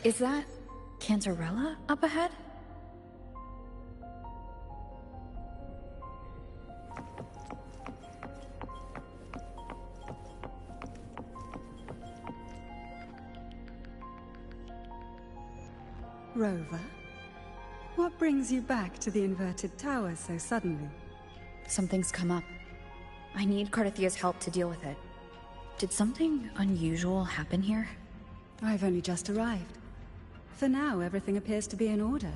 Is that Cantarella up ahead? Rover, what brings you back to the inverted tower so suddenly? Something's come up. I need Cardathia's help to deal with it. Did something unusual happen here? I've only just arrived. For now, everything appears to be in order.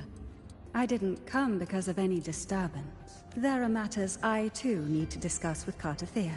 I didn't come because of any disturbance. There are matters I, too, need to discuss with Cardathia.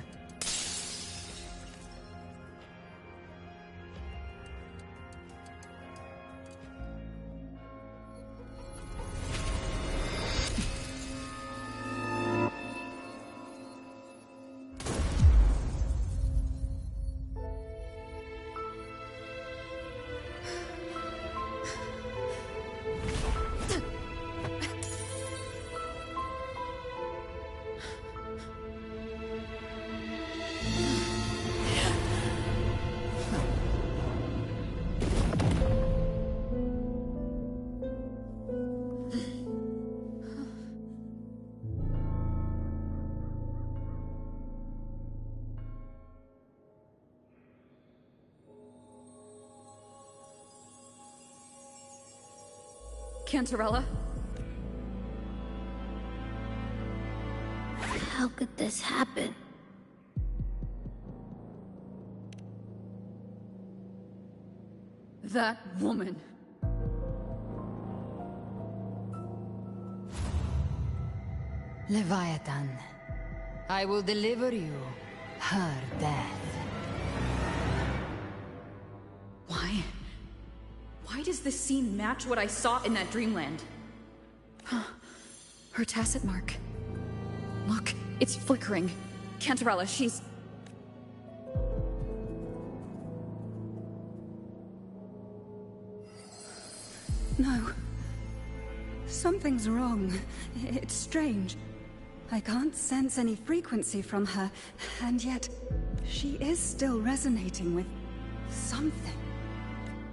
Cantarella? How could this happen? That woman. Leviathan, I will deliver you her death. Why does this scene match what I saw in that dreamland? Her tacit mark. Look, it's flickering. Cantarella, she's... No. Something's wrong. It's strange. I can't sense any frequency from her, and yet she is still resonating with something.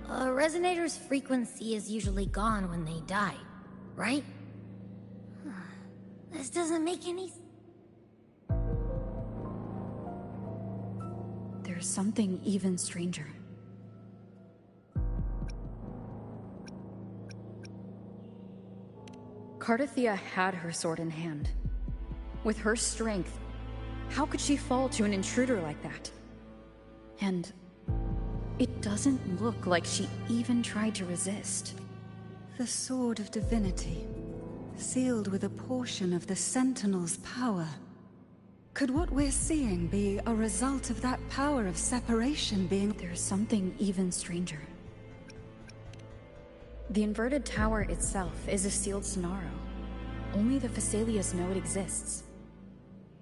A resonator's frequency is usually gone when they die, right? This doesn't make any... There's something even stranger. Cardathia had her sword in hand. With her strength, how could she fall to an intruder like that? And it doesn't look like she even tried to resist. The Sword of Divinity, sealed with a portion of the Sentinel's power. Could what we're seeing be a result of that power of separation being... There's something even stranger. The inverted tower itself is a sealed Sonaro. Only the Phasaelias know it exists.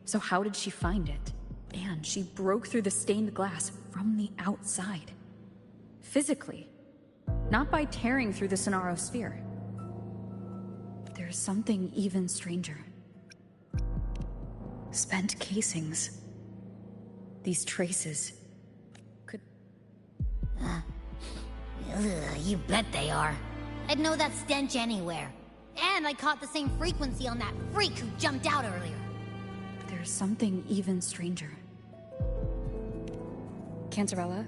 So how did she find it? And she broke through the stained glass from the outside. Physically. Not by tearing through the Sonaro sphere. There's something even stranger. Spent casings. These traces could... You bet they are. I'd know that stench anywhere. And I caught the same frequency on that freak who jumped out earlier. There's something even stranger. Cantarella,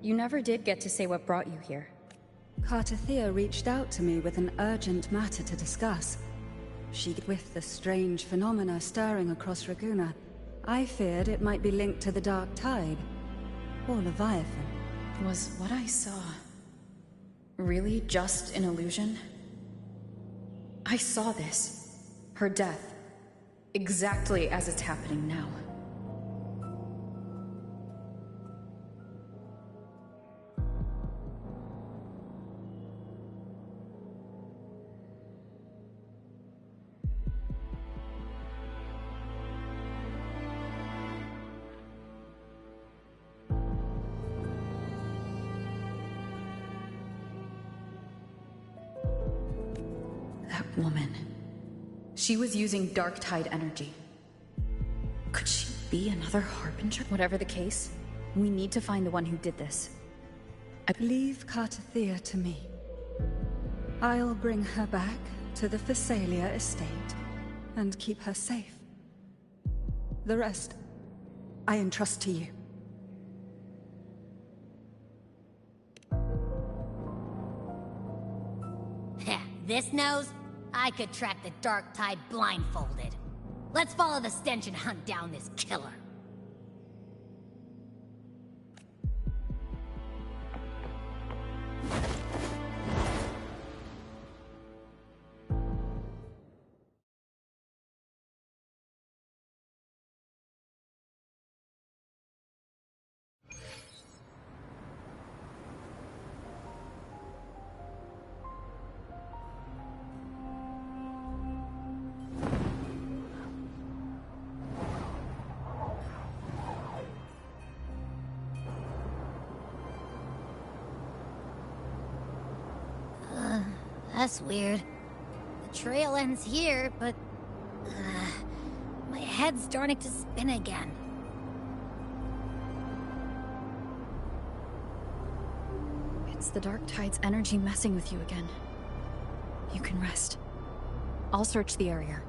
you never did get to say what brought you here. Cardathia reached out to me with an urgent matter to discuss. With the strange phenomena stirring across Raguna, I feared it might be linked to the Dark Tide, or Leviathan. Was what I saw really just an illusion? I saw this, her death, exactly as it's happening now. woman. She was using dark tide energy. Could she be another harbinger? Whatever the case, we need to find the one who did this. Leave Cartathea to me. I'll bring her back to the Phasalia estate and keep her safe. The rest, I entrust to you. Heh, this nose? I could track the dark tide blindfolded. Let's follow the stench and hunt down this killer. That's weird. The trail ends here, but... my head's starting to spin again. It's the dark tide's energy messing with you again. You can rest. I'll search the area.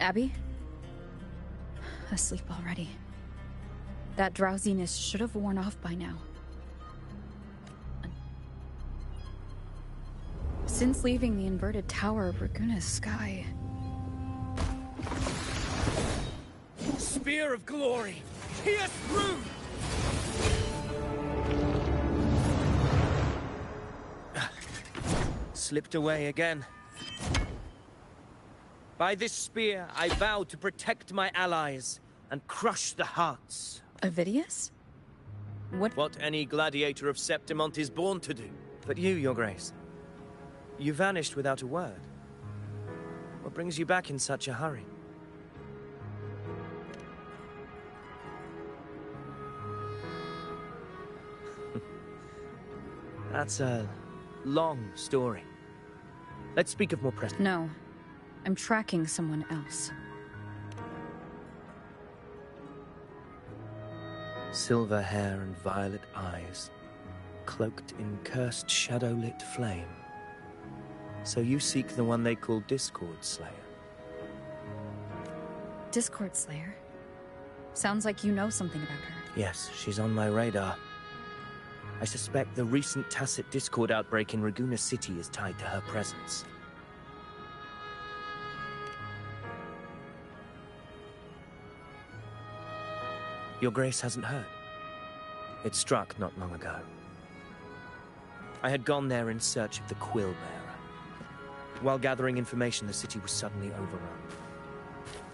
Abby? Asleep already. That drowsiness should have worn off by now. Since leaving the inverted tower of Raguna's sky... Spear of glory! Pierce through! Slipped away again. By this spear, I vow to protect my allies and crush the hearts. Avidius? What any gladiator of Septimont is born to do. But you, Your Grace, you vanished without a word. What brings you back in such a hurry? That's a long story. Let's speak of more pressing. No. I'm tracking someone else. Silver hair and violet eyes, cloaked in cursed shadow-lit flame. So you seek the one they call Discord Slayer. Discord Slayer? Sounds like you know something about her. Yes, she's on my radar. I suspect the recent tacit Discord outbreak in Raguna City is tied to her presence. Your Grace hasn't heard. It struck not long ago. I had gone there in search of the Quill Bearer. While gathering information, the city was suddenly overrun.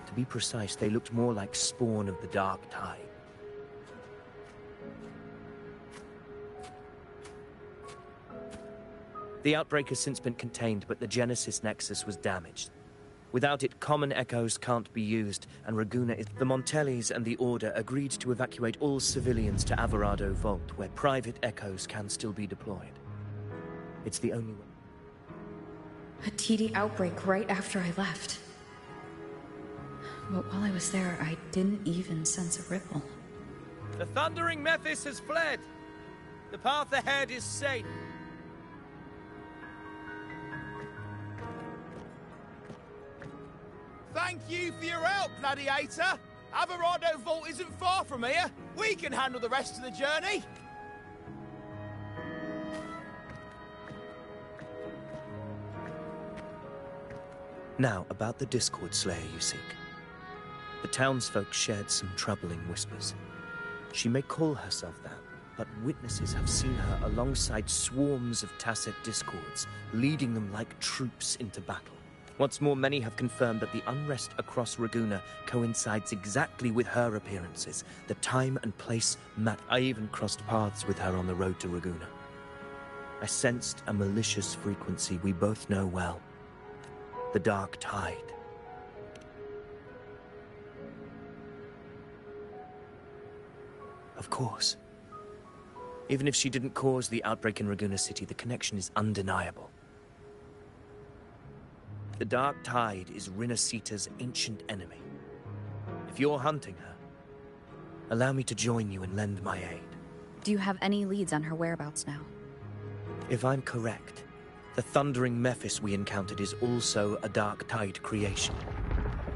To be precise, they looked more like spawn of the Dark Tide. The outbreak has since been contained, but the Genesis Nexus was damaged. Without it, common echoes can't be used, and Raguna is... The Montellis and the Order agreed to evacuate all civilians to Averado Vault, where private echoes can still be deployed. It's the only way. A TD outbreak right after I left. But while I was there, I didn't even sense a ripple. The Thundering Mephis has fled! The path ahead is safe! Thank you for your help, Gladiator! Averado Vault isn't far from here. We can handle the rest of the journey. Now, about the Discord Slayer you seek. The townsfolk shared some troubling whispers. She may call herself that, but witnesses have seen her alongside swarms of tacit discords, leading them like troops into battle. What's more, many have confirmed that the unrest across Raguna coincides exactly with her appearances. The time and place match. I even crossed paths with her on the road to Raguna. I sensed a malicious frequency we both know well. The Dark Tide. Of course. Even if she didn't cause the outbreak in Raguena City, the connection is undeniable. The Dark Tide is Rinasita's ancient enemy. If you're hunting her, allow me to join you and lend my aid. Do you have any leads on her whereabouts now? If I'm correct, the thundering Mephis we encountered is also a Dark Tide creation.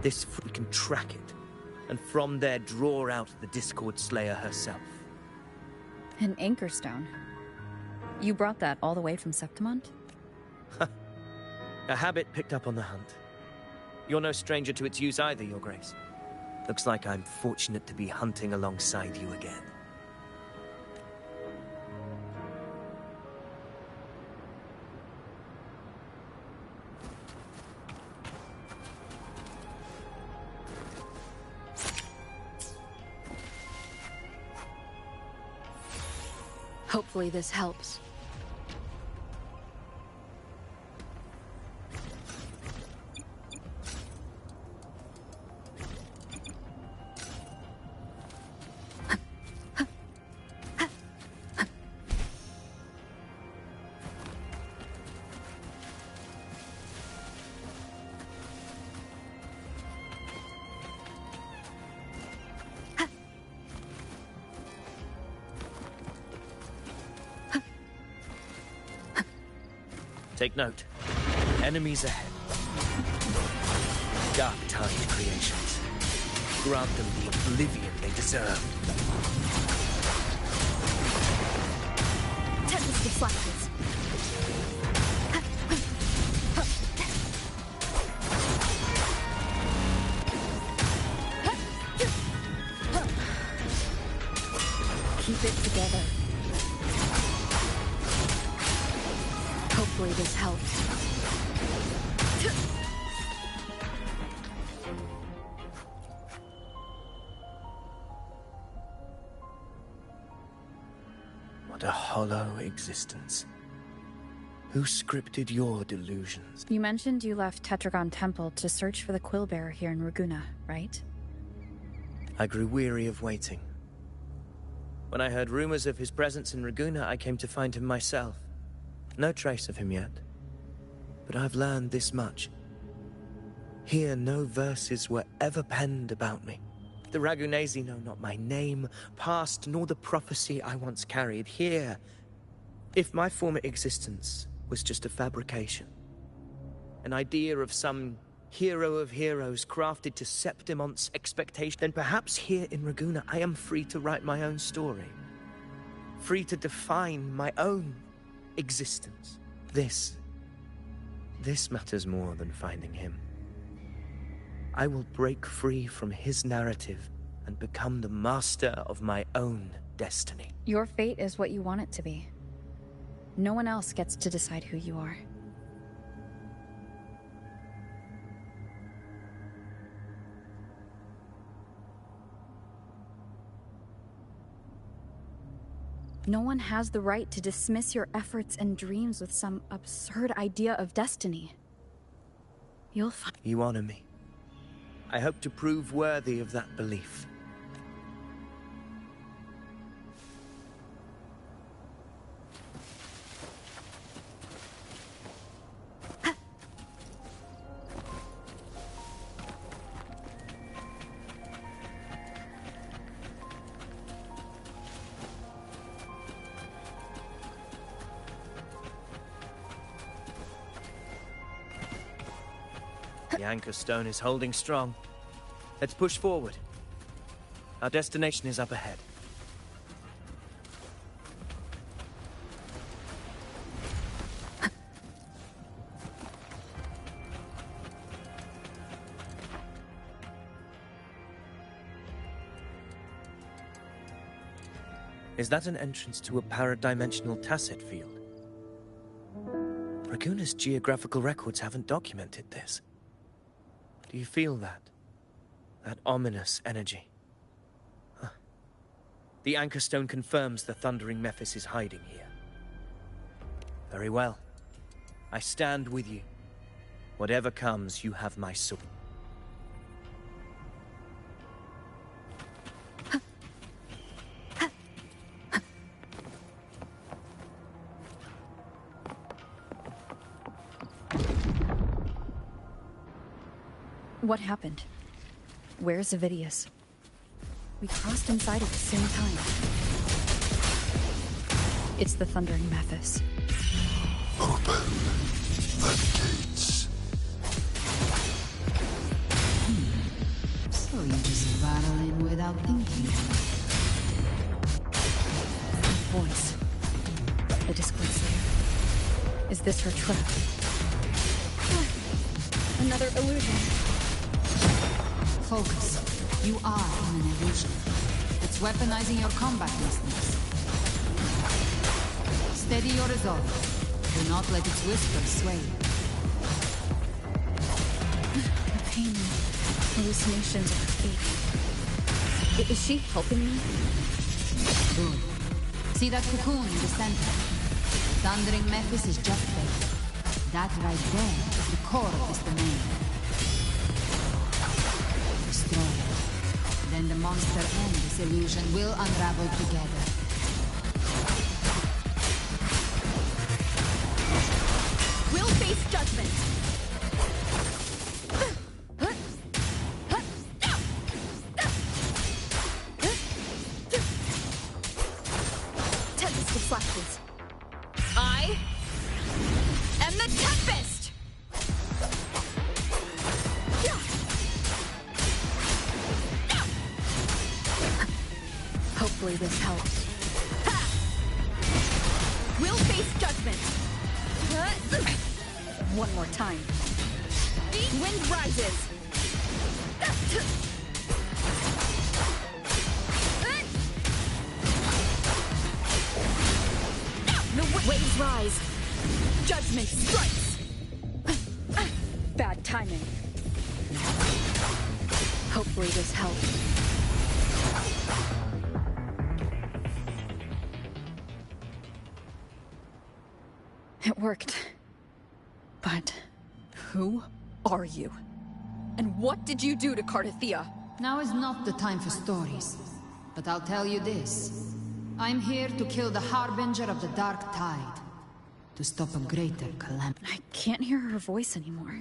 This, we can track it, and from there draw out the Discord Slayer herself. An Anchorstone? You brought that all the way from Septimont? A habit picked up on the hunt. You're no stranger to its use either, Your Grace. Looks like I'm fortunate to be hunting alongside you again. Hopefully this helps. Take note. Enemies ahead. Dark Tide creations. Grant them the oblivion they deserve. Tempest the flashes. Keep it together. Hopefully this helps. What a hollow existence. Who scripted your delusions? You mentioned you left Tetragon Temple to search for the Quillbearer here in Raguena, right? I grew weary of waiting. When I heard rumors of his presence in Raguena, I came to find him myself. No trace of him yet. But I've learned this much. Here, no verses were ever penned about me. The Ragunesi know not my name, past, nor the prophecy I once carried. Here, if my former existence was just a fabrication, an idea of some hero of heroes crafted to Septimont's expectation, then perhaps here in Raguena I am free to write my own story. Free to define my own existence. This matters more than finding him. I will break free from his narrative and become the master of my own destiny. Your fate is what you want it to be. No one else gets to decide who you are. No one has the right to dismiss your efforts and dreams with some absurd idea of destiny. You'll find— You honor me. I hope to prove worthy of that belief. The anchor stone is holding strong. Let's push forward. Our destination is up ahead. Is that an entrance to a paradimensional tacit field? Raguena's geographical records haven't documented this. Do you feel that? That ominous energy? Huh. The anchor stone confirms the thundering Mephis is hiding here. Very well. I stand with you. Whatever comes, you have my sword. What happened? Where's Avidius? We crossed inside at the same time. It's the Thundering Mephis. Open the gates. So you just rattle in without thinking. Voice. The Discord Slayer. Is this her trap? Another illusion. Focus. You are in an illusion. It's weaponizing your combat instincts. Steady your resolve. Do not let its whispers sway you. The pain, hallucinations are fake. Is she helping me? Good. See that cocoon in the center? Thundering Mephis is just there. That right there is the core of this domain. Destroy it. Then the monster and this illusion will unravel together. We'll face judgment! Tempest of flashes. I am the Tempest! Hopefully this helps. Ha! We'll face judgment! One more time. Wind rises! The waves rise! Judgment strikes! Bad timing. Hopefully this helps. It worked. But who are you? And what did you do to Cardathia? Now is not the time for stories. But I'll tell you this. I'm here to kill the Harbinger of the Dark Tide. To stop a greater calamity. I can't hear her voice anymore.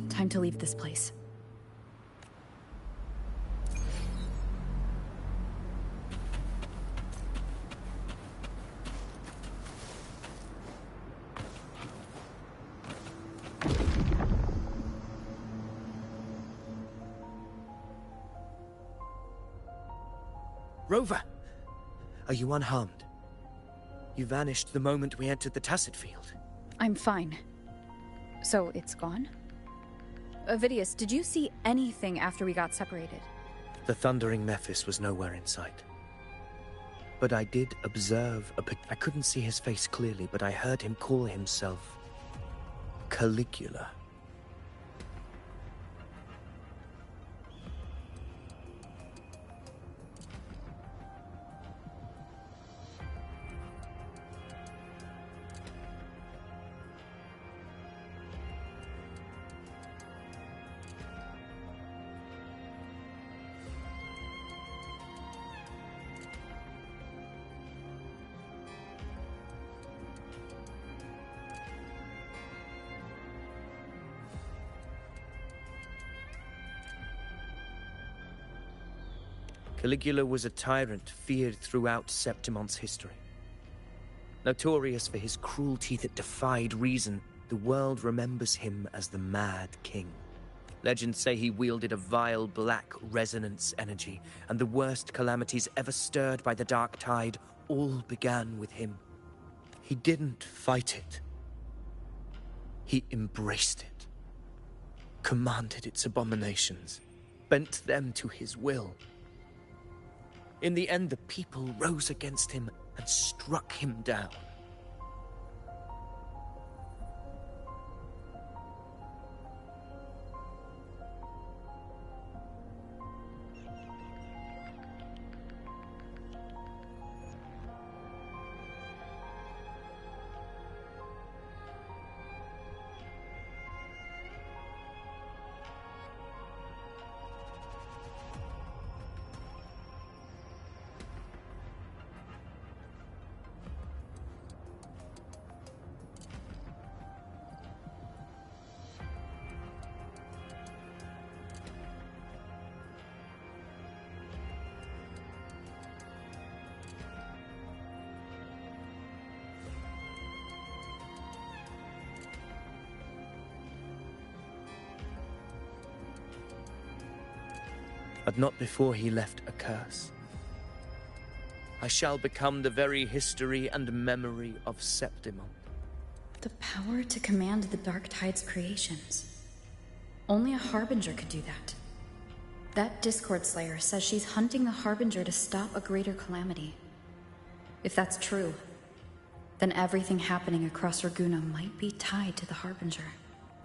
Time to leave this place. Rover! Are you unharmed? You vanished the moment we entered the Tacit Field. I'm fine. So it's gone? Avidius, did you see anything after we got separated? The Thundering Mephis was nowhere in sight. But I did observe I couldn't see his face clearly, but I heard him call himself Caligula. Caligula was a tyrant feared throughout Septimon's history. Notorious for his cruelty that defied reason, the world remembers him as the Mad King. Legends say he wielded a vile black resonance energy, and the worst calamities ever stirred by the Dark Tide all began with him. He didn't fight it. He embraced it, commanded its abominations, bent them to his will. In the end, the people rose against him and struck him down. but not before he left a curse. I shall become the very history and memory of Septimon. The power to command the Dark Tide's creations. Only a Harbinger could do that. That Discord Slayer says she's hunting the Harbinger to stop a greater calamity. If that's true, then everything happening across Raguna might be tied to the Harbinger.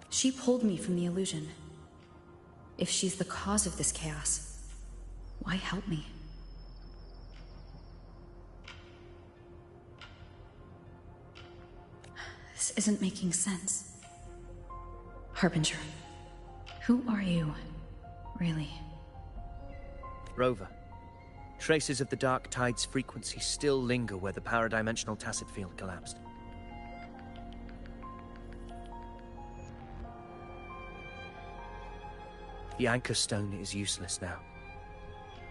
She pulled me from the illusion. If she's the cause of this chaos, why help me? This isn't making sense. Harbinger, who are you, really? Rover, traces of the Dark Tide's frequency still linger where the paradimensional tacit field collapsed. The anchor stone is useless now.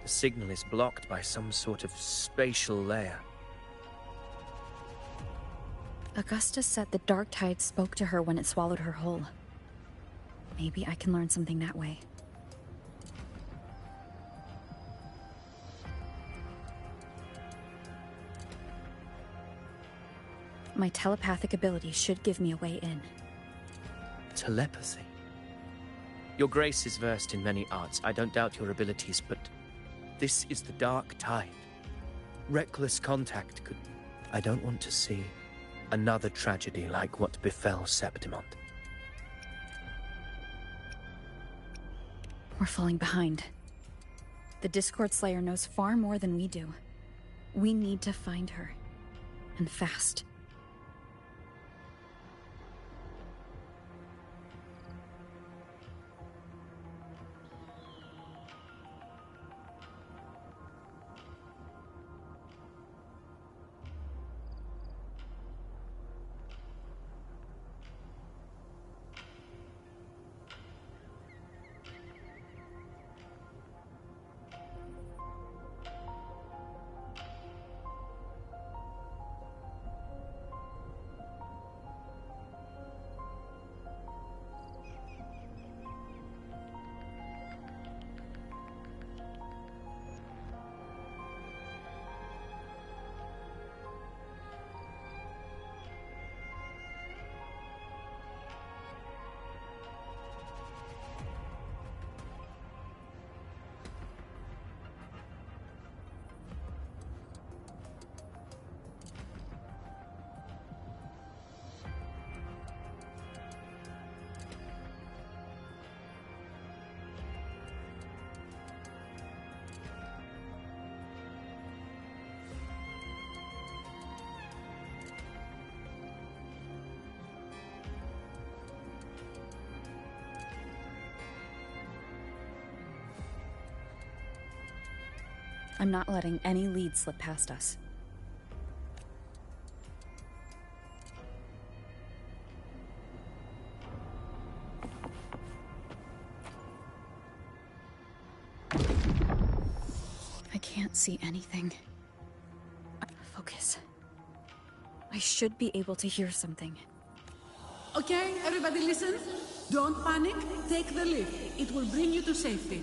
The signal is blocked by some sort of spatial layer. Augusta said the Dark Tide spoke to her when it swallowed her whole. Maybe I can learn something that way. My telepathic ability should give me a way in. Telepathy? Your Grace is versed in many arts. I don't doubt your abilities, but this is the Dark Tide. Reckless contact could... I don't want to see another tragedy like what befell Septimon. We're falling behind. The Discord Slayer knows far more than we do. We need to find her. And fast. I'm not letting any lead slip past us. I can't see anything. Focus. I should be able to hear something. Okay, everybody listen. Don't panic. Take the lift. It will bring you to safety.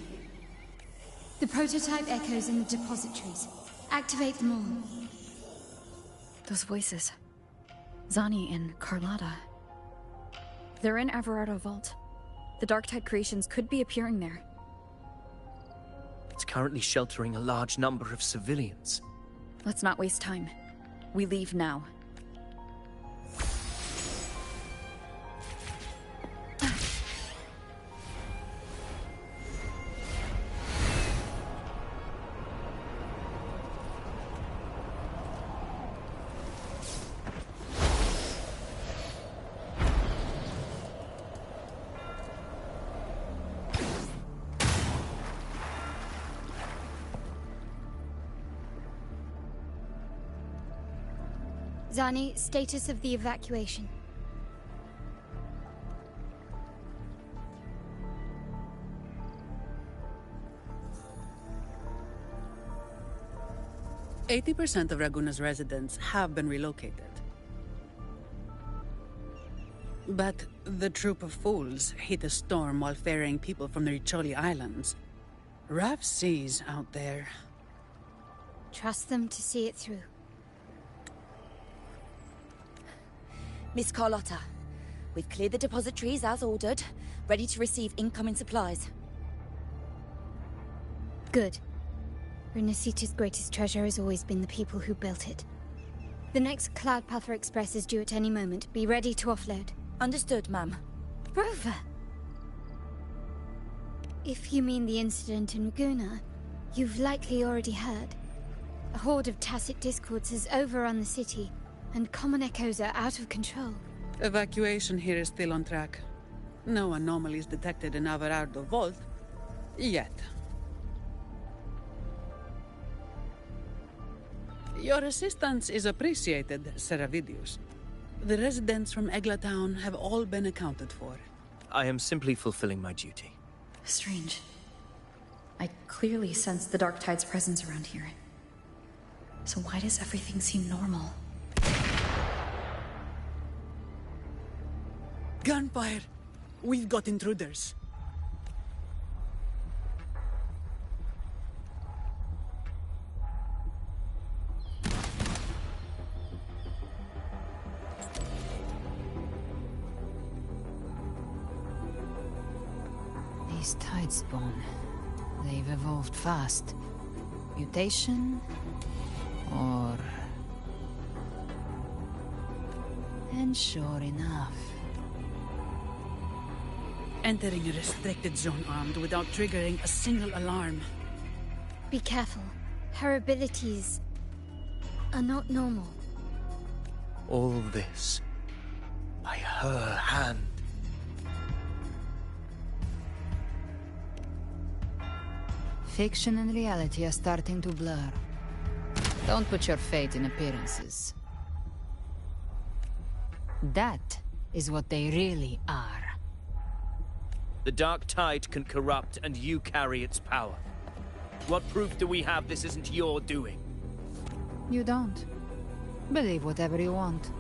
The prototype echoes in the depositories. Activate them all. Those voices. Zani and Carlotta. They're in Everardo Vault. The Dark Tide creations could be appearing there. It's currently sheltering a large number of civilians. Let's not waste time. We leave now. Zani, status of the evacuation. %80 of Raguna's residents have been relocated. But the troop of fools hit a storm while ferrying people from the Riccioli Islands. Rough seas out there. Trust them to see it through. Miss Carlotta, we've cleared the depositories as ordered, ready to receive incoming supplies. Good. Renacita's greatest treasure has always been the people who built it. The next Cloudpather Express is due at any moment. Be ready to offload. Understood, ma'am. Rover! If you mean the incident in Laguna, you've likely already heard. A horde of tacit discords has overrun the city, and common echoes are out of control. Evacuation here is still on track. No anomalies detected in Averardo Vault. Yet. Your assistance is appreciated, Seravidius. The residents from Eglatown have all been accounted for. I am simply fulfilling my duty. Strange. I clearly sense the Dark Tide's presence around here. So why does everything seem normal? Gunfire! We've got intruders. These Tidespawn, they've evolved fast. Mutation? Or... And sure enough... Entering a restricted zone armed without triggering a single alarm. Be careful. Her abilities are not normal. All this by her hand. Fiction and reality are starting to blur. Don't put your faith in appearances. That is what they really are. The Dark Tide can corrupt, and you carry its power. What proof do we have this isn't your doing? You don't. Believe whatever you want.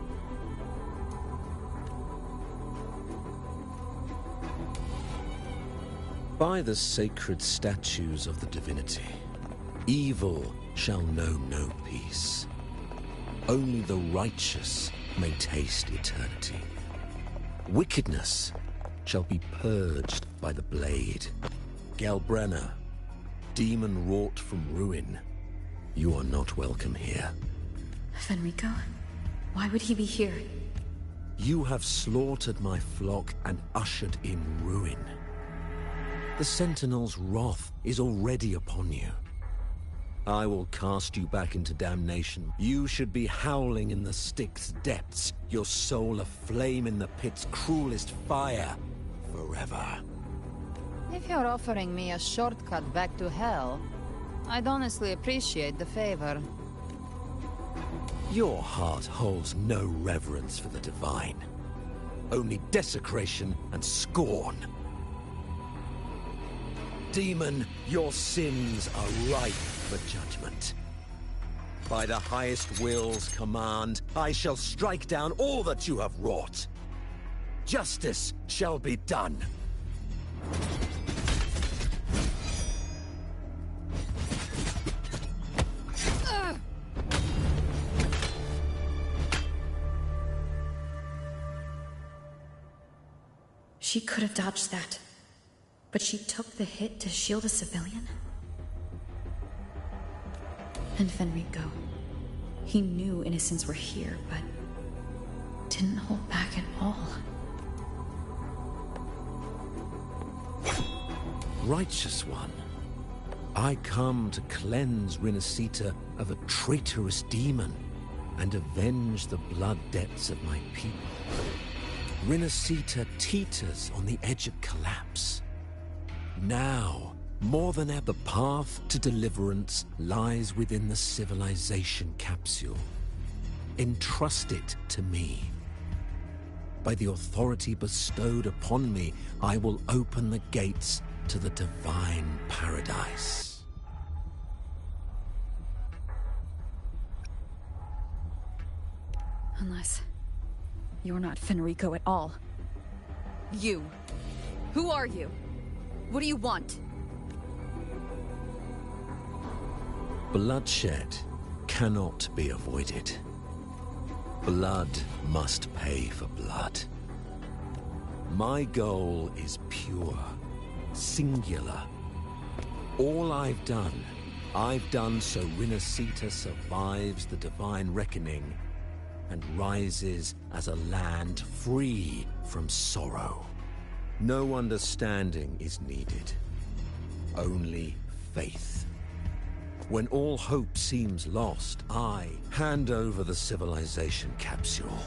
By the sacred statues of the divinity, evil shall know no peace. Only the righteous may taste eternity. Wickedness shall be purged by the blade. Galbrena, demon wrought from ruin, you are not welcome here. Fenrico? Why would he be here? You have slaughtered my flock and ushered in ruin. The Sentinel's wrath is already upon you. I will cast you back into damnation. You should be howling in the Styx's depths, your soul aflame in the pit's cruelest fire, forever. If you're offering me a shortcut back to hell, I'd honestly appreciate the favor. Your heart holds no reverence for the divine. Only desecration and scorn. Demon, your sins are ripe for judgment. By the highest will's command, I shall strike down all that you have wrought. Justice shall be done. She could have dodged that. But she took the hit to shield a civilian? And Fenrico. He knew innocents were here, but didn't hold back at all. Righteous one, I come to cleanse Renacita of a traitorous demon and avenge the blood debts of my people. Renacita teeters on the edge of collapse. Now, more than ever, the path to deliverance lies within the civilization capsule. Entrust it to me. By the authority bestowed upon me, I will open the gates to the divine paradise. Unless you're not Fenrico at all. You. Who are you? What do you want? Bloodshed cannot be avoided. Blood must pay for blood. My goal is pure, singular. All I've done so Rinascita survives the divine reckoning and rises as a land free from sorrow. No understanding is needed, only faith. When all hope seems lost, I hand over the civilization capsule.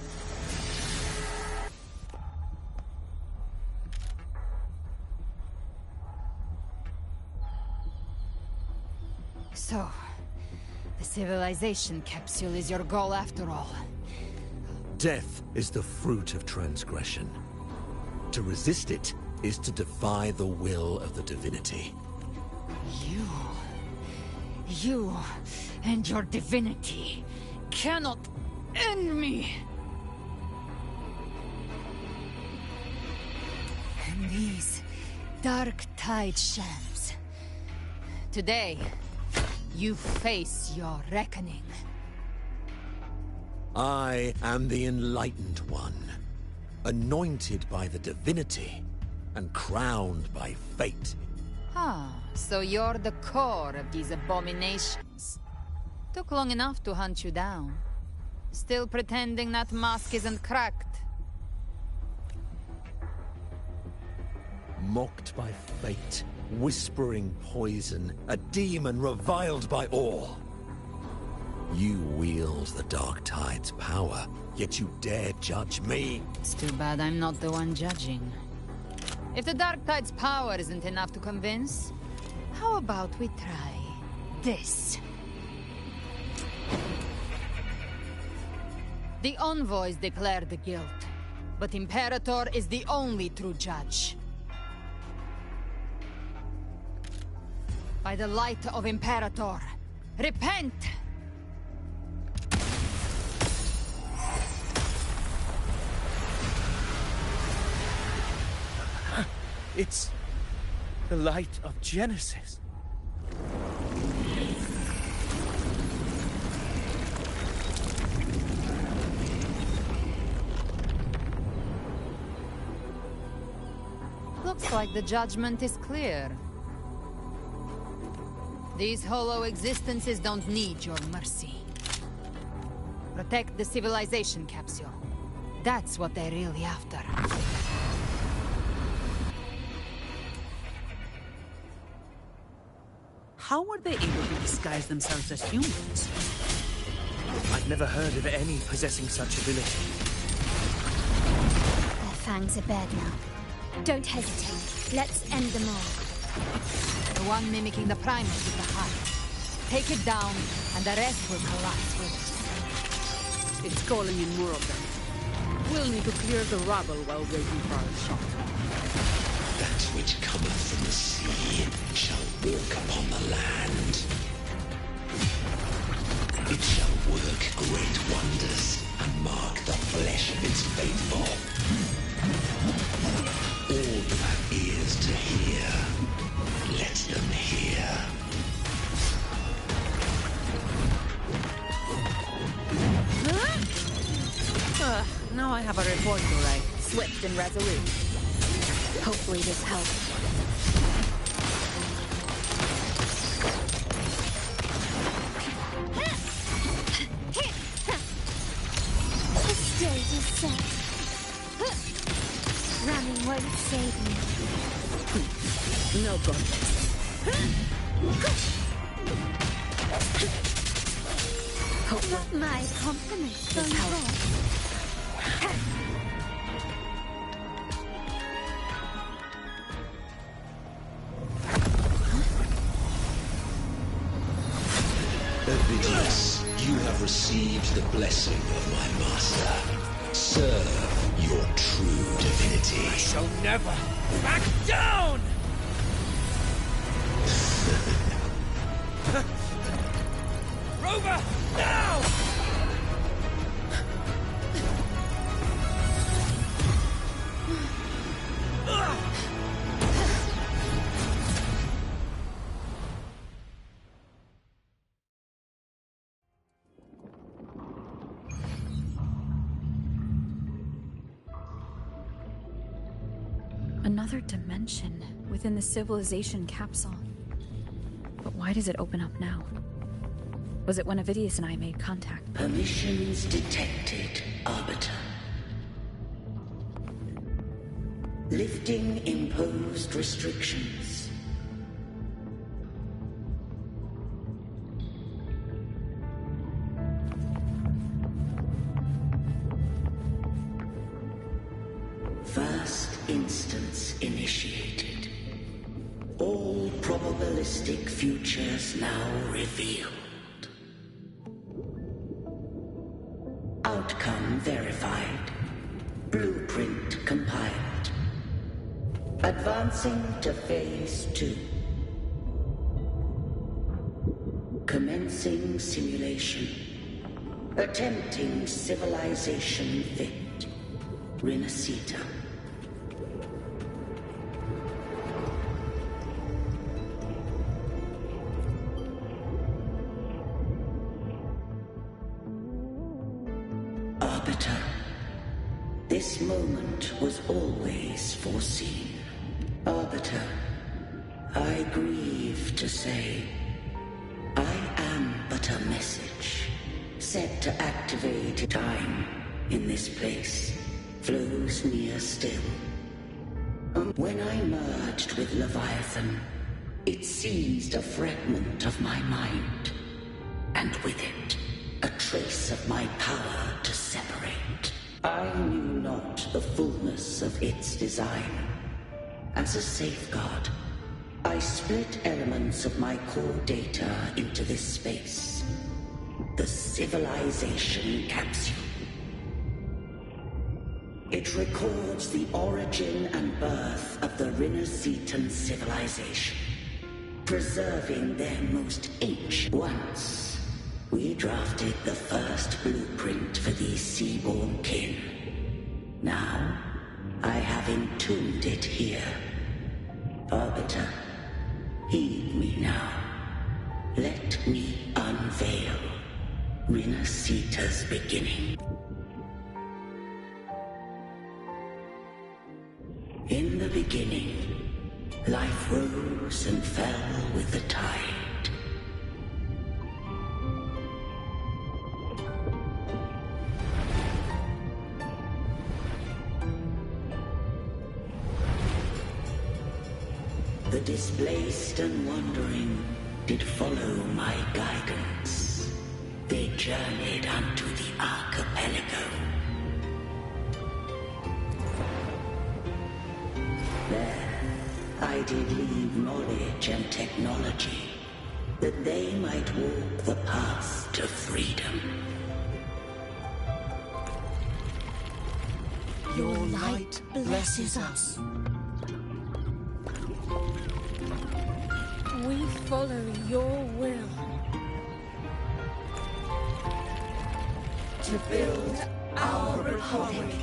So, the civilization capsule is your goal after all. Death is the fruit of transgression. To resist it is to defy the will of the divinity. You and your divinity cannot end me! And these dark tide shams. Today, you face your reckoning. I am the Enlightened One, anointed by the divinity and crowned by fate. Ah, so you're the core of these abominations. Took long enough to hunt you down. Still pretending that mask isn't cracked. Mocked by fate, whispering poison, a demon reviled by all. You wield the Dark Tide's power, yet you dare judge me. It's too bad I'm not the one judging. If the Dark Tide's power isn't enough to convince, how about we try this? The envoys declare the guilt, but Imperator is the only true judge. By the light of Imperator, repent! It's the light of Genesis. Looks like the judgment is clear. These hollow existences don't need your mercy. Protect the civilization capsule. That's what they're really after. How were they able to disguise themselves as humans? I've never heard of any possessing such ability. Their fangs are bared now. Don't hesitate. Let's end them all. The one mimicking the primus is the heart. Take it down, and the rest will collapse with it. It's calling in more of them. We'll need to clear the rubble while waiting for our shot. That which cometh from the sea shall walk upon the land. It shall work great wonders and mark the flesh of its faithful. All who have ears to hear, let them hear. Now I have a report to write. Swift and resolute. Hopefully this helps. The stage is set. Running won't save me. No good. Not my compliments going wrong. Ovidius, you have received the blessing of my master. Serve your true divinity. I shall never back down! Rover, now! Another dimension within the civilization capsule. But why does it open up now? Was it when Avidius and I made contact? Permissions detected, Arbiter. Lifting imposed restrictions. First instance initiated. All probabilistic futures now revealed. Outcome verified. Blueprint compiled. Advancing to Phase 2. Commencing simulation. Attempting civilization fit. Renacita. Arbiter. This moment was always foreseen. Arbiter, I grieve to say, I am but a message, set to activate. Time in this place flows near still. When I merged with Leviathan, it seized a fragment of my mind, and with it, a trace of my power to separate. I knew not the fullness of its design. As a safeguard, I split elements of my core data into this space. The civilization capsule. It records the origin and birth of the Renacetan civilization, preserving their most ancient. Once, we drafted the first blueprint for these seaborn kin. Now, I have entombed it here. Arbiter, heed me now. Let me unveil Renacita's beginning. In the beginning, life rose and fell with the tide. The displaced and wandering did follow my guidance. They journeyed unto the archipelago. There, I did leave knowledge and technology, that they might walk the path to freedom. Your light blesses us. We follow your will. To build our republic.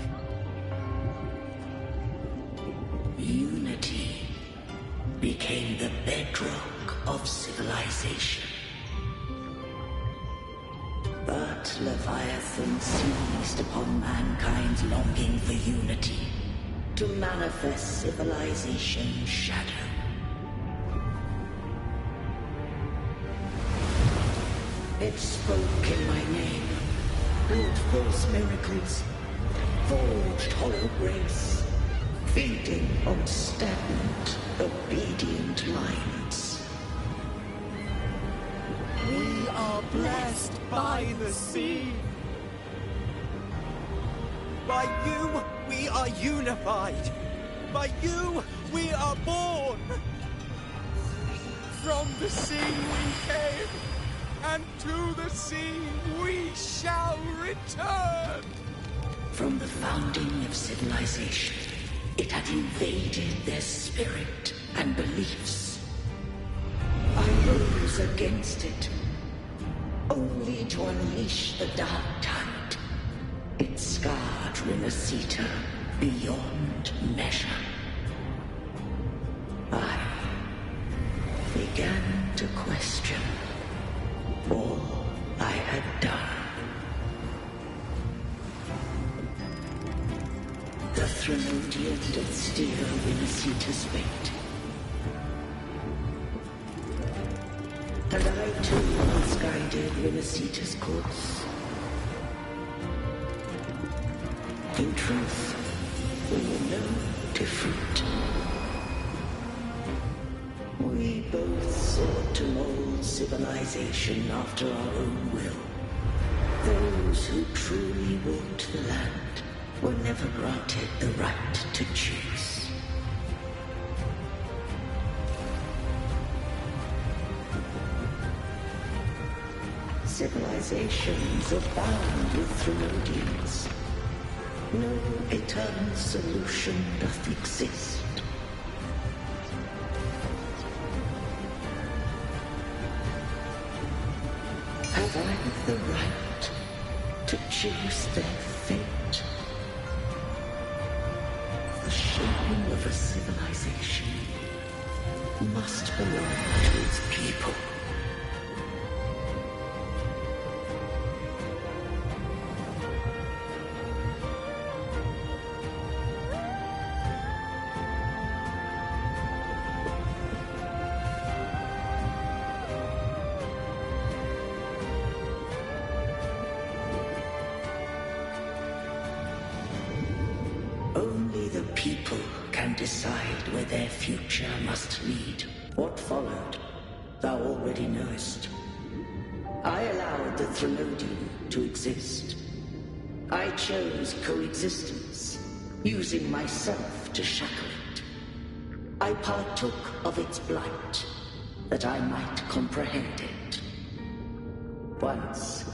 Unity became the bedrock of civilization. But Leviathan seized upon mankind's longing for unity to manifest civilization's shadow. It spoke in my name, built false miracles, forged hollow grace, feeding on stagnant, obedient minds. We are blessed by the sea. By you, we are unified. By you, we are born. From the sea we came, and to the sea we shall return. From the founding of civilization, it had invaded their spirit and beliefs. I rose against it, only to unleash the dark tide. It scarred Renacita beyond measure. I began to question all I had done. The Threnodian doth steer Winasita's fate. And I too once guided Winasita's course. In truth, we were no different. We both sought to mold civilization after our own will. Those who truly walked the land were never granted the right to choose. Civilizations abound with Threnodians. No eternal solution doth exist. Have I the right to choose their fate? The shaping of a civilization must belong to its people. Only the people can decide where their future must lead. What followed, thou already knowest. I allowed the Threnodian to exist. I chose coexistence, using myself to shackle it. I partook of its blight, that I might comprehend it. Once,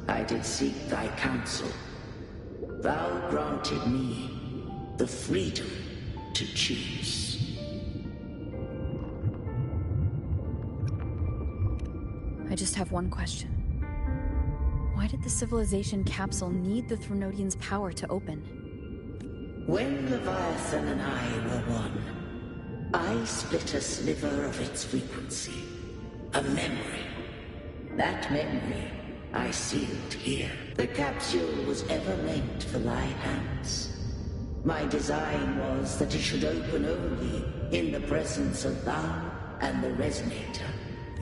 I did seek thy counsel. Thou granted me the freedom to choose. I just have one question. Why did the civilization capsule need the Threnodian's power to open? When Leviathan and I were one, I split a sliver of its frequency. A memory. That memory I sealed here. The capsule was ever meant for thy hands. My design was that it should open only in the presence of thou and the Resonator.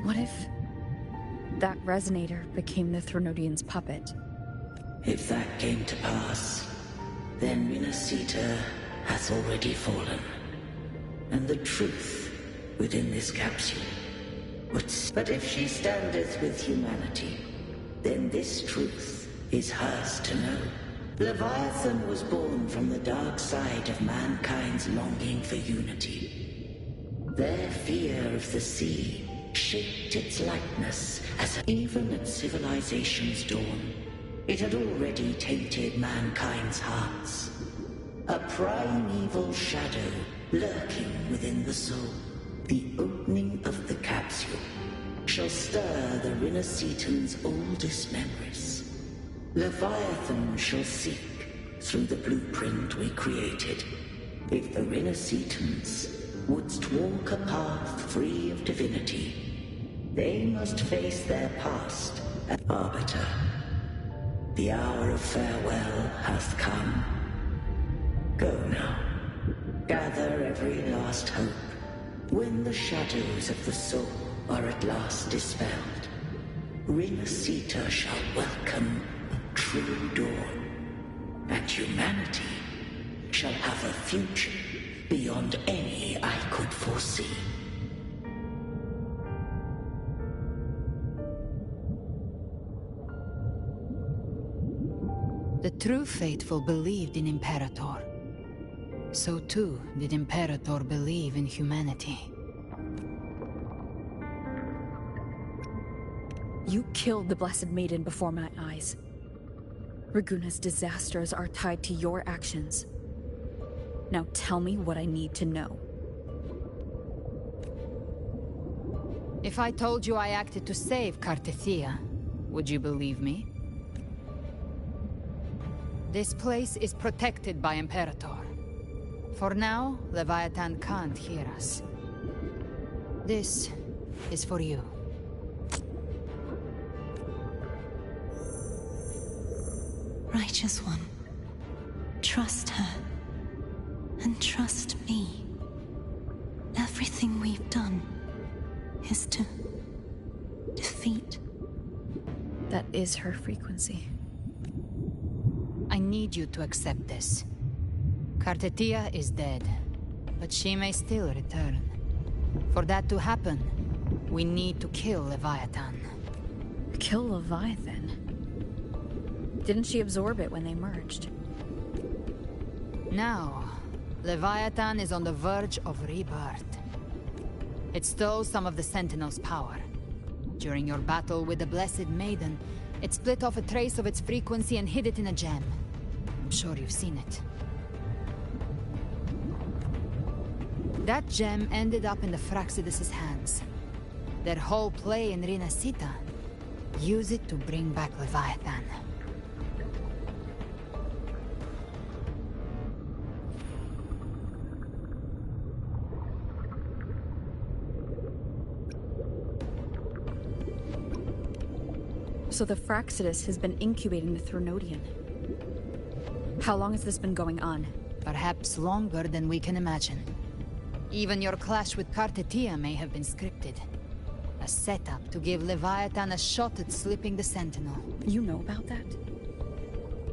What if that Resonator became the Threnodian's puppet? If that came to pass, then Winasita hath already fallen. And the truth within this capsule would... But if she standeth with humanity, then this truth is hers to know. Leviathan was born from the dark side of mankind's longing for unity. Their fear of the sea shaped its likeness as even at civilization's dawn, it had already tainted mankind's hearts. A primeval shadow lurking within the soul. The opening of the capsule shall stir the Rinascitan's oldest memories. Leviathan shall seek through the blueprint we created. If the Rinascitans wouldst walk a path free of divinity, they must face their past as arbiter. The hour of farewell hath come. Go now. Gather every last hope. When the shadows of the soul are at last dispelled, Rinascita shall welcome true dawn, and humanity shall have a future beyond any I could foresee. The true faithful believed in Imperator. So too did Imperator believe in humanity. You killed the Blessed Maiden before my eyes. Raguna's disasters are tied to your actions. Now tell me what I need to know. If I told you I acted to save Cartethia, would you believe me? This place is protected by Imperator. For now, Leviathan can't hear us. This is for you. Righteous One, trust her. And trust me. Everything we've done is to defeat. That is her frequency. I need you to accept this. Kartetia is dead, but she may still return. For that to happen, we need to kill Leviathan. Kill Leviathan? Didn't she absorb it when they merged? Now, Leviathan is on the verge of rebirth. It stole some of the Sentinel's power. During your battle with the Blessed Maiden, it split off a trace of its frequency and hid it in a gem. I'm sure you've seen it. That gem ended up in the Fraxidus' hands. Their whole play in Rinasita, use it to bring back Leviathan. So the Fraxidus has been incubating the Thronodian. How long has this been going on? Perhaps longer than we can imagine. Even your clash with Kartetia may have been scripted. A setup to give Leviathan a shot at slipping the Sentinel. You know about that?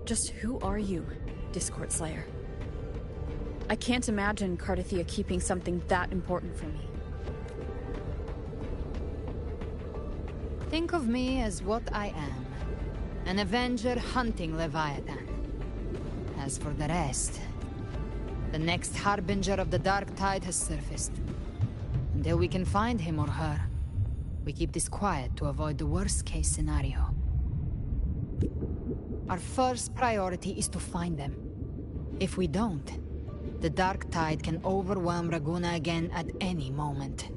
Just who are you, Discord Slayer? I can't imagine Kartetia keeping something that important from me. Think of me as what I am. An Avenger hunting Leviathan. As for the rest, the next Harbinger of the Dark Tide has surfaced. Until we can find him or her, we keep this quiet to avoid the worst-case scenario. Our first priority is to find them. If we don't, the Dark Tide can overwhelm Raguna again at any moment.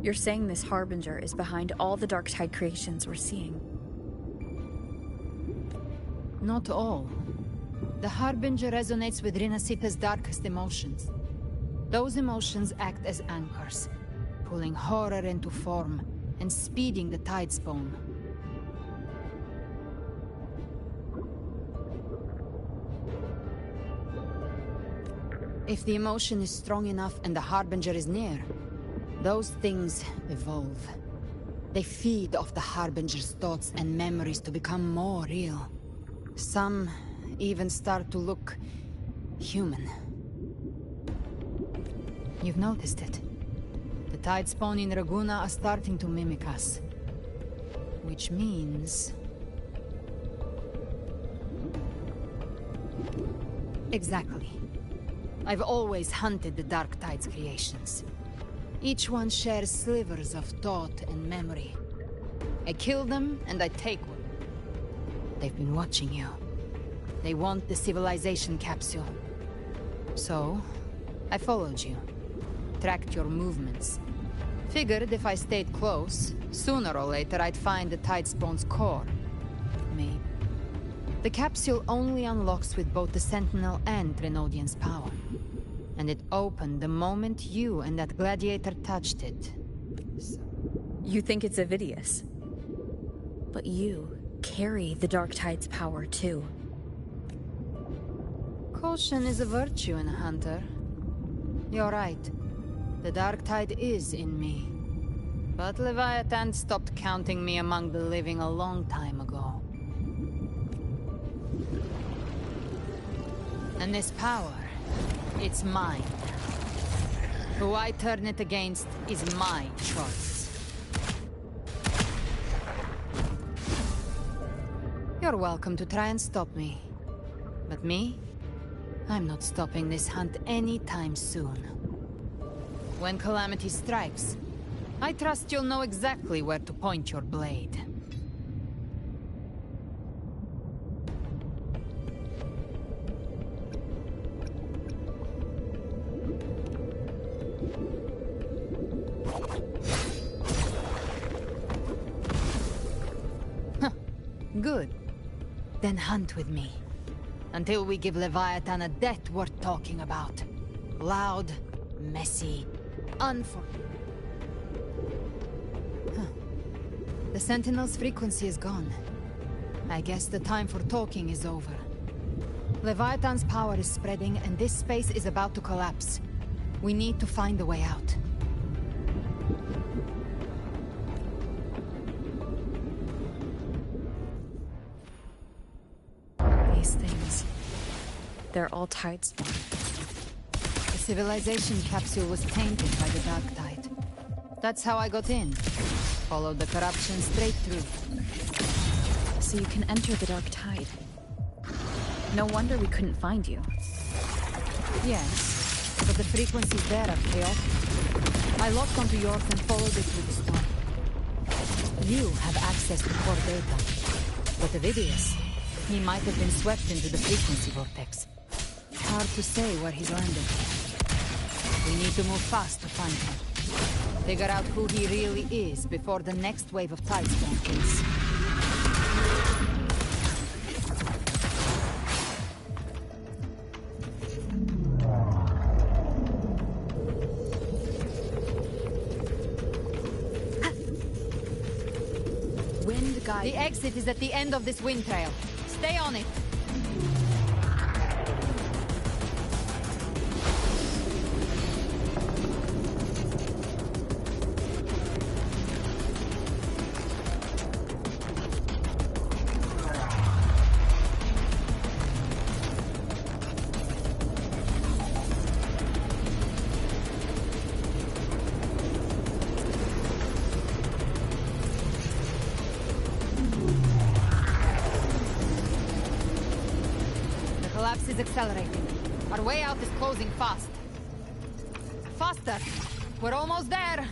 You're saying this Harbinger is behind all the Dark Tide creations we're seeing? Not all. The Harbinger resonates with Rinasita's darkest emotions. Those emotions act as anchors, pulling horror into form and speeding the Tidespawn. If the emotion is strong enough and the Harbinger is near, those things evolve. They feed off the Harbinger's thoughts and memories to become more real. Some even start to look human. You've noticed it. The Tidespawn in Raguna are starting to mimic us. Which means... Exactly. I've always hunted the Dark Tide's creations. Each one shares slivers of thought and memory. I kill them, and I take one. They've been watching you. They want the civilization capsule. So, I followed you. Tracked your movements. Figured if I stayed close, sooner or later I'd find the Tidespawn's core. Maybe. The capsule only unlocks with both the Sentinel and Trinodian's power. And it opened the moment you and that gladiator touched it. So... You think it's Avidius. But you carry the Dark Tide's power too. Caution is a virtue in a hunter. You're right. The Dark Tide is in me. But Leviathan stopped counting me among the living a long time ago. And this power, it's mine. Who I turn it against is my choice. You're welcome to try and stop me. But me? I'm not stopping this hunt anytime soon. When calamity strikes, I trust you'll know exactly where to point your blade. Huh. Good. Then hunt with me. Until we give Leviathan a death worth talking about. Loud, messy, The Sentinel's frequency is gone. I guess the time for talking is over. Leviathan's power is spreading, and this space is about to collapse. We need to find a way out. These things... they're all Tidespawn. The civilization capsule was tainted by the Dark Tide. That's how I got in. Followed the corruption straight through. So you can enter the Dark Tide. No wonder we couldn't find you. Yes, but the frequencies there are chaotic. I locked onto yours and followed it through the storm. You have access to core data. But Ovidius, he might have been swept into the frequency vortex. Hard to say where he's landed. We need to move fast to find him. Figure out who he really is before the next wave of Tidespawn hits. The exit is at the end of this wind trail. Stay on it. Is accelerating. Our way out is closing fast. Faster! We're almost there!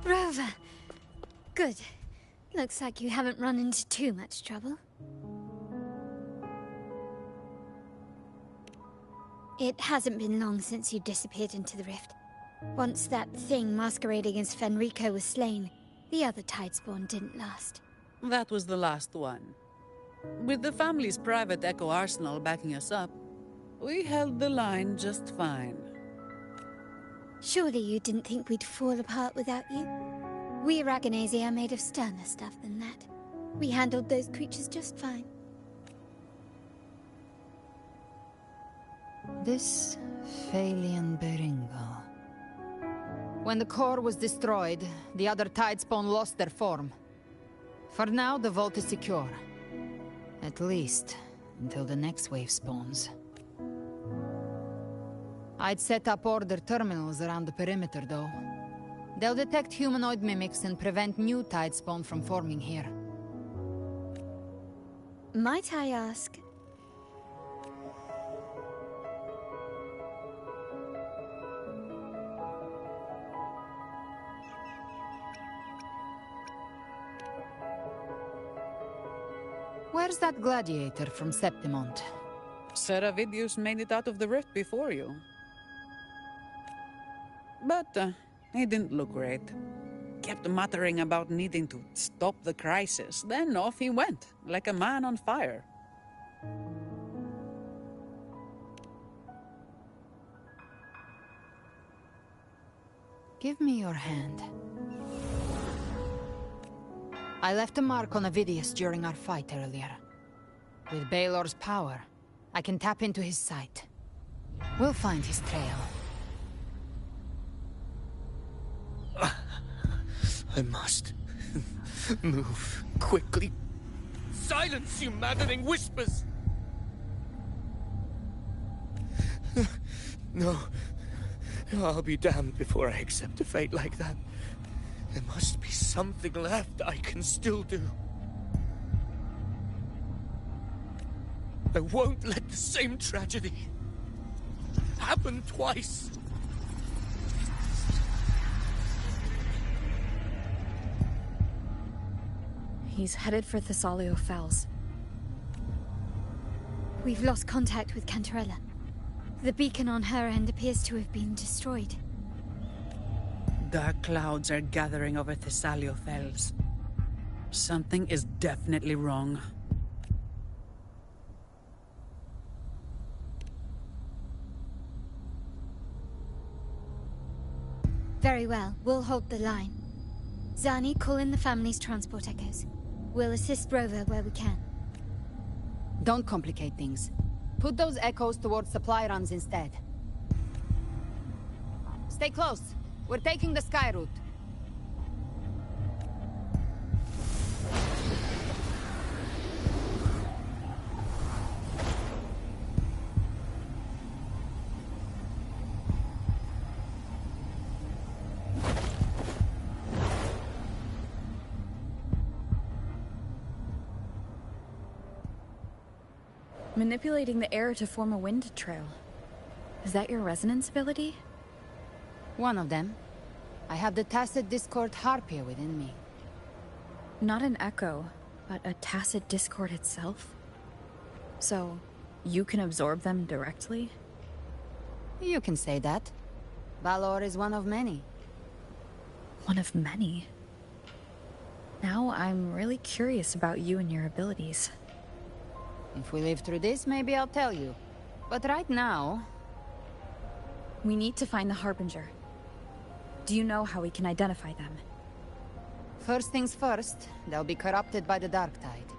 Rover. Good. Looks like you haven't run into too much trouble. It hasn't been long since you disappeared into the rift. Once that thing masquerading as Fenrico was slain, the other Tidespawn didn't last. That was the last one. With the family's private Echo arsenal backing us up, we held the line just fine. Surely you didn't think we'd fall apart without you? We Aragonese are made of sterner stuff than that. We handled those creatures just fine. This Phalian Beringal. When the core was destroyed, the other Tidespawn lost their form. For now, the vault is secure. At least, until the next wave spawns. I'd set up order terminals around the perimeter, though. They'll detect humanoid mimics and prevent new Tidespawn from forming here. Might I ask? Where's that gladiator from Septimont? Seravidius made it out of the rift before you. But he didn't look great. Kept muttering about needing to stop the crisis. Then off he went, like a man on fire. Give me your hand. I left a mark on Ovidius during our fight earlier. With Baelor's power, I can tap into his sight. We'll find his trail. I must move quickly. Silence, you maddening whispers! I'll be damned before I accept a fate like that. There must be something left I can still do. I won't let the same tragedy happen twice. He's headed for Thessalio Fells. We've lost contact with Cantarella. The beacon on her end appears to have been destroyed. Dark clouds are gathering over Thessalio Fells. Something is definitely wrong. Very well, we'll hold the line. Zani, call in the family's transport echoes. We'll assist Rover where we can. Don't complicate things. Put those echoes towards supply runs instead. Stay close. We're taking the sky route. Manipulating the air to form a wind trail. Is that your resonance ability? One of them. I have the Tacit Discord Harpia within me. Not an echo, but a Tacit Discord itself? So, you can absorb them directly? You can say that. Valor is one of many. One of many? Now I'm really curious about you and your abilities. If we live through this, maybe I'll tell you. But right now... We need to find the Harbinger. Do you know how we can identify them? First things first, they'll be corrupted by the dark tide.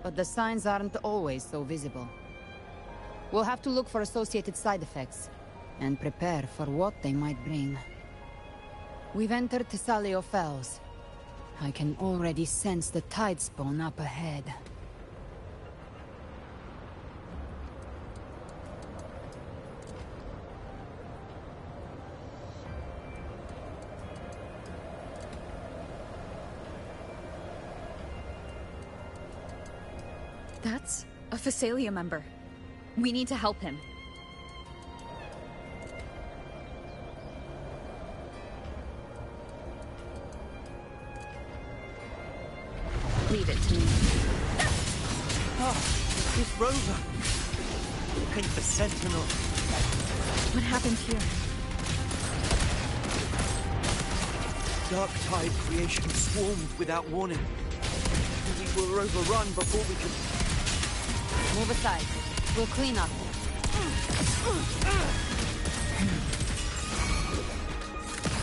But the signs aren't always so visible. We'll have to look for associated side effects, and prepare for what they might bring. We've entered Thessalio Fells. I can already sense the tide spawn up ahead. That's a Phasalia member. We need to help him. Leave it to me. Oh, it's Rover. Paint the Sentinel. What happened here? Dark tide creation swarmed without warning. We will overrun before we can... Move aside. We'll clean up.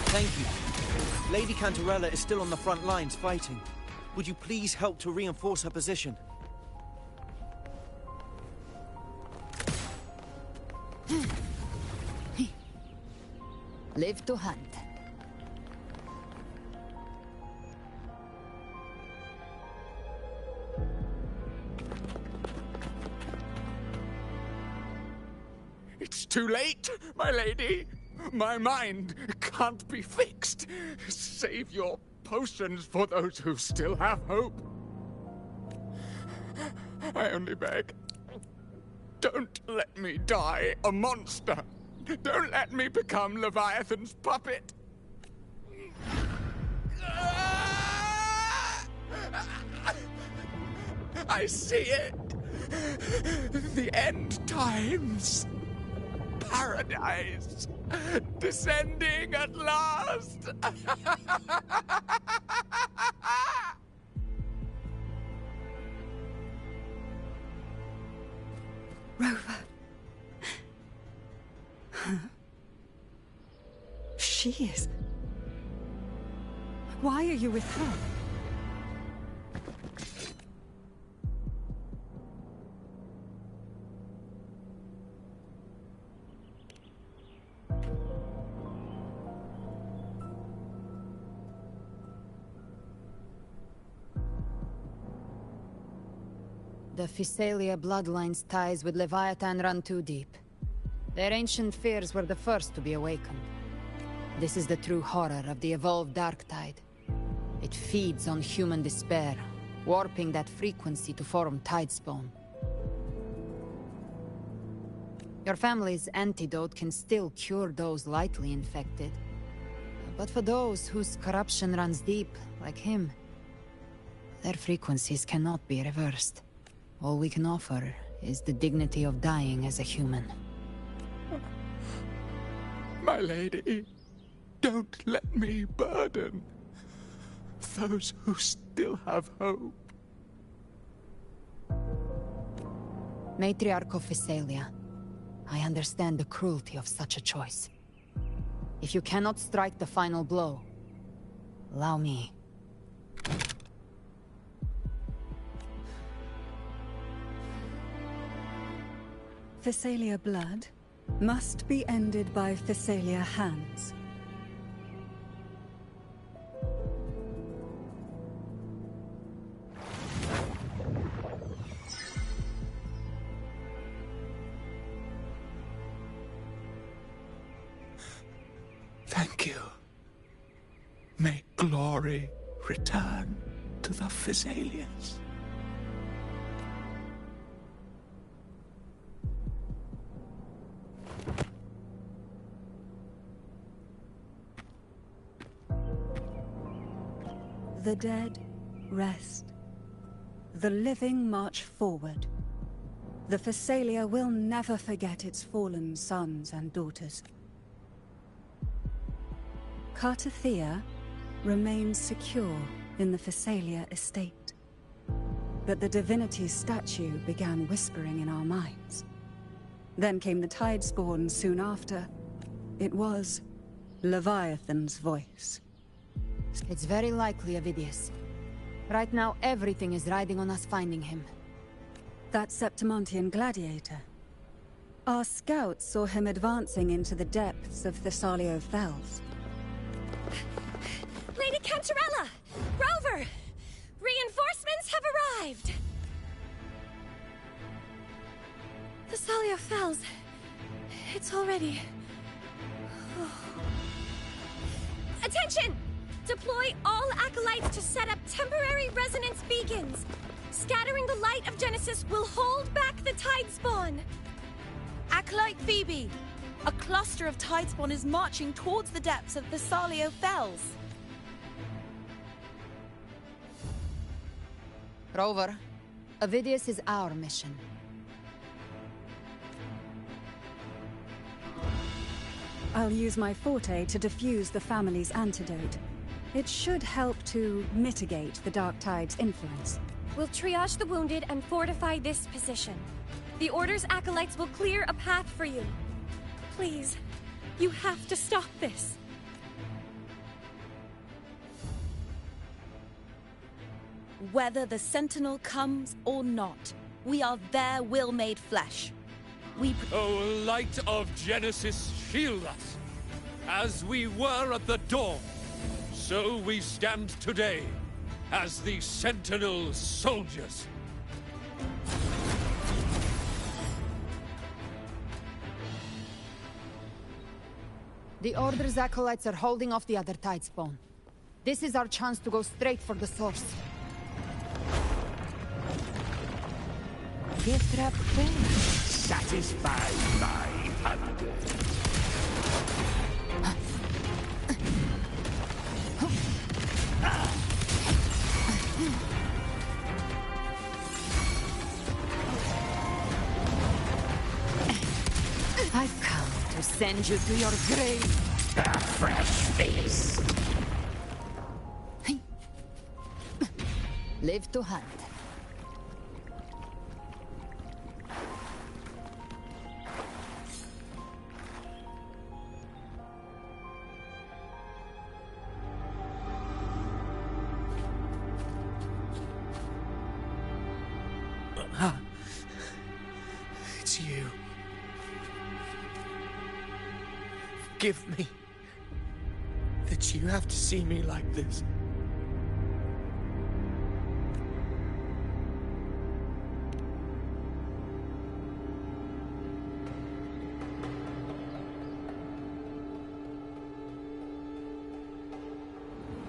Thank you. Lady Cantarella is still on the front lines fighting. Would you please help to reinforce her position? Live to hunt. It's too late, my lady. My mind can't be fixed. Save your potions for those who still have hope. I only beg. Don't let me die a monster. Don't let me become Leviathan's puppet. I see it. The end times. Paradise. Descending at last. Rover. She is... Why are you with her? The Phasalia bloodline's ties with Leviathan run too deep. Their ancient fears were the first to be awakened. This is the true horror of the evolved dark tide. It feeds on human despair, warping that frequency to form tidespawn. Your family's antidote can still cure those lightly infected. But for those whose corruption runs deep, like him, their frequencies cannot be reversed. All we can offer is the dignity of dying as a human. My lady, don't let me burden those who still have hope. Matriarch of Physalia, I understand the cruelty of such a choice. If you cannot strike the final blow, allow me. Physalia blood must be ended by Physalia hands. Thank you. May glory return to the Physalians. The dead rest. The living march forward. The Physalia will never forget its fallen sons and daughters. Cartathea remains secure in the Physalia estate. But the divinity's statue began whispering in our minds. Then came the Tidespawn soon after. It was Leviathan's voice. It's very likely, Avidius. Right now, everything is riding on us finding him. That Septimontian gladiator. Our scouts saw him advancing into the depths of Thessalio Fells. Lady Cantarella! Rover! Reinforcements have arrived! Thessalio Fells. It's already... Attention! Deploy all acolytes to set up temporary resonance beacons. Scattering the light of Genesis will hold back the Tidespawn. Acolyte Phoebe! A cluster of Tidespawn is marching towards the depths of Thessalio Fells. Rover, Avidius is our mission. I'll use my forte to defuse the family's antidote. It should help to mitigate the Dark Tide's influence. We'll triage the wounded and fortify this position. The Order's acolytes will clear a path for you. Please, you have to stop this. Whether the Sentinel comes or not, we are their will made flesh. O light of Genesis, shield us. As we were at the dawn, so we stand today, as the Sentinel soldiers. The Order's acolytes are holding off the other Tidespawn. This is our chance to go straight for the source. Gift wrap Satisfy my hunger. I've come to send you to your grave. A fresh face. Live to hunt. It's you. Forgive me that you have to see me like this.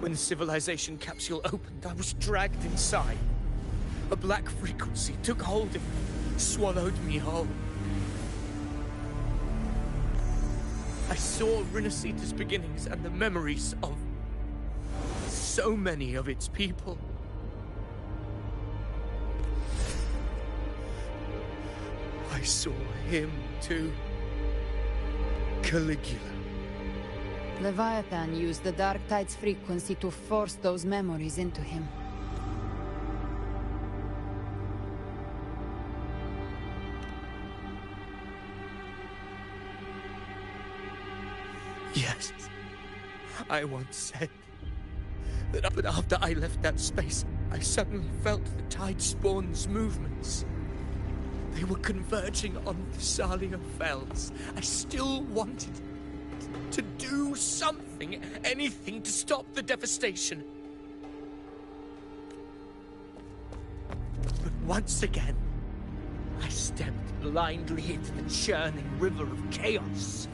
When the civilization capsule opened, I was dragged inside. A black frequency took hold of me, swallowed me whole. I saw Rinasita's beginnings and the memories of so many of its people. I saw him too. Caligula. Leviathan used the Dark Tide's frequency to force those memories into him. Yes. I once said that after I left that space, I suddenly felt the Tidespawn's movements. They were converging on the Thalia Fells. I still wanted to do something, anything to stop the devastation. But once again, I stepped blindly into the churning river of chaos.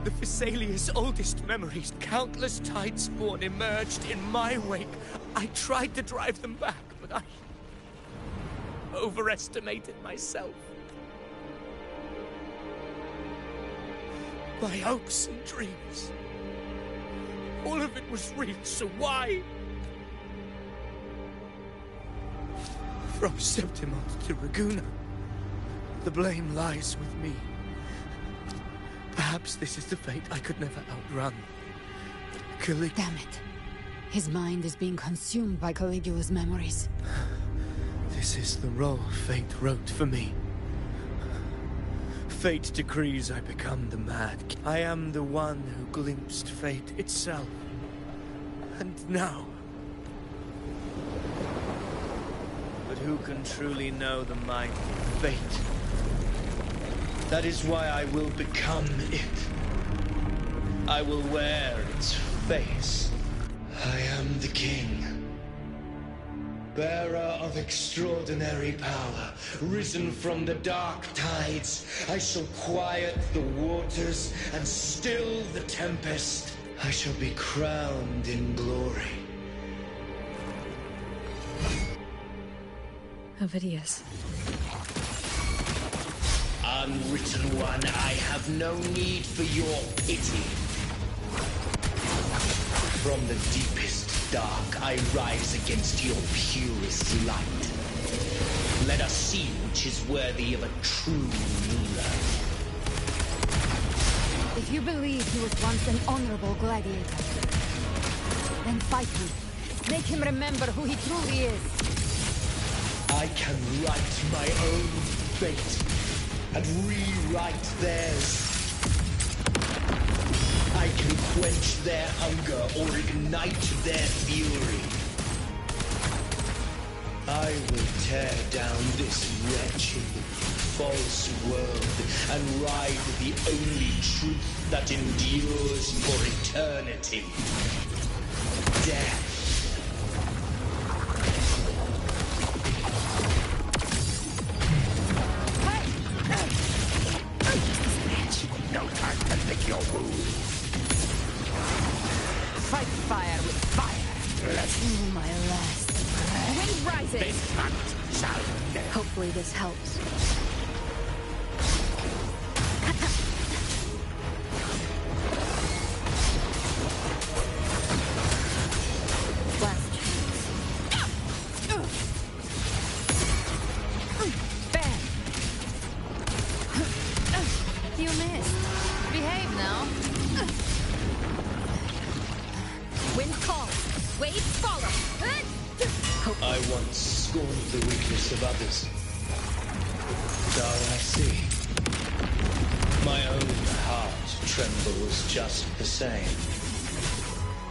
The Thessalia's oldest memories, countless Tidespawn emerged in my wake. I tried to drive them back, but I overestimated myself. My hopes and dreams. All of it was real, so why? From Septimont to Raguna, the blame lies with me. Perhaps this is the fate I could never outrun. Damn it. His mind is being consumed by Caligula's memories. This is the role fate wrote for me. Fate decrees I become the Mad King. I am the one who glimpsed fate itself. And now... But who can truly know the mind of fate? That is why I will become it. I will wear its face. I am the king. Bearer of extraordinary power, risen from the dark tides. I shall quiet the waters and still the tempest. I shall be crowned in glory. Ovidius. Unwritten one, I have no need for your pity. From the deepest dark, I rise against your purest light. Let us see which is worthy of a true ruler. If you believe he was once an honorable gladiator, then fight him. Make him remember who he truly is. I can write my own fate and rewrite theirs. I can quench their hunger or ignite their fury. I will tear down this wretched, false world and ride the only truth that endures for eternity. Death. No time to lick your wounds. Fight fire with fire. Let's do my last. Wind rises. This hunt shall never. Hopefully this helps. Last chance. Bam! You missed. Behave now. Wind calls. Waves follow. I once scorned the weakness of others. Now I see. My own heart trembles just the same.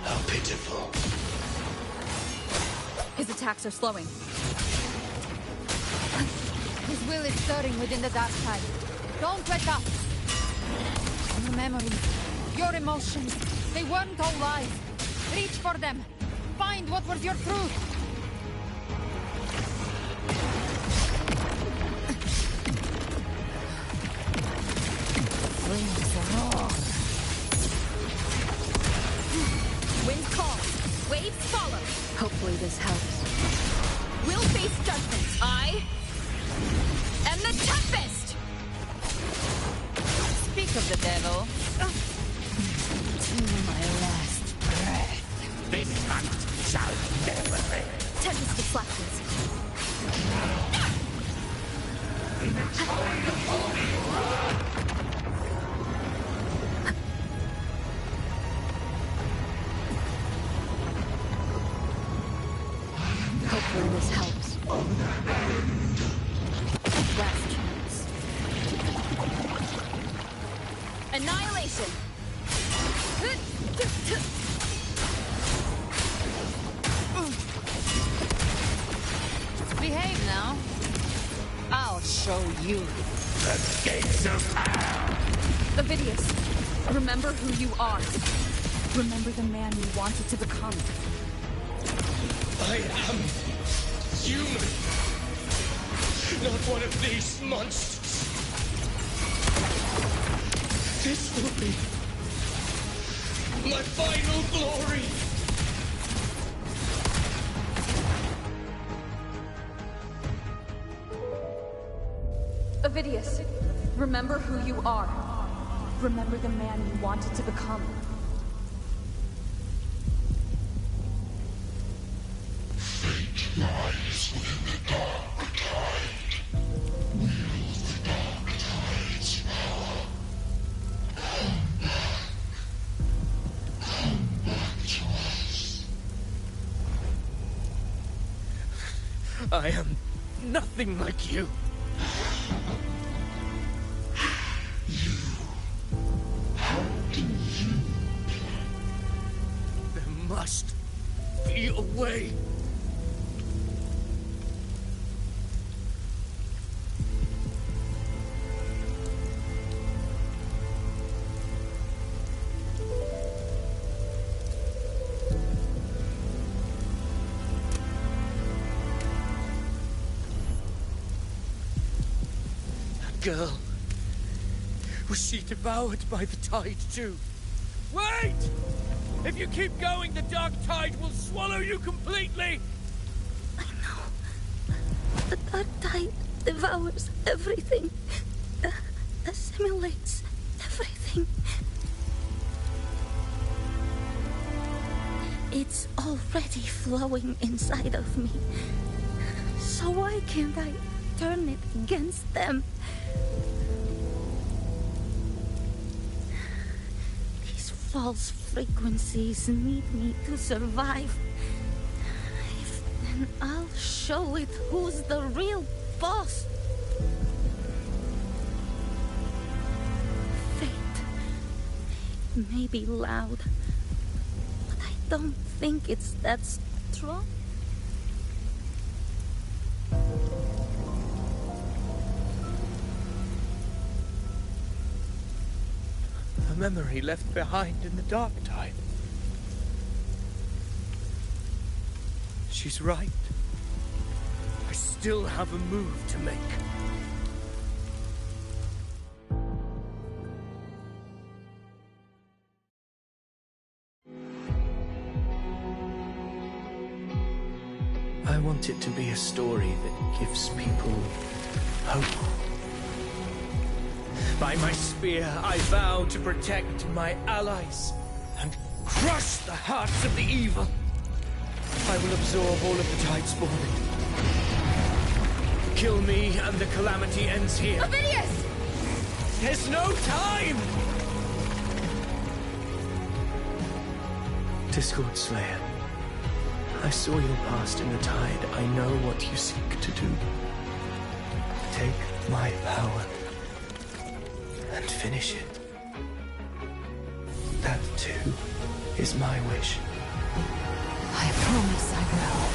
How pitiful. His attacks are slowing. His will is stirring within the dark tide. Don't let up. Your memories, your emotions, they weren't all lies. Reach for them. Find what was your truth. Wind calls. Waves Hopefully this helps. We'll face judgment. I am the Tempest! Speak of the devil. To my last breath. This hunt shall never end. Tempest deflections. Hopefully this helps. Last chance. Annihilation! Behave now. I'll show you. The gates of hell! Ovidius, remember who you are. Remember the man you wanted to become. I am human. Not one of these monsters. This will be my final glory. Ovidius, remember who you are. Remember the man you wanted to become. Fate lies within the dark tide. Wield the dark tide's power. Come back to us. I am nothing like you. There must be a way. Girl. Was she devoured by the tide too? Wait! If you keep going, the dark tide will swallow you completely! I know. The dark tide devours everything. Assimilates everything. It's already flowing inside of me. So why can't I turn it against them? These false frequencies need me to survive. If then I'll show it who's the real boss. Fate may be loud, but I don't think it's that strong. A memory left behind in the dark tide. She's right. I still have a move to make. I want it to be a story that gives people hope. By my spear, I vow to protect my allies and crush the hearts of the evil. I will absorb all of the Tidespawn. Kill me and the calamity ends here. Ovidius! There's no time! Discord Slayer, I saw your past in the tide. I know what you seek to do. Take my power and finish it. That, too, is my wish. I promise I will.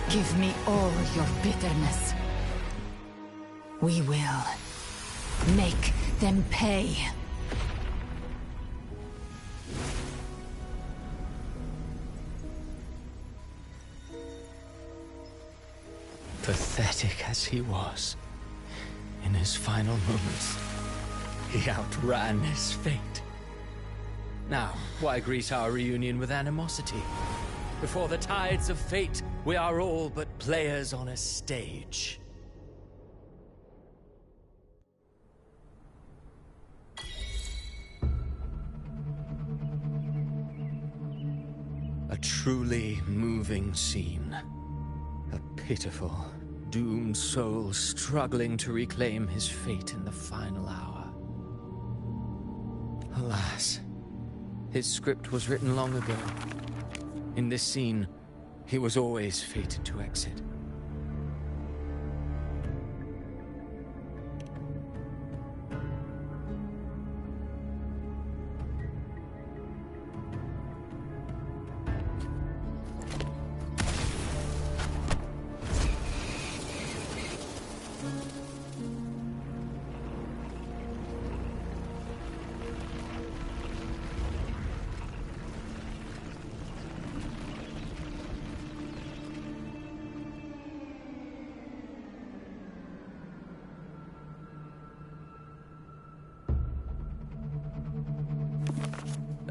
Give me all your bitterness. We will make them pay. Pathetic as he was, in his final moments, he outran his fate. Now, why greet our reunion with animosity? Before the tides of fate, we are all but players on a stage. A truly moving scene. A pitiful, doomed soul struggling to reclaim his fate in the final hour. Alas, his script was written long ago. In this scene, he was always fated to exit.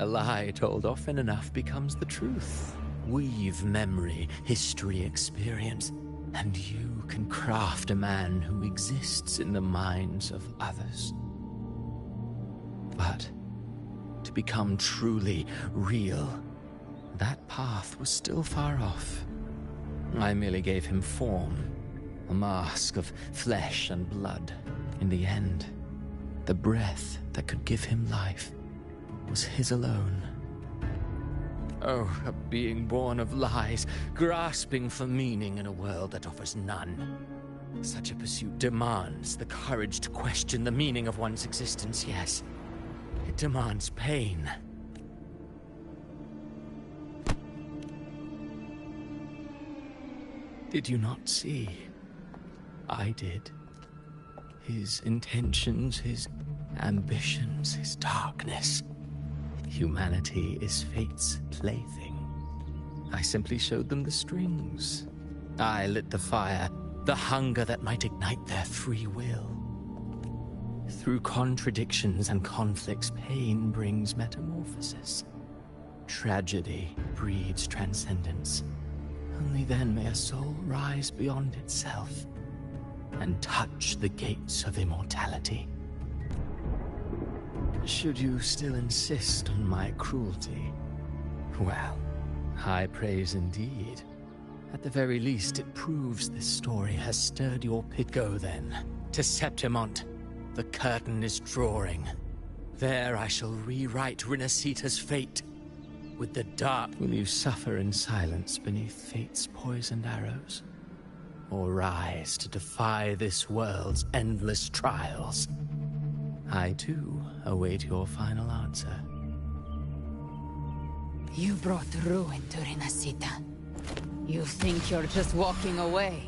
A lie told often enough becomes the truth. Weave memory, history, experience, and you can craft a man who exists in the minds of others. But to become truly real, that path was still far off. I merely gave him form, a mask of flesh and blood. In the end, the breath that could give him life was his alone. Oh, a being born of lies, grasping for meaning in a world that offers none. Such a pursuit demands the courage to question the meaning of one's existence, yes. It demands pain. Did you not see? I did. His intentions, his ambitions, his darkness. Humanity is fate's plaything. I simply showed them the strings. I lit the fire, the hunger that might ignite their free will. Through contradictions and conflicts, pain brings metamorphosis. Tragedy breeds transcendence. Only then may a soul rise beyond itself and touch the gates of immortality. Should you still insist on my cruelty, well, high praise indeed. At the very least, it proves this story has stirred your pit. Go then, to Septimont. The curtain is drawing. There I shall rewrite Rinasita's fate. With the dark, will you suffer in silence beneath fate's poisoned arrows? Or rise to defy this world's endless trials? I, too, await your final answer. You brought ruin to Rinasita. You think you're just walking away?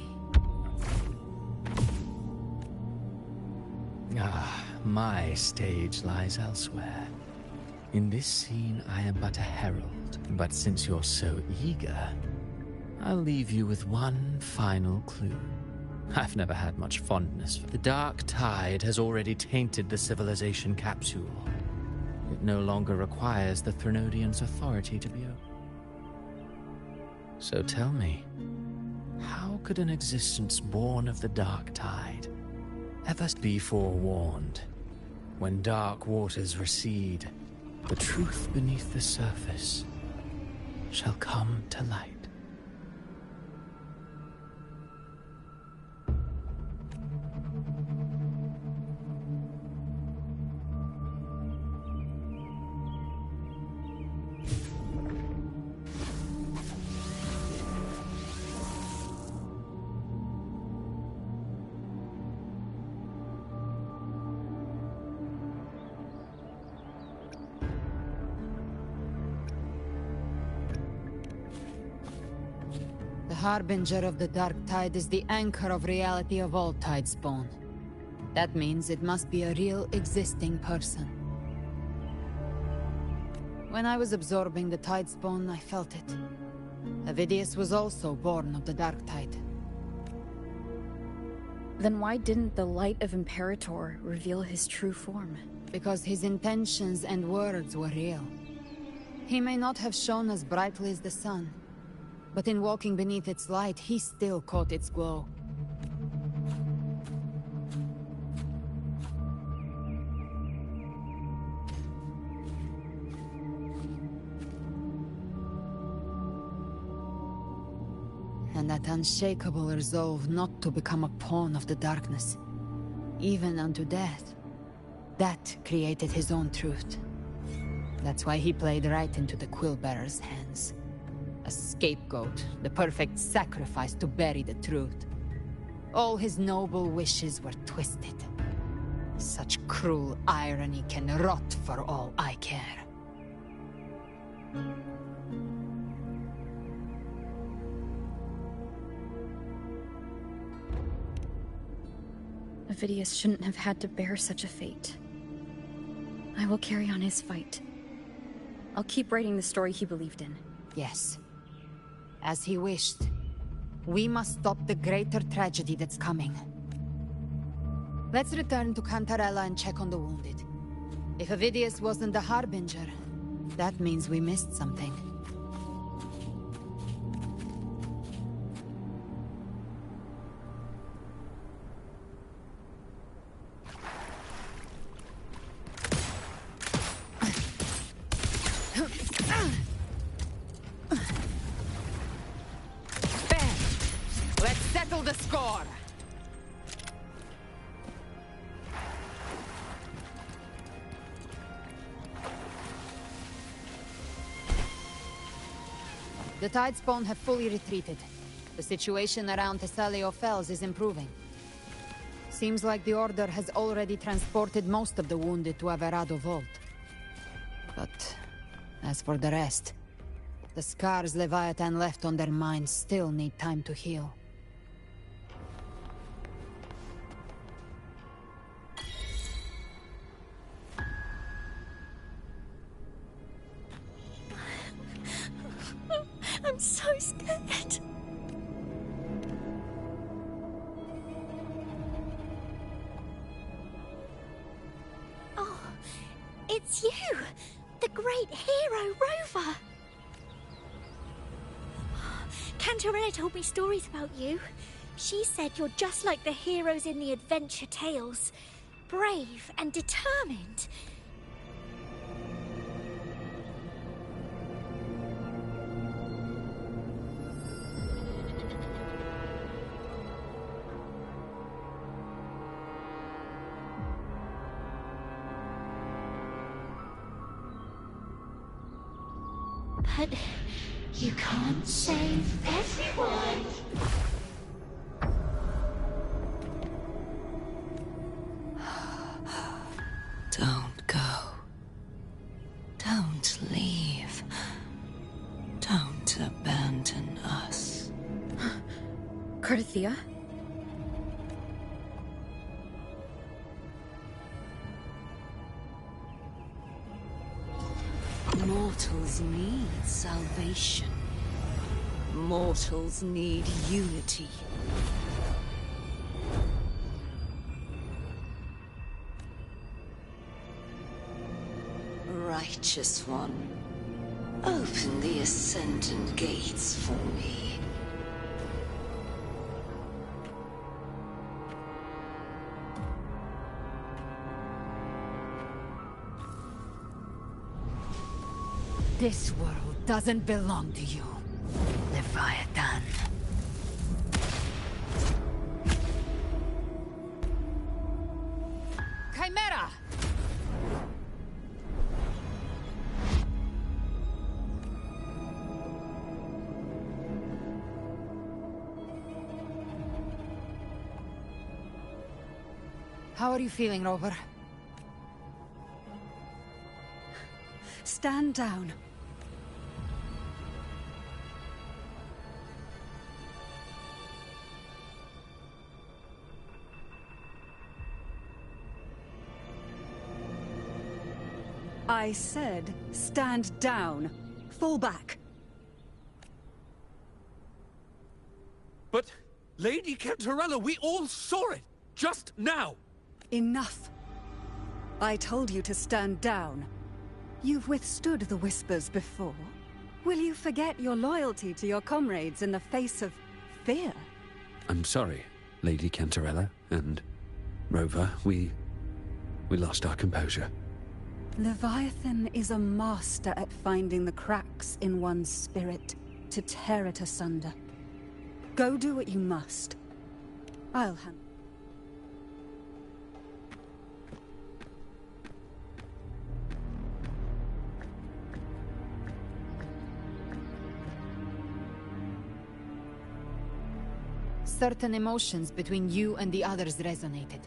Ah, my stage lies elsewhere. In this scene, I am but a herald. But since you're so eager, I'll leave you with one final clue. I've never had much fondness for the dark tide has already tainted the civilization capsule. It no longer requires the Threnodians' authority to be open. So tell me, how could an existence born of the dark tide ever be forewarned? When dark waters recede, the truth beneath the surface shall come to light. The harbinger of the dark tide is the anchor of reality of all Tidespawn. That means it must be a real existing person. When I was absorbing the Tidespawn, I felt it. Avidius was also born of the dark tide. Then why didn't the light of Imperator reveal his true form? Because his intentions and words were real. He may not have shone as brightly as the sun, But in walking beneath its light, he still caught its glow. And that unshakable resolve not to become a pawn of the darkness, even unto death, that created his own truth. That's why he played right into the Quill-Bearer's hands. A scapegoat, the perfect sacrifice to bury the truth. All his noble wishes were twisted. Such cruel irony can rot for all I care. Avidius shouldn't have had to bear such a fate. I will carry on his fight. I'll keep writing the story he believed in. Yes. As he wished. We must stop the greater tragedy that's coming. Let's return to Cantarella and check on the wounded. If Avidius wasn't the Harbinger, that means we missed something. The score! The Tidespawn have fully retreated. The situation around Thessalio Fells is improving. Seems like the Order has already transported most of the wounded to Averado Vault. But as for the rest, the scars Leviathan left on their minds still need time to heal. I'm so scared. Oh, it's you! The great hero, Rover! Cantarella told me stories about you. She said you're just like the heroes in the adventure tales. Brave and determined. But you can't save everyone. Don't go. Don't leave. Don't abandon us. Carthia? Mortals need salvation. Mortals need unity. Righteous One, open the Ascendant Gates for me. This world doesn't belong to you, Leviathan. Chimera! How are you feeling, Rover? Stand down. I said, stand down. Fall back. But, Lady Cantarella, we all saw it! Just now! Enough. I told you to stand down. You've withstood the whispers before. Will you forget your loyalty to your comrades in the face of fear? I'm sorry, Lady Cantarella and Rover. We lost our composure. Leviathan is a master at finding the cracks in one's spirit to tear it asunder. Go do what you must. I'll handle. Certain emotions between you and the others resonated.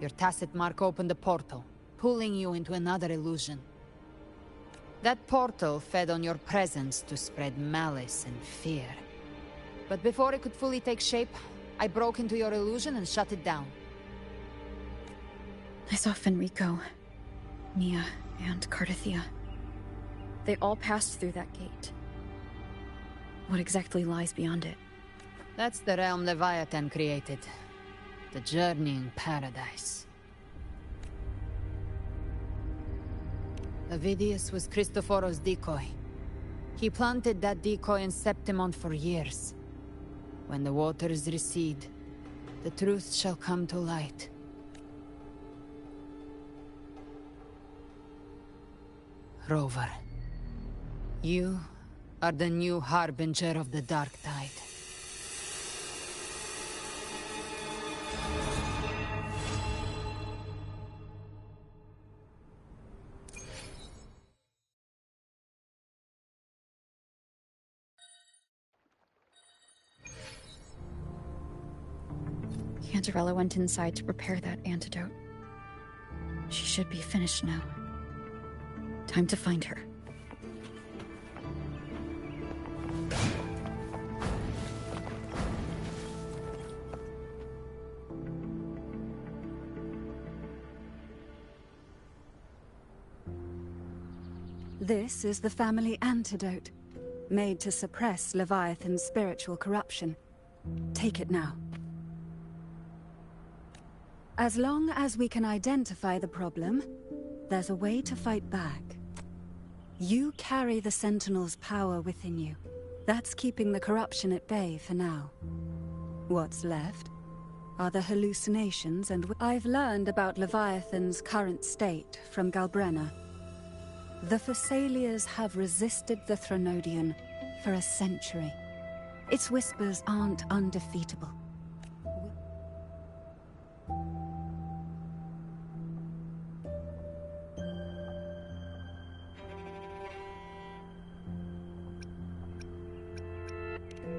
Your tacit mark opened a portal, pulling you into another illusion. That portal fed on your presence to spread malice and fear. But before it could fully take shape, I broke into your illusion and shut it down. I saw Fenrico, Nia, and Cardathia. They all passed through that gate. What exactly lies beyond it? That's the realm Leviathan created. The journeying paradise. Avidius was Cristoforo's decoy. He planted that decoy in Septimont for years. When the waters recede, the truth shall come to light. Rover, you are the new harbinger of the Dark Tide. Cantarella went inside to prepare that antidote. She should be finished now. Time to find her. This is the family antidote, made to suppress Leviathan's spiritual corruption. Take it now. As long as we can identify the problem, there's a way to fight back. You carry the Sentinel's power within you. That's keeping the corruption at bay for now. What's left are the hallucinations and... I've learned about Leviathan's current state from Galbrena. The Thessalians have resisted the Threnodian for a century. Its whispers aren't undefeatable.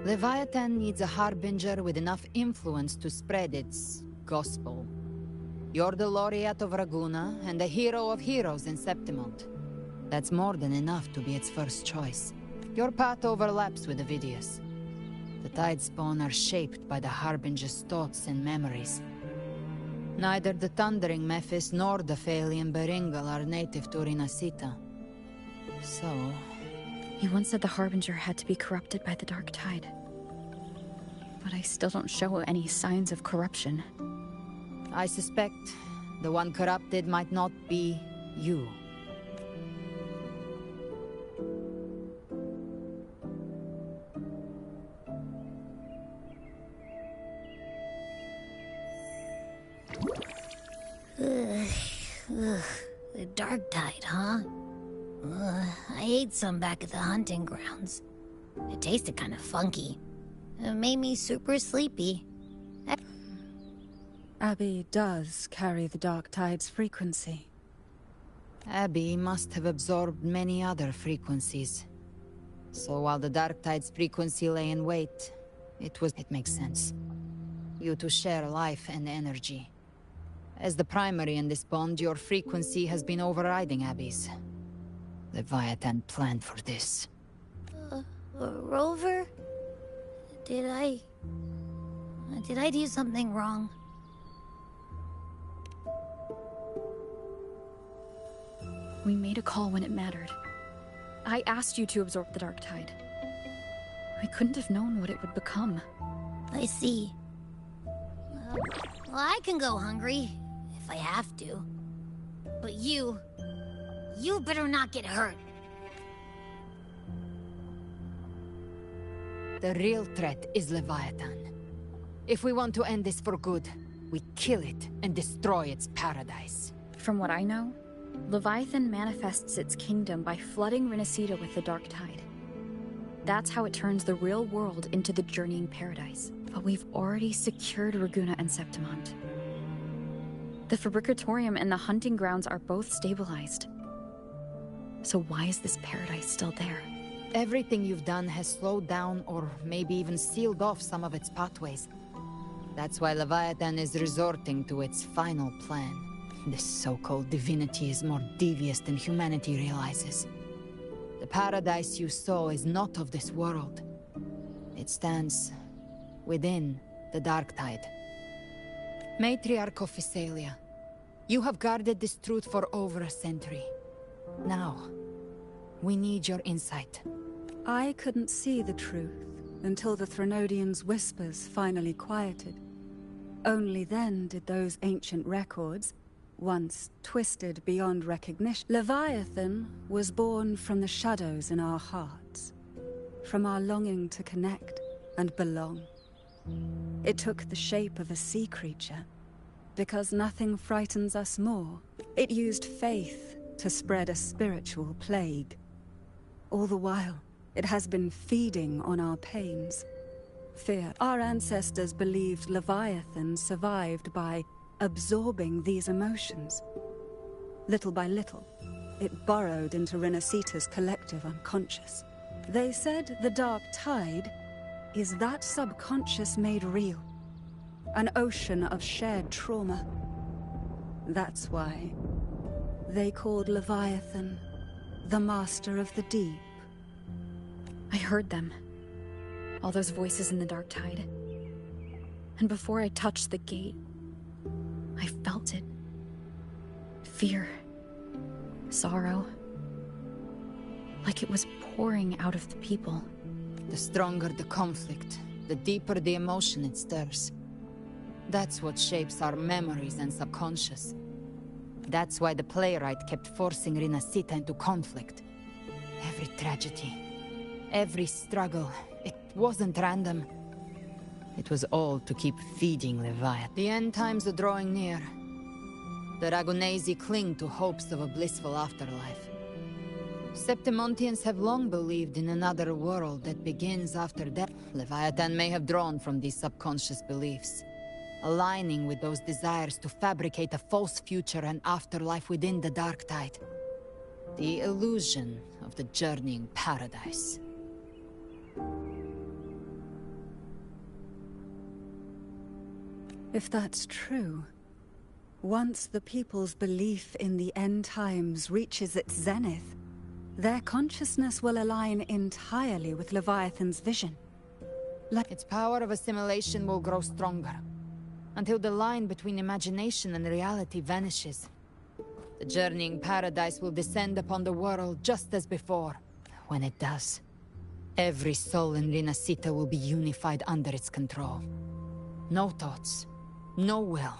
Leviathan needs a harbinger with enough influence to spread its gospel. You're the laureate of Raguna and the hero of heroes in Septimont. That's more than enough to be its first choice. Your path overlaps with Avidius. The Tidespawn are shaped by the harbinger's thoughts and memories. Neither the Thundering Mephis nor the Phalian Beringal are native to Rinasita. So... You once said the Harbinger had to be corrupted by the Dark Tide. But I still don't show any signs of corruption. I suspect the one corrupted might not be you. The Dark Tide, huh? I ate some back at the hunting grounds. It tasted kind of funky. It made me super sleepy. Abby does carry the Dark Tide's frequency. Abby must have absorbed many other frequencies. So while the Dark Tide's frequency lay in wait, it makes sense. You two share life and energy. As the primary in this bond, your frequency has been overriding Abby's. Leviathan planned for this. Rover? Did I do something wrong? We made a call when it mattered. I asked you to absorb the Dark Tide. I couldn't have known what it would become. I see. Well, I can go hungry, if I have to. But you better not get hurt. The real threat is Leviathan. If we want to end this for good, we kill it and destroy its paradise. From what I know, Leviathan manifests its kingdom by flooding Renacita with the Dark Tide. That's how it turns the real world into the journeying paradise. But we've already secured Ragunna and Septimont. The Fabricatorium and the hunting grounds are both stabilized. So why is this paradise still there? Everything you've done has slowed down or maybe even sealed off some of its pathways. That's why Leviathan is resorting to its final plan. This so-called divinity is more devious than humanity realizes. The paradise you saw is not of this world. It stands within the Dark Tide. Matriarch of Physalia, you have guarded this truth for over a century. Now, we need your insight. I couldn't see the truth until the Threnodians' whispers finally quieted. Only then did those ancient records, once twisted beyond recognition. Leviathan was born from the shadows in our hearts, from our longing to connect and belong. It took the shape of a sea creature, because nothing frightens us more. It used faith to spread a spiritual plague. All the while, it has been feeding on our pains. Fear. Our ancestors believed Leviathan survived by absorbing these emotions. Little by little, it burrowed into Renacita's collective unconscious. They said the Dark Tide is that subconscious made real. An ocean of shared trauma. That's why they called Leviathan the Master of the Deep. I heard them. All those voices in the Dark Tide. And before I touched the gate, I felt it. Fear. Sorrow. Like it was pouring out of the people. The stronger the conflict, the deeper the emotion it stirs. That's what shapes our memories and subconscious. That's why the playwright kept forcing Renacita into conflict. Every tragedy, every struggle, it wasn't random. It was all to keep feeding Leviathan. The end times are drawing near. The Ragunesi cling to hopes of a blissful afterlife. Septimontians have long believed in another world that begins after death. Leviathan may have drawn from these subconscious beliefs, aligning with those desires to fabricate a false future and afterlife within the Dark Tide. The illusion of the journeying paradise. If that's true, once the people's belief in the end times reaches its zenith, their consciousness will align entirely with Leviathan's vision. Its power of assimilation will grow stronger, until the line between imagination and reality vanishes. The journeying paradise will descend upon the world just as before. When it does, every soul in Renacita will be unified under its control. No thoughts, no will,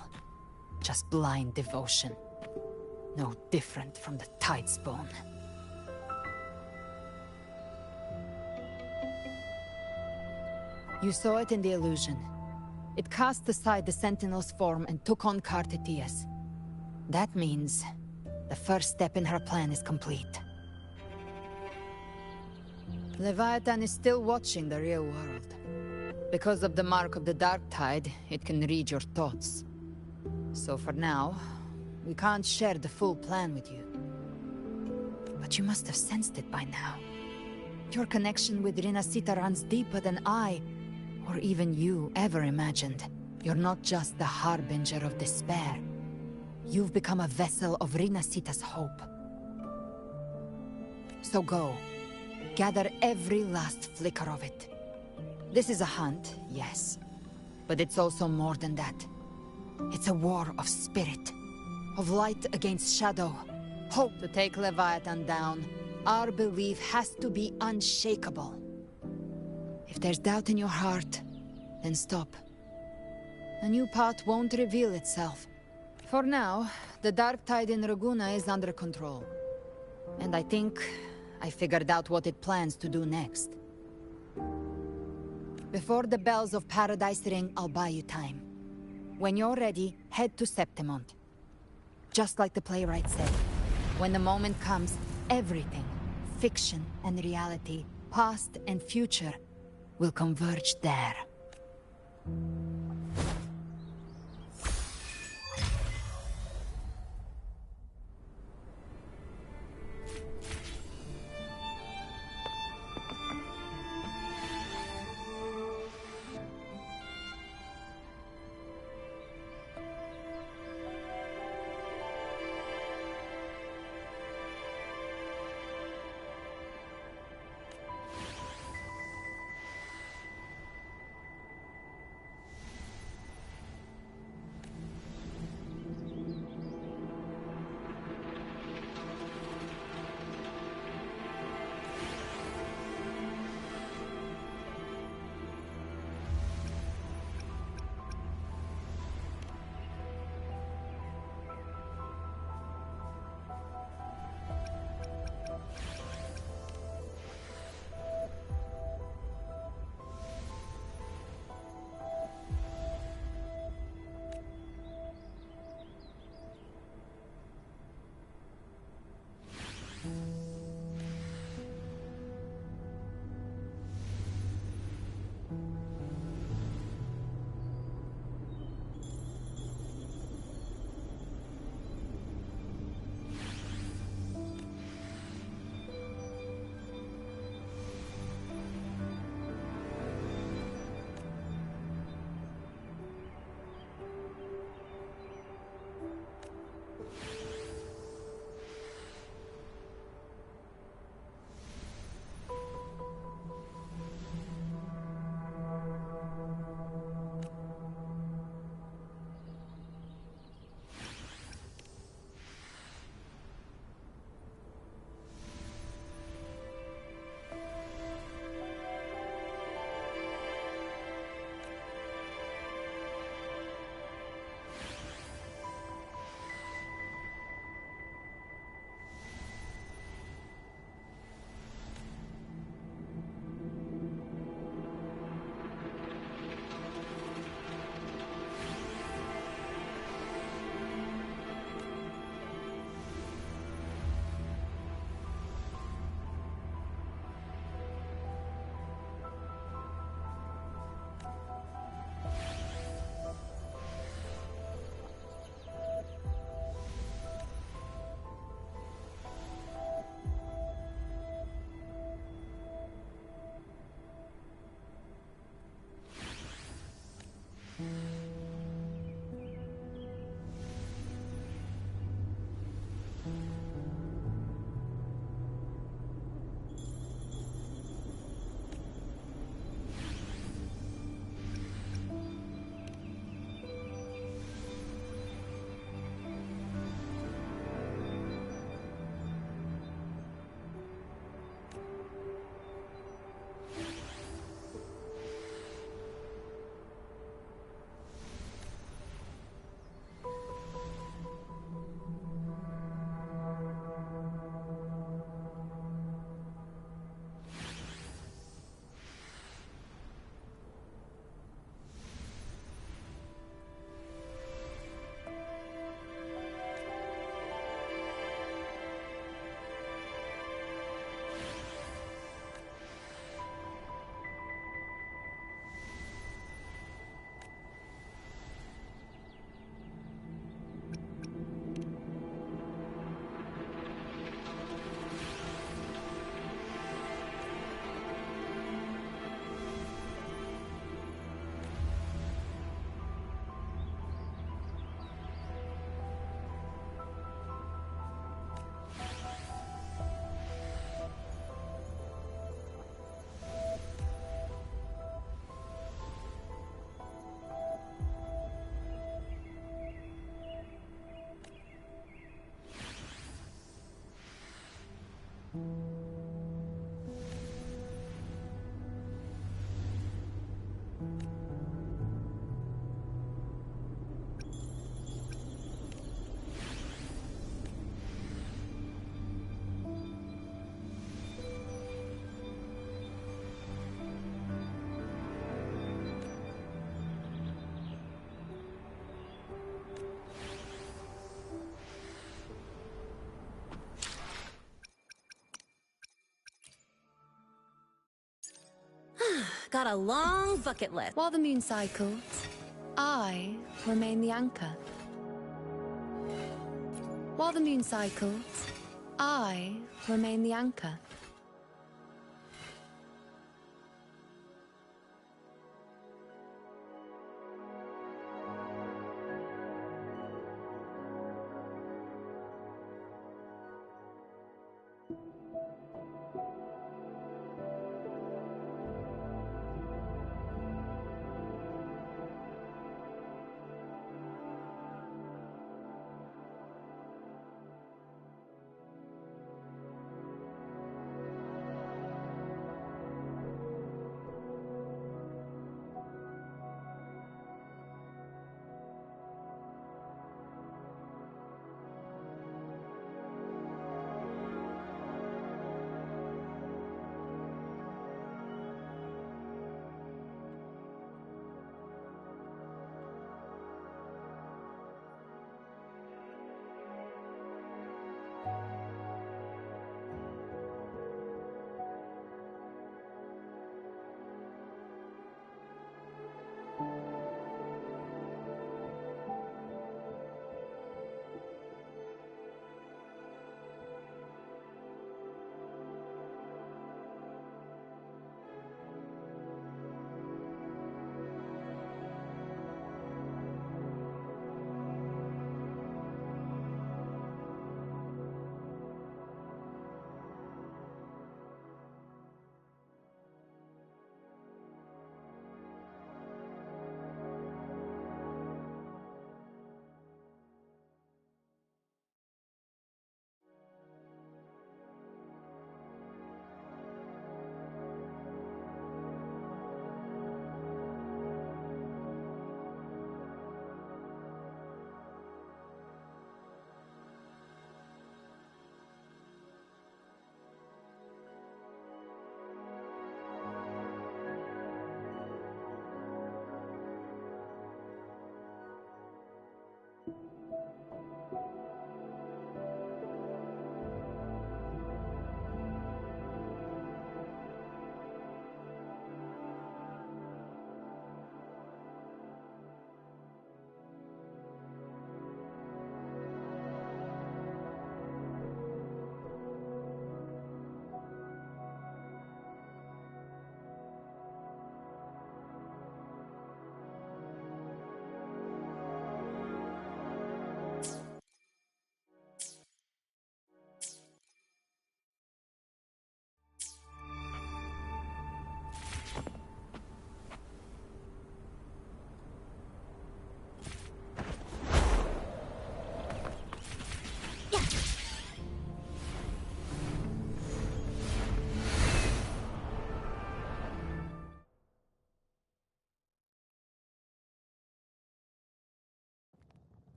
just blind devotion. No different from the Tidespawn. You saw it in the illusion. It cast aside the Sentinel's form and took on Cartitius. That means the first step in her plan is complete. Leviathan is still watching the real world. Because of the mark of the Dark Tide, it can read your thoughts. So for now, we can't share the full plan with you. But you must have sensed it by now. Your connection with Renacita runs deeper than I, or even you, ever imagined. You're not just the harbinger of despair. You've become a vessel of Renacita's hope. So go. Gather every last flicker of it. This is a hunt, yes. But it's also more than that. It's a war of spirit. Of light against shadow. Hope to take Leviathan down. Our belief has to be unshakable. If there's doubt in your heart, then stop. A new path won't reveal itself. For now, the Dark Tide in Ragunna is under control. And I think I figured out what it plans to do next. Before the bells of Paradise ring, I'll buy you time. When you're ready, head to Septimont. Just like the playwright said, when the moment comes, everything, fiction and reality, past and future, will converge there. got a long bucket list. While the moon cycles, I remain the anchor. While the moon cycles, I remain the anchor.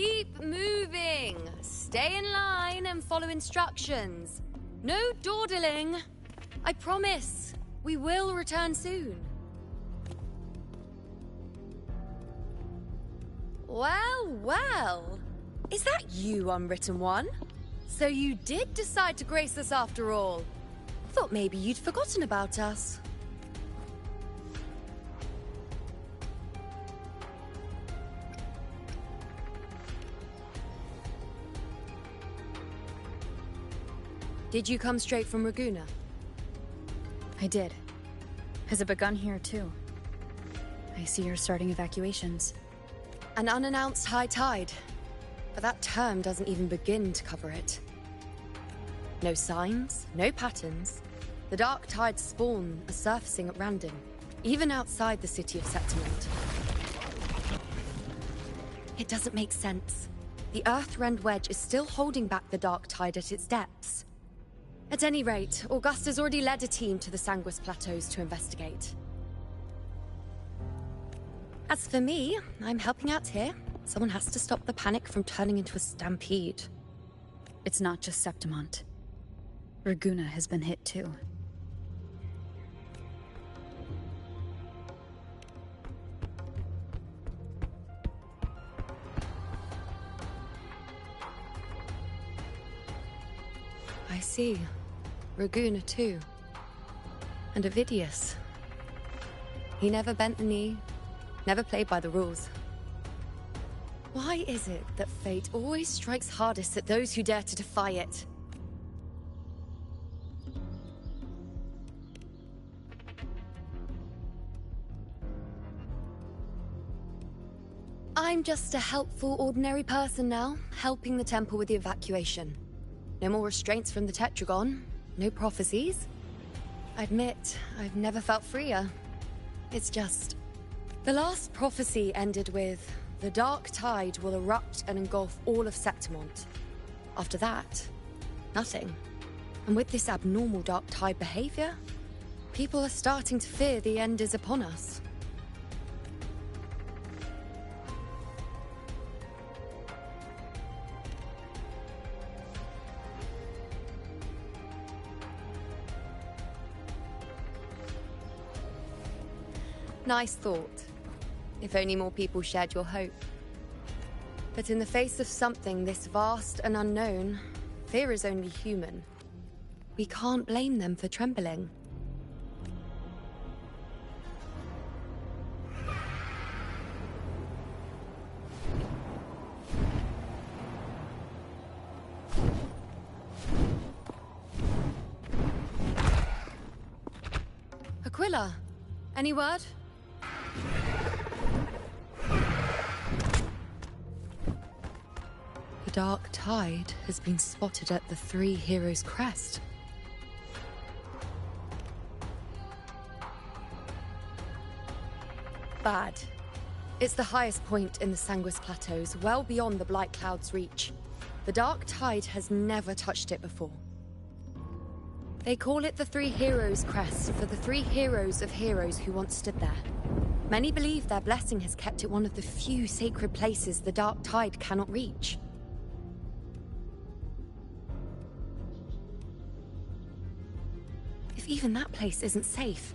Keep moving. Stay in line and follow instructions. No dawdling. I promise, we will return soon. Well, well. Is that you, Unwritten One? So you did decide to grace us after all. Thought maybe you'd forgotten about us. Did you come straight from Raguna? I did. Has it begun here, too? I see you're starting evacuations. An unannounced high tide. But that term doesn't even begin to cover it. No signs, no patterns. The dark tide's spawn are surfacing at random. even outside the city of Septimont. It doesn't make sense. The Earthrend Wedge is still holding back the Dark Tide at its depths. At any rate, Augusta's already led a team to the Sanguis Plateaus to investigate. As for me, I'm helping out here. Someone has to stop the panic from turning into a stampede. It's not just Septimont. Raguna has been hit too. I see. Raguna too. And Ovidius. He never bent the knee, never played by the rules. Why is it that fate always strikes hardest at those who dare to defy it? I'm just a helpful, ordinary person now, helping the temple with the evacuation. No more restraints from the Tetragon, no prophecies. I admit, I've never felt freer. It's just... The last prophecy ended with, the Dark Tide will erupt and engulf all of Septimont. After that, nothing. And with this abnormal Dark Tide behavior, people are starting to fear the end is upon us. Nice thought. If only more people shared your hope. But in the face of something this vast and unknown, fear is only human. We can't blame them for trembling. Aquila, any word? The Dark Tide has been spotted at the Three Heroes' Crest. Bad. It's the highest point in the Sanguis Plateaus, well beyond the Blight Cloud's reach. The Dark Tide has never touched it before. They call it the Three Heroes' Crest for the three heroes of heroes who once stood there. Many believe their blessing has kept it one of the few sacred places the Dark Tide cannot reach. If even that place isn't safe,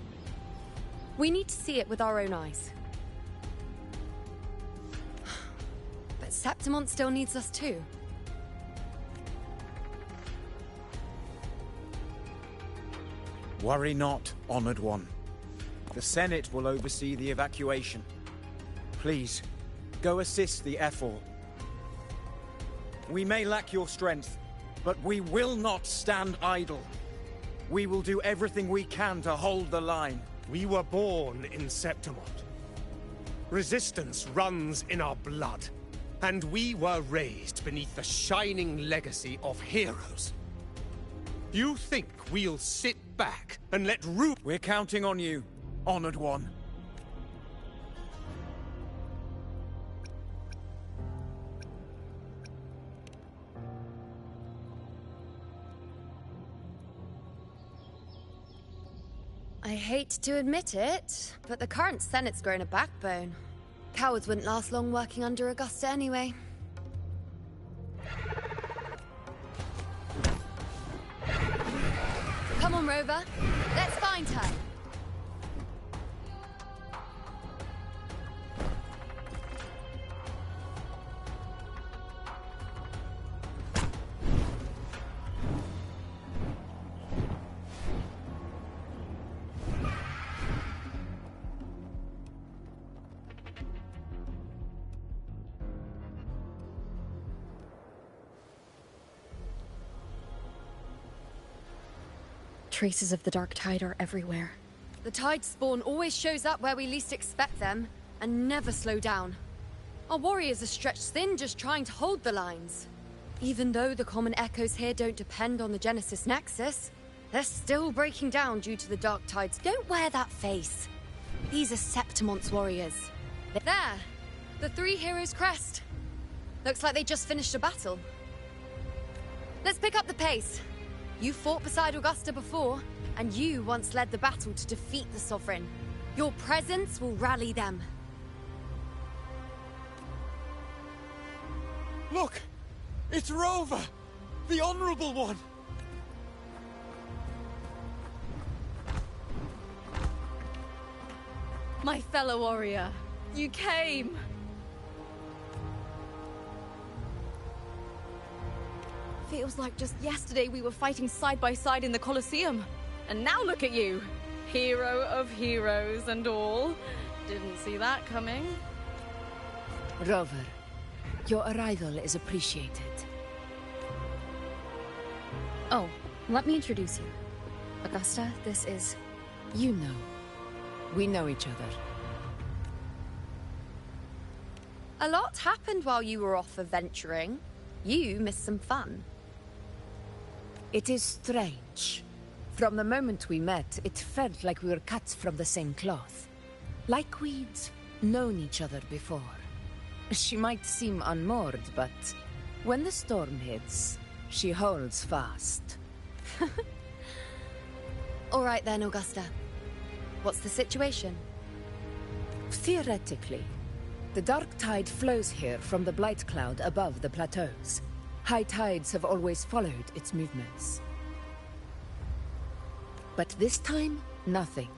we need to see it with our own eyes. But Septimont still needs us too. Worry not, Honored One. The Senate will oversee the evacuation. Please, go assist the Ephor. We may lack your strength, but we will not stand idle. We will do everything we can to hold the line. We were born in Septimont. Resistance runs in our blood. And we were raised beneath the shining legacy of heroes. You think we'll sit back and let We're counting on you, Honored One. I hate to admit it, but the current Senate's grown a backbone. Cowards wouldn't last long working under Augusta anyway. Come on, Rover. Let's find her. Traces of the Dark Tide are everywhere. The Tide spawn always shows up where we least expect them, and never slow down. Our warriors are stretched thin just trying to hold the lines. Even though the common echoes here don't depend on the Genesis Nexus, they're still breaking down due to the Dark Tides. Don't wear that face. These are Septimon's warriors. There! The three heroes' crest. Looks like they just finished a battle. Let's pick up the pace. You fought beside Augusta before, and you once led the battle to defeat the Sovereign. Your presence will rally them. Look! It's Rover! The Honorable One! My fellow warrior, you came! Feels like just yesterday we were fighting side by side in the Colosseum. And now look at you! Hero of heroes and all. Didn't see that coming. Rover, your arrival is appreciated. Oh, let me introduce you. Augusta, this is... You know. We know each other. A lot happened while you were off adventuring. You missed some fun. It is strange. From the moment we met, it felt like we were cut from the same cloth. Like we'd known each other before. She might seem unmoored, but when the storm hits, she holds fast. All right then, Augusta. What's the situation? Theoretically, the dark tide flows here from the blight cloud above the plateaus. High tides have always followed its movements. But this time, nothing.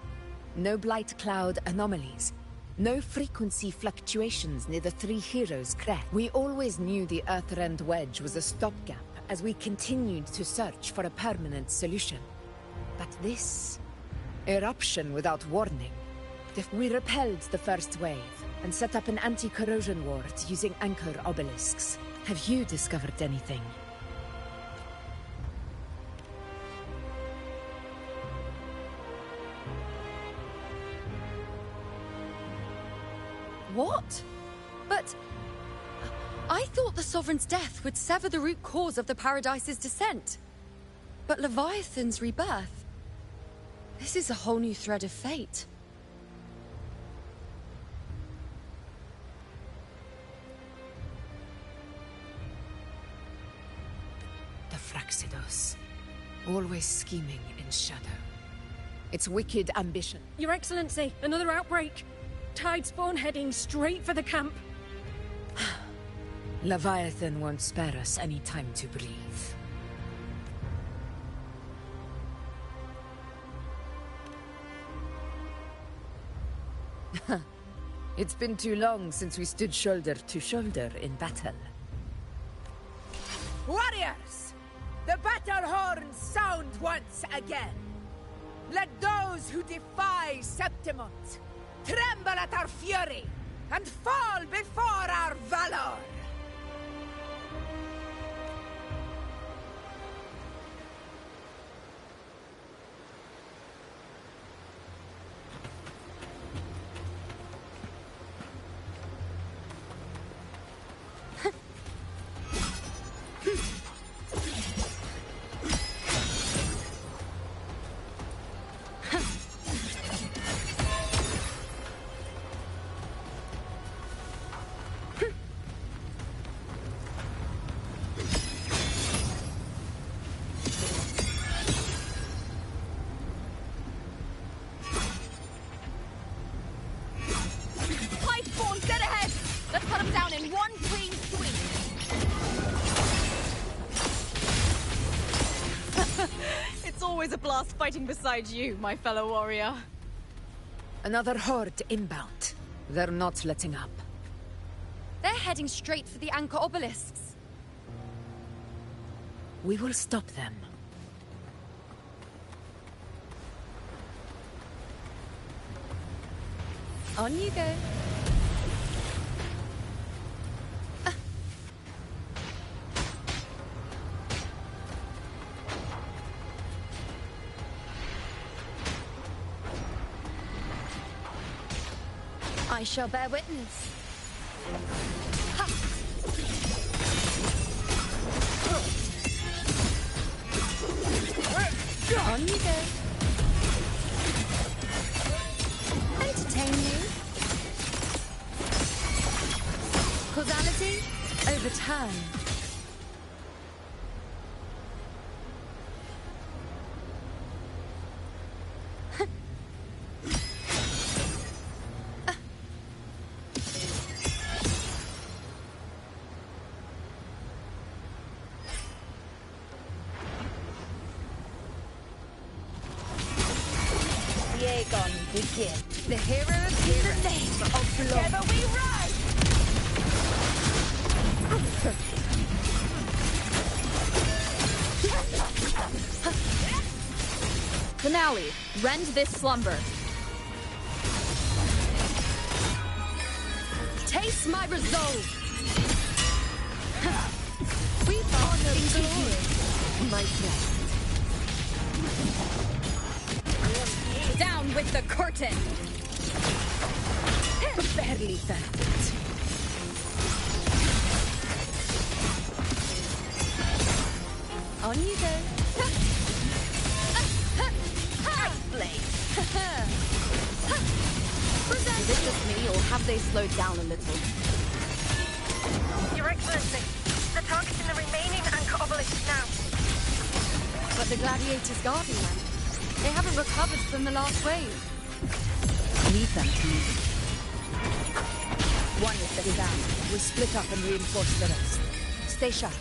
No blight cloud anomalies. No frequency fluctuations near the three heroes' crest. We always knew the Earthrend Wedge was a stopgap as we continued to search for a permanent solution. But this... eruption without warning. We repelled the first wave and set up an anti-corrosion ward using anchor obelisks. Have you discovered anything? What? But... I thought the Sovereign's death would sever the root cause of the Paradise's descent. But Leviathan's rebirth... This is a whole new thread of fate. The Fraxidos. Always scheming in shadow. Its wicked ambition. Your Excellency, another outbreak. Tide spawn heading straight for the camp. Leviathan won't spare us any time to breathe. It's been too long since we stood shoulder to shoulder in battle. Warriors! The battle horns sound once again. Let those who defy Septimont tremble at our fury and fall before our valor! Always a blast fighting beside you, my fellow warrior. Another horde inbound. They're not letting up. They're heading straight for the anchor obelisks. We will stop them. On you go. I shall bear witness. Ha! On you go. And entertain you? Causality? Overturned. Begin. The hero of heroes. The name of blood. Together we rise! Finale, rend this slumber. Taste my resolve. We honor glory, my friend. Down with the curtain! Barely felt it. On you go. Blade. Is it just me, or have they slowed down a little? Your Excellency, the target's in the remaining anchor obelisk now. But the gladiators guarding them. They haven't recovered from the last wave. Leave them to me. One with the sound. We'll split up and reinforce the rest. Stay sharp.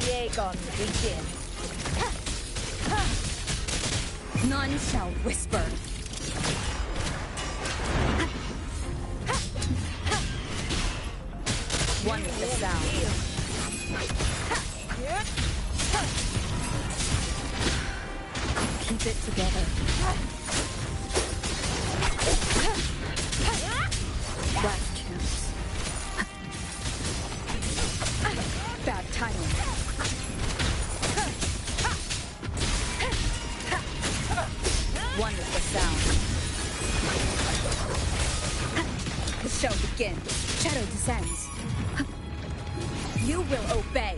Yegon, begin. None shall whisper. One with the sound. Keep it together. Last chance. Bad timing. One with the sound. The show begins. Shadow descends. You will obey.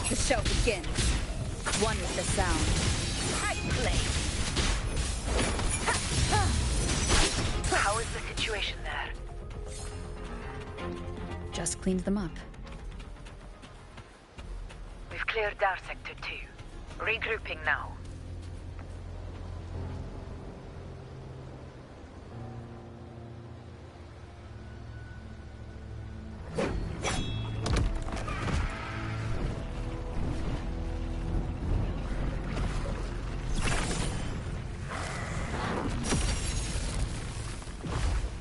The show begins. One with the sound. How is the situation there? Just cleaned them up. We've cleared Dar Sector 2. Regrouping now.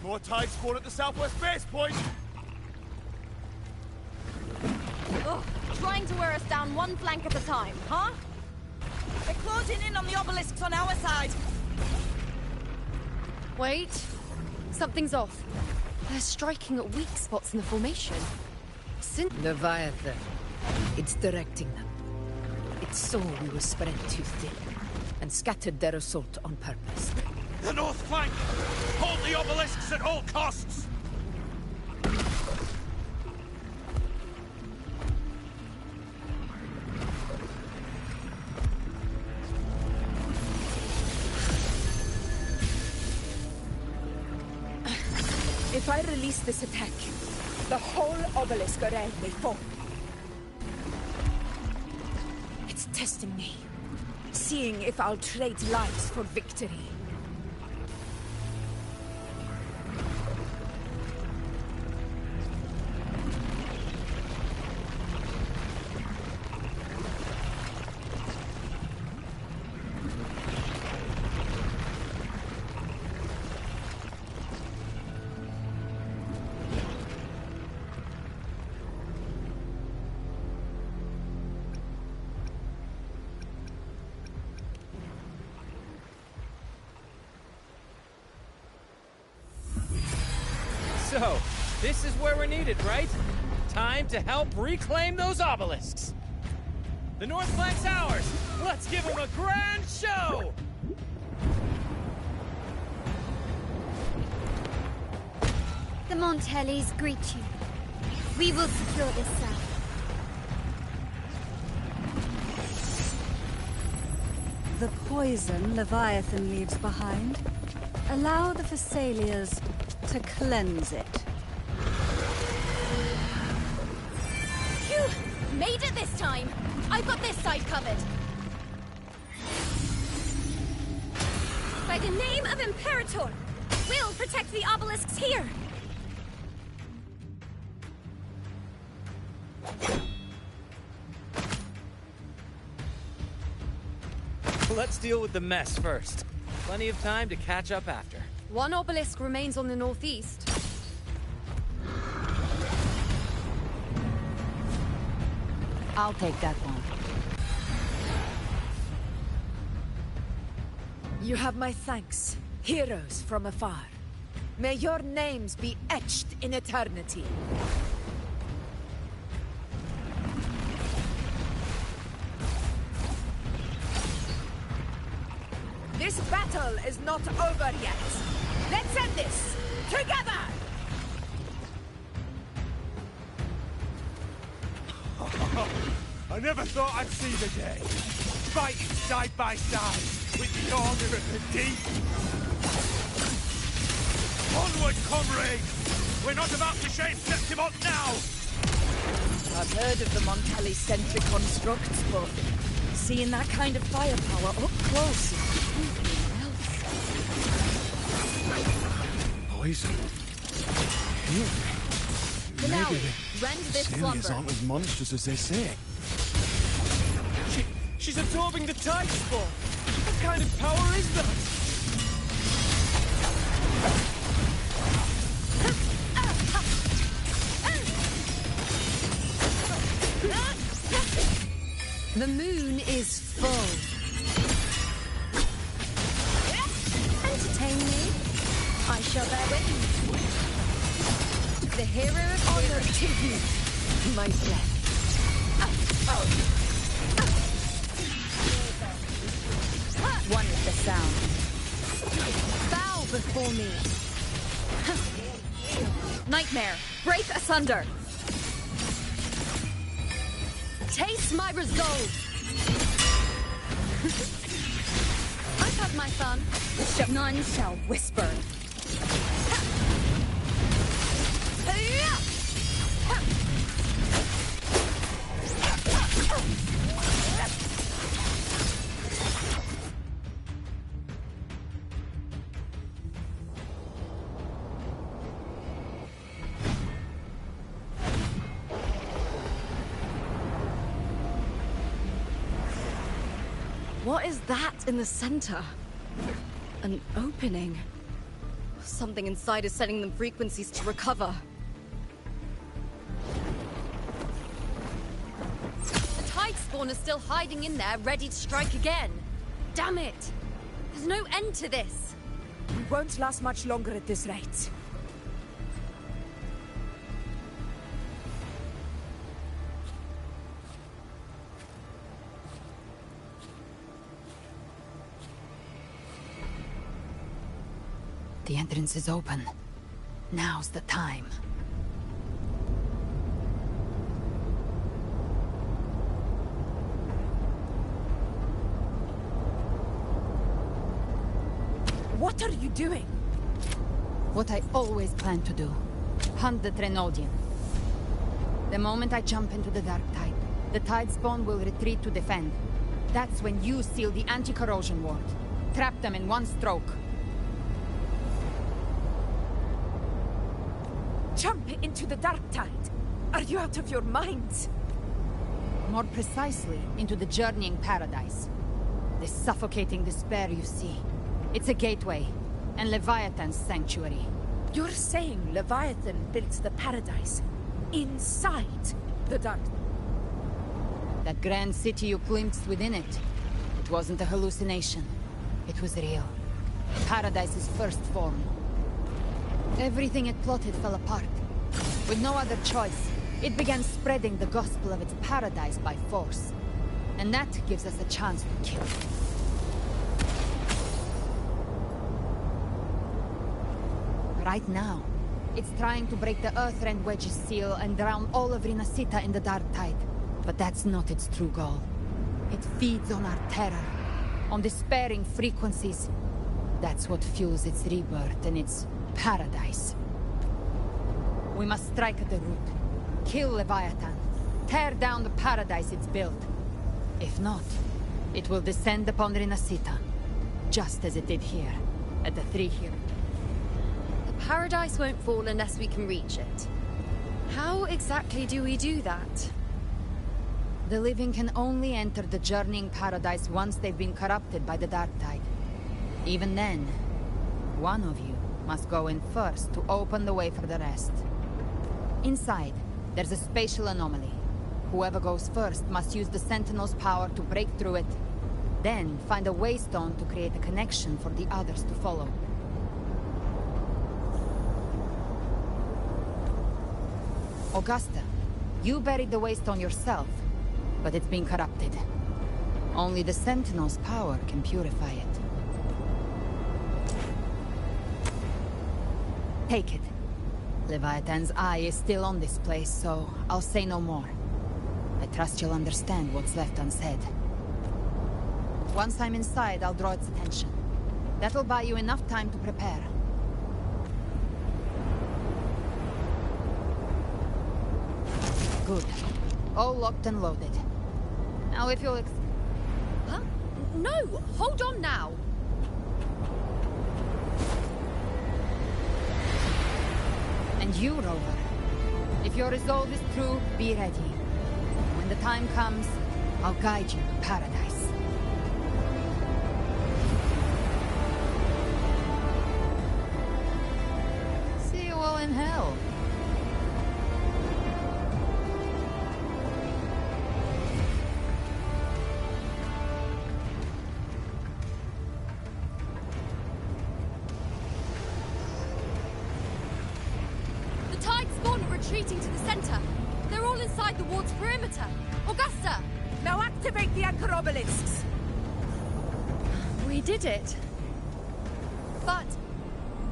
More tide spawn at the southwest base point! Ugh, trying to wear us down one flank at a time, huh? They're closing in on the obelisks on our side. Wait. Something's off. They're striking at weak spots in the formation. Leviathan. It's directing them. It saw we were spread too thin, and scattered their assault on purpose. The north flank! Hold the obelisks at all costs! If I release this attack, the whole obelisk around may fall. It's testing me, seeing if I'll trade lives for victory. So, this is where we're needed, right? Time to help reclaim those obelisks. The north flank's ours! Let's give them a grand show! The Montellis greet you. We will secure this south. The poison Leviathan leaves behind, allow the Thessalias to cleanse it. Phew! Made it this time! I've got this side covered. By the name of Imperator, we'll protect the obelisks here! Let's deal with the mess first. Plenty of time to catch up after. One obelisk remains on the northeast. I'll take that one. You have my thanks, heroes from afar. May your names be etched in eternity. This battle is not over yet. Let's end this together! I never thought I'd see the day. Fighting side by side with the Order of the Deep. Onward, comrades! We're not about to shave Septimont now! I've heard of the Montelli-centric constructs, but seeing that kind of firepower up close is something else. Poison. Maybe rend this Thessalias slumber. aren't as monstrous as they say. She's absorbing the tide spawn! What kind of power is that? The moon is full. Entertain me. I shall bear witness. The hero of honor to you, my friend. One with the sound. Bow before me. Nightmare, break asunder. Taste my resolve. I've had my fun. None shall whisper. What is that in the center? An opening. Something inside is sending them frequencies to recover. The tide spawn is still hiding in there, ready to strike again. Damn it! There's no end to this. We won't last much longer at this rate. The entrance is open. Now's the time. What are you doing? What I always planned to do. Hunt the Trenodian. The moment I jump into the Dark Tide, the Tide Spawn will retreat to defend. That's when you seal the anti-corrosion ward. Trap them in one stroke. Jump into the Dark Tide! Are you out of your minds? More precisely, into the journeying paradise. The suffocating despair you see. It's a gateway, and Leviathan's sanctuary. You're saying Leviathan built the paradise inside the Dark Tide? That grand city you glimpsed within it. It wasn't a hallucination. It was real. Paradise's first form. Everything it plotted fell apart. With no other choice, it began spreading the gospel of its paradise by force. And that gives us a chance to kill it. Right now, it's trying to break the Earthrend Wedge's seal and drown all of Rinasita in the Dark Tide. But that's not its true goal. It feeds on our terror, on despairing frequencies. That's what fuels its rebirth and its paradise. We must strike at the root, kill Leviathan, tear down the paradise it's built. If not, it will descend upon Rinasita, just as it did here, at the Three Heroes. The paradise won't fall unless we can reach it. How exactly do we do that? The living can only enter the journeying paradise once they've been corrupted by the Dark Tide. Even then, one of you must go in first to open the way for the rest. Inside, there's a spatial anomaly. Whoever goes first must use the Sentinel's power to break through it. Then, find a waystone to create a connection for the others to follow. Augusta, you buried the waystone yourself, but it's been corrupted. Only the Sentinel's power can purify it. Take it. Leviathan's eye is still on this place, so I'll say no more. I trust you'll understand what's left unsaid. Once I'm inside, I'll draw its attention. That'll buy you enough time to prepare. Good. All locked and loaded. Now if you'll Huh? No! Hold on now! And you, Rover. If your resolve is true, be ready. When the time comes, I'll guide you to paradise. See you all in hell. Retreating to the center. They're all inside the ward's perimeter. Augusta! Now activate the anchor obelisks! We did it. But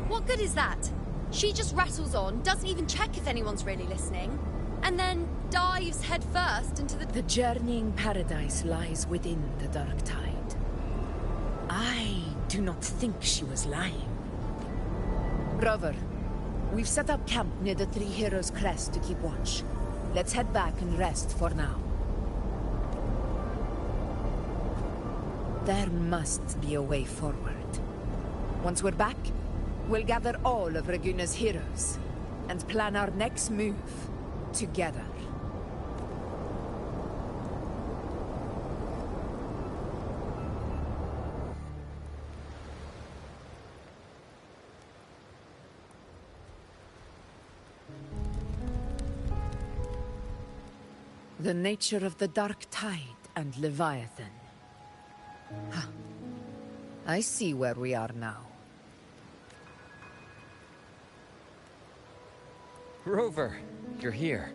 what good is that? She just rattles on, doesn't even check if anyone's really listening, and then dives headfirst into the... The journeying paradise lies within the Dark Tide. I do not think she was lying. Rover, we've set up camp near the Three Heroes' crest to keep watch. Let's head back and rest for now. There must be a way forward. Once we're back, we'll gather all of Raguna's heroes and plan our next move together. The nature of the Dark Tide and Leviathan. Huh. I see where we are now. Rover, you're here.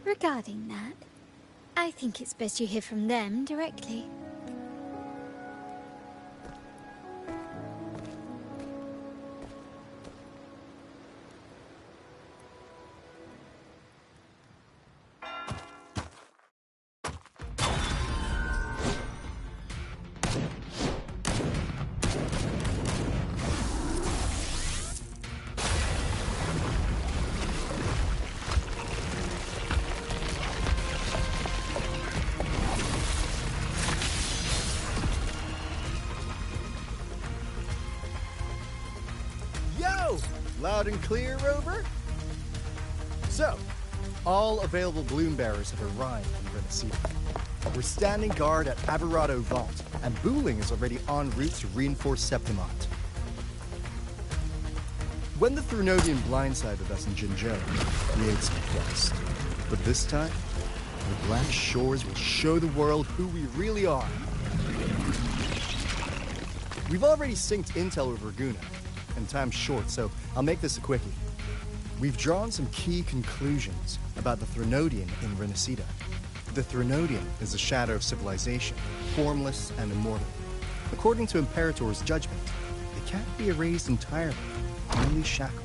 Regarding that, I think it's best you hear from them directly. Loud and clear, Rover? So, all available bloom bearers have arrived in Rinasita. We're standing guard at Aberrado Vault, and Booling is already en route to reinforce Septimont. When the Thrinovian blindsided us in Jinjo, we ate some dust. But this time, the Black Shores will show the world who we really are. We've already synced intel with Raguna, and time's short, so I'll make this a quickie. We've drawn some key conclusions about the Threnodian in Renacida. The Threnodian is a shadow of civilization, formless and immortal. According to Imperator's judgment, they can't be erased entirely, only shackled.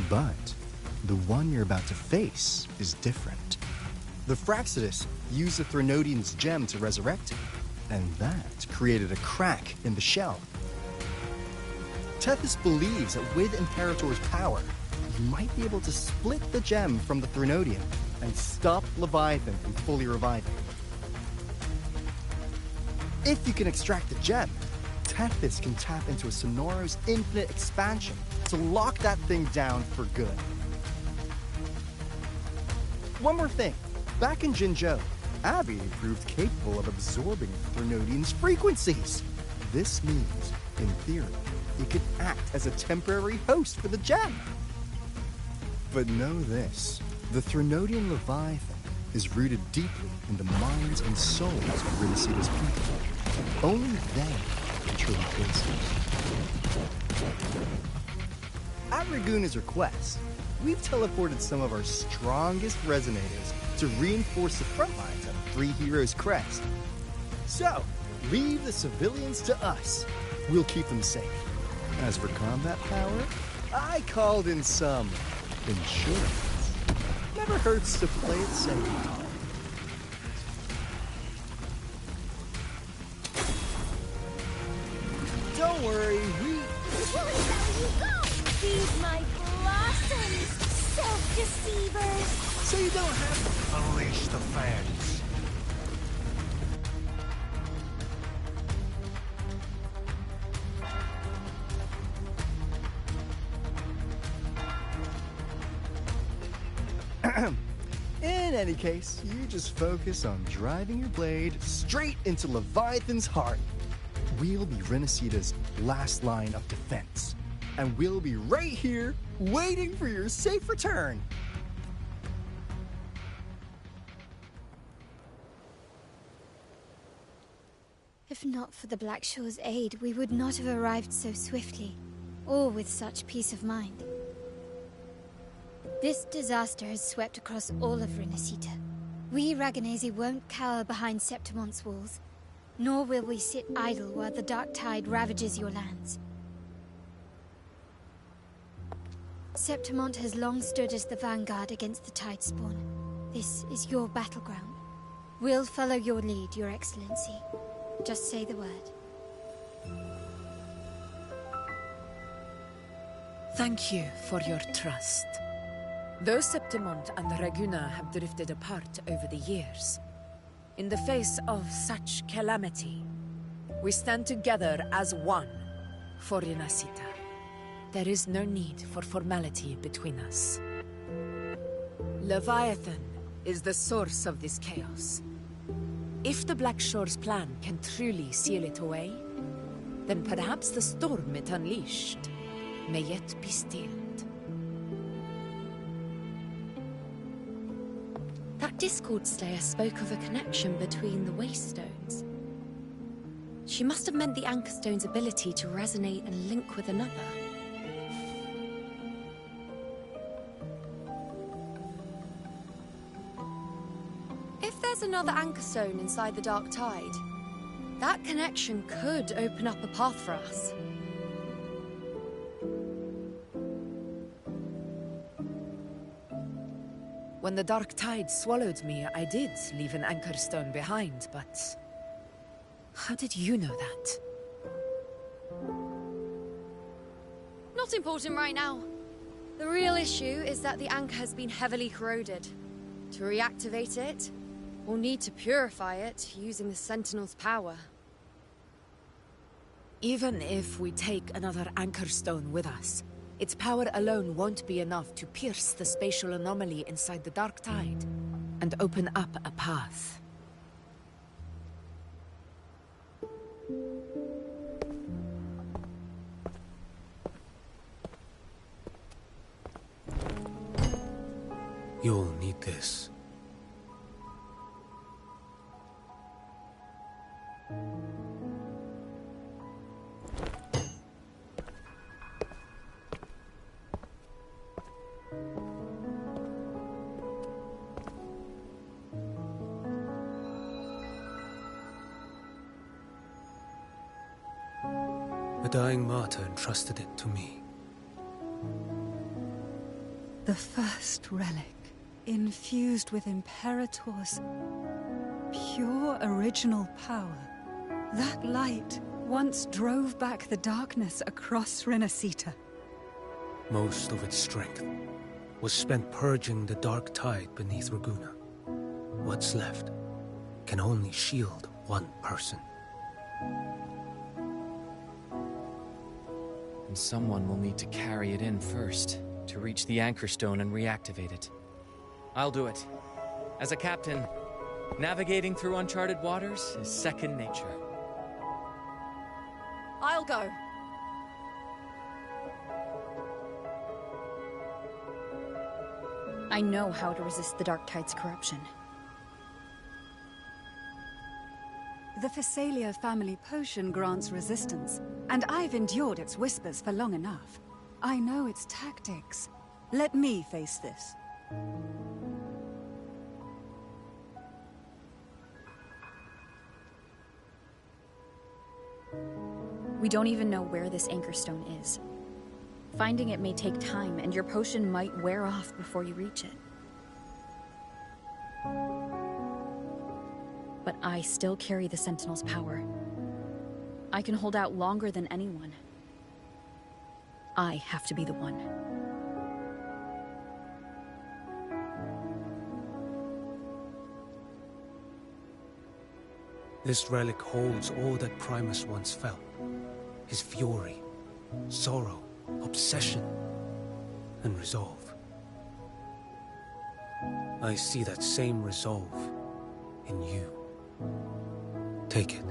But the one you're about to face is different. The Fraxidus used the Threnodian's gem to resurrect him, and that created a crack in the shell. Tethys believes that with Imperator's power, you might be able to split the gem from the Threnodian and stop Leviathan from fully reviving. If you can extract the gem, Tethys can tap into a Sonoro's infinite expansion to lock that thing down for good. One more thing. Back in Jinzhou, Abby proved capable of absorbing Threnodian's frequencies. This means, in theory, it could act as a temporary host for the gem. But know this, the Threnodian Leviathan is rooted deeply in the minds and souls of Renacida's people. Only they can truly face it. At Raguna's request, we've teleported some of our strongest resonators to reinforce the front lines of Three Heroes Crest. So, leave the civilians to us. We'll keep them safe. As for combat power, I called in some insurance. Never hurts to play it safe. Don't worry, we... Where you go? Feed my blossoms, self-deceivers! So you don't have to unleash the fans. In any case, you just focus on driving your blade straight into Leviathan's heart. We'll be Renacida's last line of defense. And we'll be right here, waiting for your safe return. If not for the Black Shore's aid, we would not have arrived so swiftly, or with such peace of mind. This disaster has swept across all of Renacita. We Raganesi won't cower behind Septimon's walls, nor will we sit idle while the dark tide ravages your lands. Septimont has long stood as the vanguard against the Tidespawn. This is your battleground. We'll follow your lead, Your Excellency. Just say the word. Thank you for your trust. Though Septimont and Raguna have drifted apart over the years, in the face of such calamity, we stand together as one for Renacita. There is no need for formality between us. Leviathan is the source of this chaos. If the Black Shore's plan can truly seal it away, then perhaps the storm it unleashed may yet be stilled. That Discord Slayer spoke of a connection between the Wastestones. She must have meant the Anchor Stone's ability to resonate and link with another. If there's another Anchor Stone inside the Dark Tide, that connection could open up a path for us. When the Dark Tide swallowed me, I did leave an Anchor Stone behind, but... how did you know that? Not important right now. The real issue is that the anchor has been heavily corroded. To reactivate it, we'll need to purify it using the Sentinel's power. Even if we take another Anchor Stone with us, its power alone won't be enough to pierce the spatial anomaly inside the Dark Tide and open up a path. You'll need this. A dying martyr entrusted it to me. The first relic, infused with Imperator's pure original power. That light once drove back the darkness across Renacita. Most of its strength was spent purging the dark tide beneath Raguna. What's left can only shield one person. And someone will need to carry it in first, to reach the Anchor Stone and reactivate it. I'll do it. As a captain, navigating through uncharted waters is second nature. I'll go. I know how to resist the Dark Tide's corruption. The Phasalia family potion grants resistance, and I've endured its whispers for long enough. I know its tactics. Let me face this. We don't even know where this Anchor Stone is. Finding it may take time, and your potion might wear off before you reach it. But I still carry the Sentinel's power. I can hold out longer than anyone. I have to be the one. This relic holds all that Primus once felt. His fury, sorrow, obsession, and resolve. I see that same resolve in you. Take it.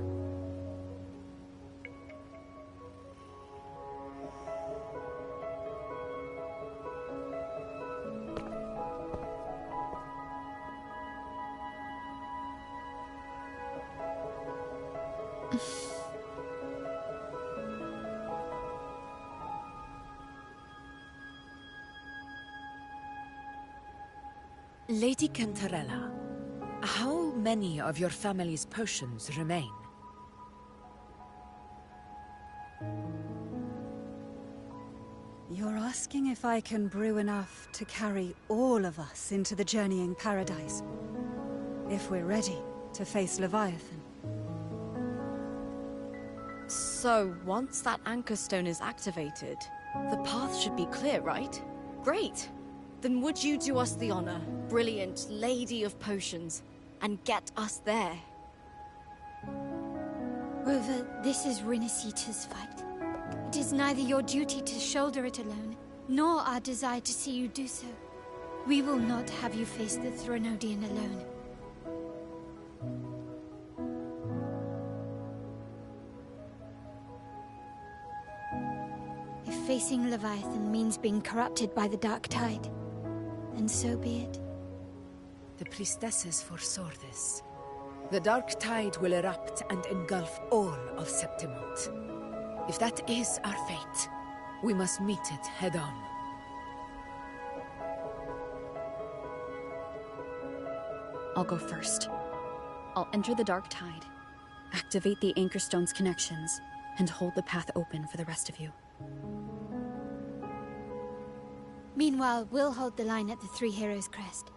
Lady Cantarella, how many of your family's potions remain? You're asking if I can brew enough to carry all of us into the journeying paradise. If we're ready to face Leviathan. So, once that Anchor Stone is activated, the path should be clear, right? Great! Then would you do us the honor, brilliant Lady of Potions, and get us there? Rover, this is Renacita's fight. It is neither your duty to shoulder it alone, nor our desire to see you do so. We will not have you face the Threnodian alone. If facing Leviathan means being corrupted by the Dark Tide, then so be it. The priestesses foresaw this. The Dark Tide will erupt and engulf all of Septimont. If that is our fate, we must meet it head-on. I'll go first. I'll enter the Dark Tide, activate the Anchor Stone's connections, and hold the path open for the rest of you. Meanwhile, we'll hold the line at the Three Heroes Crest.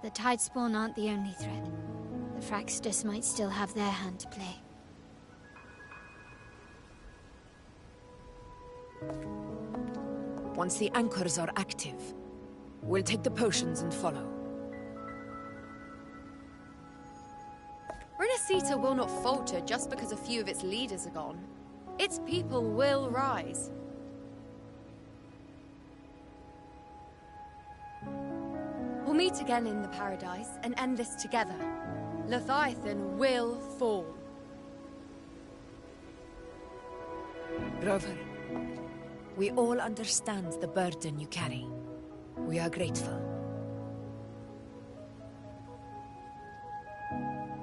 The Tidespawn aren't the only threat. The Fraxtus might still have their hand to play. Once the anchors are active, we'll take the potions and follow. Renacita will not falter just because a few of its leaders are gone. Its people will rise. We'll meet again in the Paradise and end this together. Leviathan will fall. Rover, we all understand the burden you carry. We are grateful.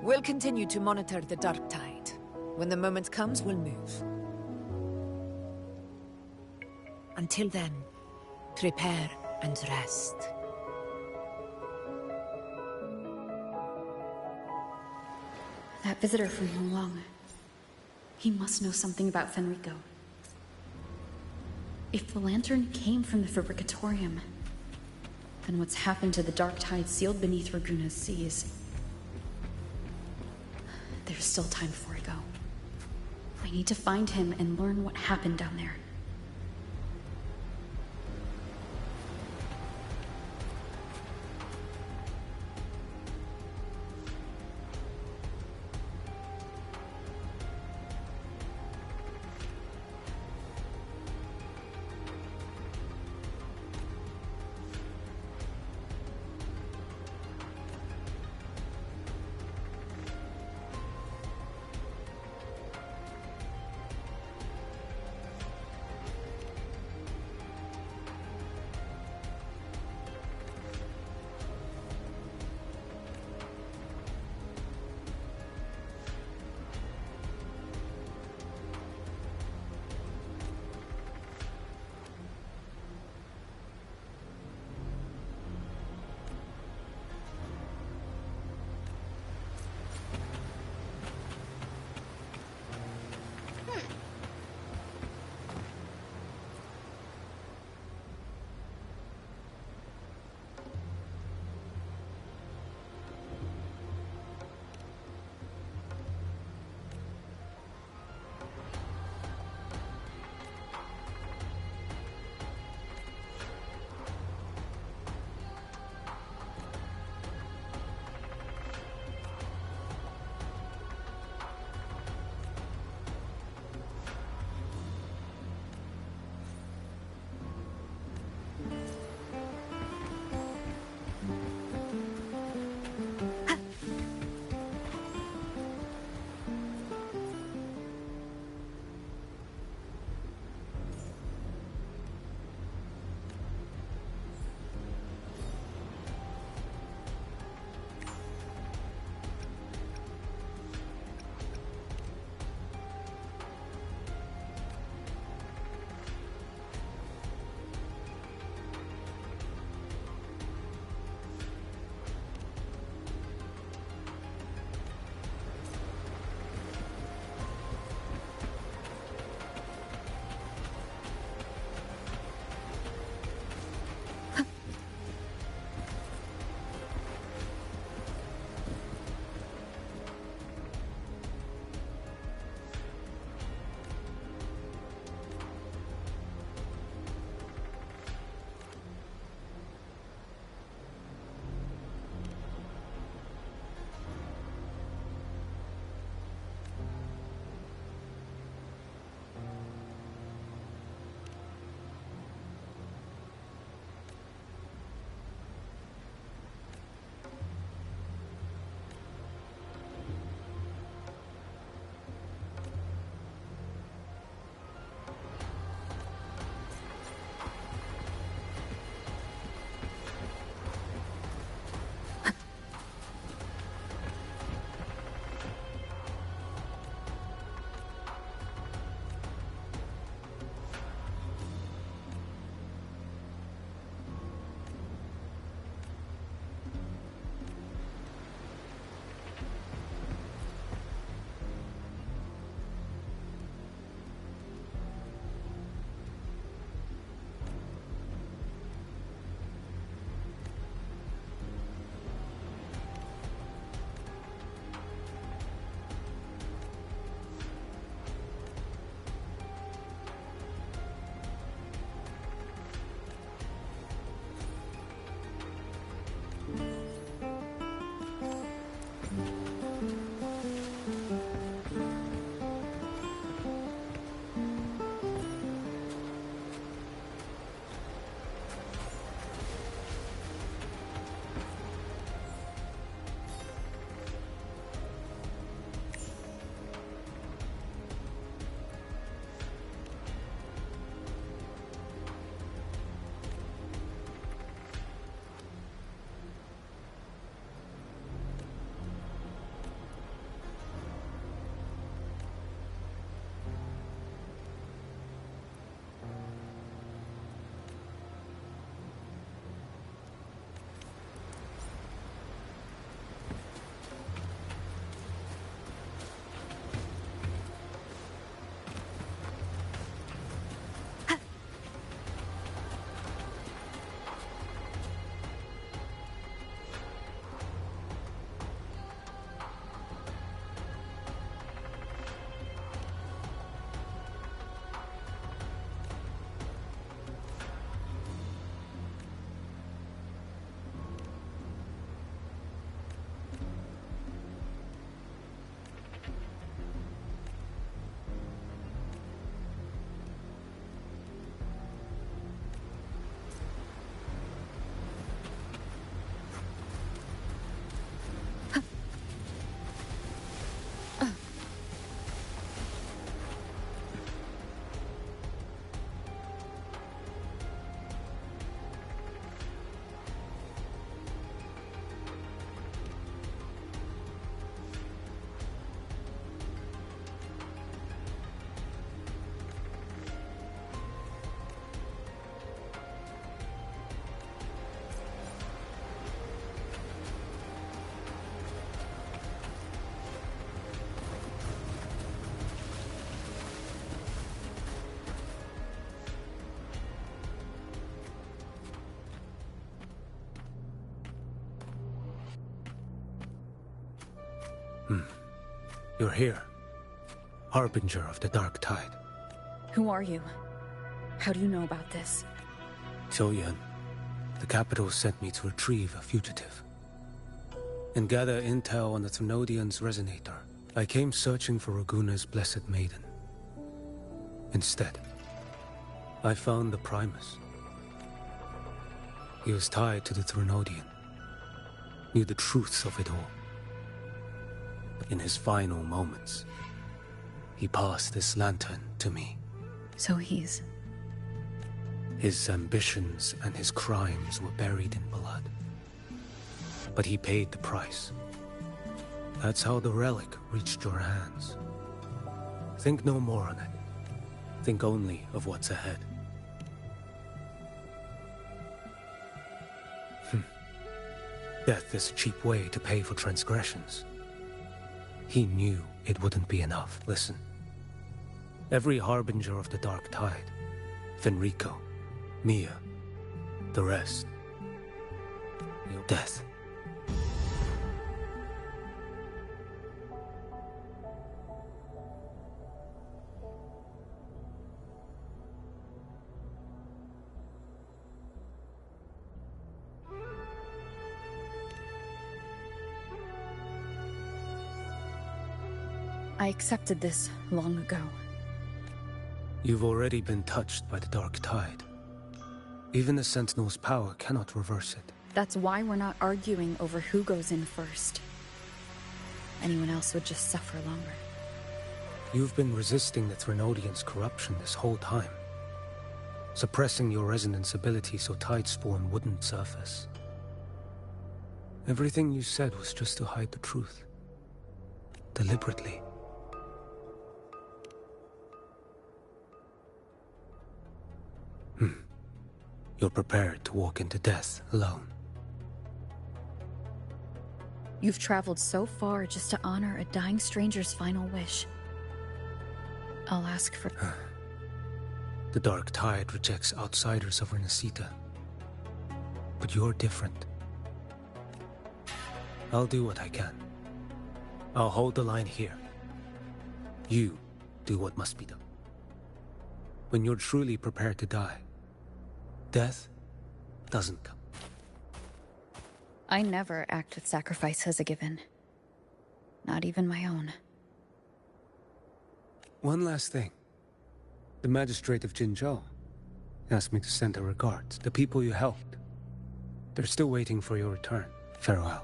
We'll continue to monitor the Dark Tide. When the moment comes, we'll move. Until then, prepare and rest. That visitor from Huang. He must know something about Fenrico. If the lantern came from the Fabricatorium, then what's happened to the dark tide sealed beneath Raguna's seas? There's still time before I go. I need to find him and learn what happened down there. You're here. Harbinger of the Dark Tide. Who are you? How do you know about this? Choyan, the capital sent me to retrieve a fugitive and gather intel on the Thrunodian's resonator. I came searching for Raguna's blessed maiden. Instead, I found the Primus. He was tied to the Thrunodian, knew the truths of it all. In his final moments, he passed this lantern to me. So he's... His ambitions and his crimes were buried in blood. But he paid the price. That's how the relic reached your hands. Think no more on it. Think only of what's ahead. Death is a cheap way to pay for transgressions. He knew it wouldn't be enough. Listen. Every harbinger of the Dark Tide, Fenrico, Mia, the rest. Death. I accepted this long ago. You've already been touched by the Dark Tide. Even the Sentinel's power cannot reverse it. That's why we're not arguing over who goes in first. Anyone else would just suffer longer. You've been resisting the Thrunodian's corruption this whole time. Suppressing your resonance ability so Tidespawn wouldn't surface. Everything you said was just to hide the truth. Deliberately. You're prepared to walk into death alone. You've traveled so far just to honor a dying stranger's final wish. I'll ask for... The Dark Tide rejects outsiders of Renacita. But you're different. I'll do what I can. I'll hold the line here. You do what must be done. When you're truly prepared to die, death doesn't come. I never act with sacrifice as a given. Not even my own. One last thing. The magistrate of Jinzhou asked me to send her regards. The people you helped. They're still waiting for your return. Farewell.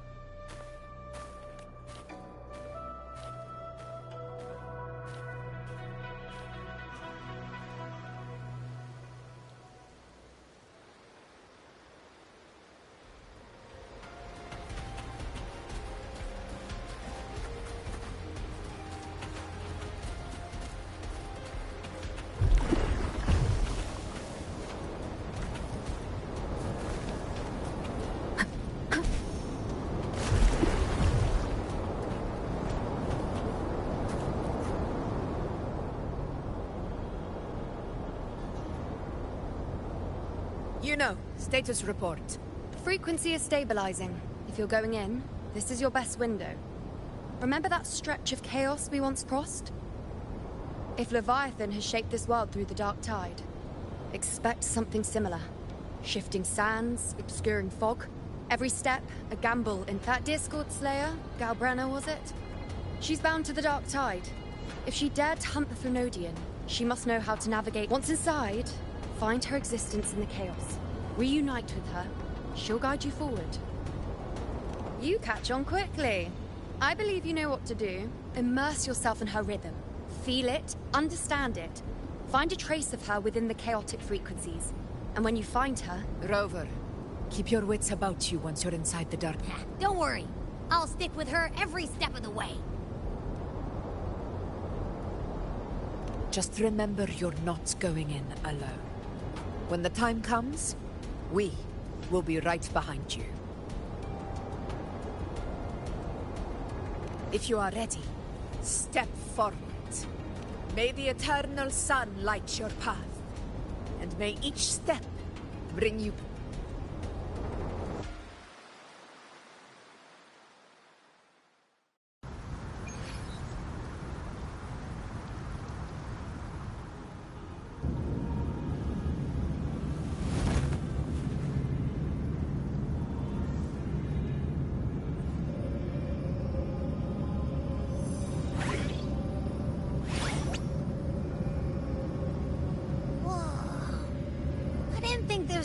You know, status report. Frequency is stabilizing. If you're going in, this is your best window. Remember that stretch of chaos we once crossed? If Leviathan has shaped this world through the Dark Tide, expect something similar. Shifting sands, obscuring fog. Every step, a gamble in... That Discord Slayer, Galbrena was it? She's bound to the Dark Tide. If she dared to hunt the Thrunodian, she must know how to navigate. Once inside, find her existence in the chaos. Reunite with her. She'll guide you forward. You catch on quickly. I believe you know what to do. Immerse yourself in her rhythm. Feel it, understand it. Find a trace of her within the chaotic frequencies. And when you find her... Rover, keep your wits about you once you're inside the dark. Don't worry. I'll stick with her every step of the way. Just remember you're not going in alone. When the time comes, we will be right behind you. If you are ready, step forward. May the eternal sun light your path, and may each step bring you...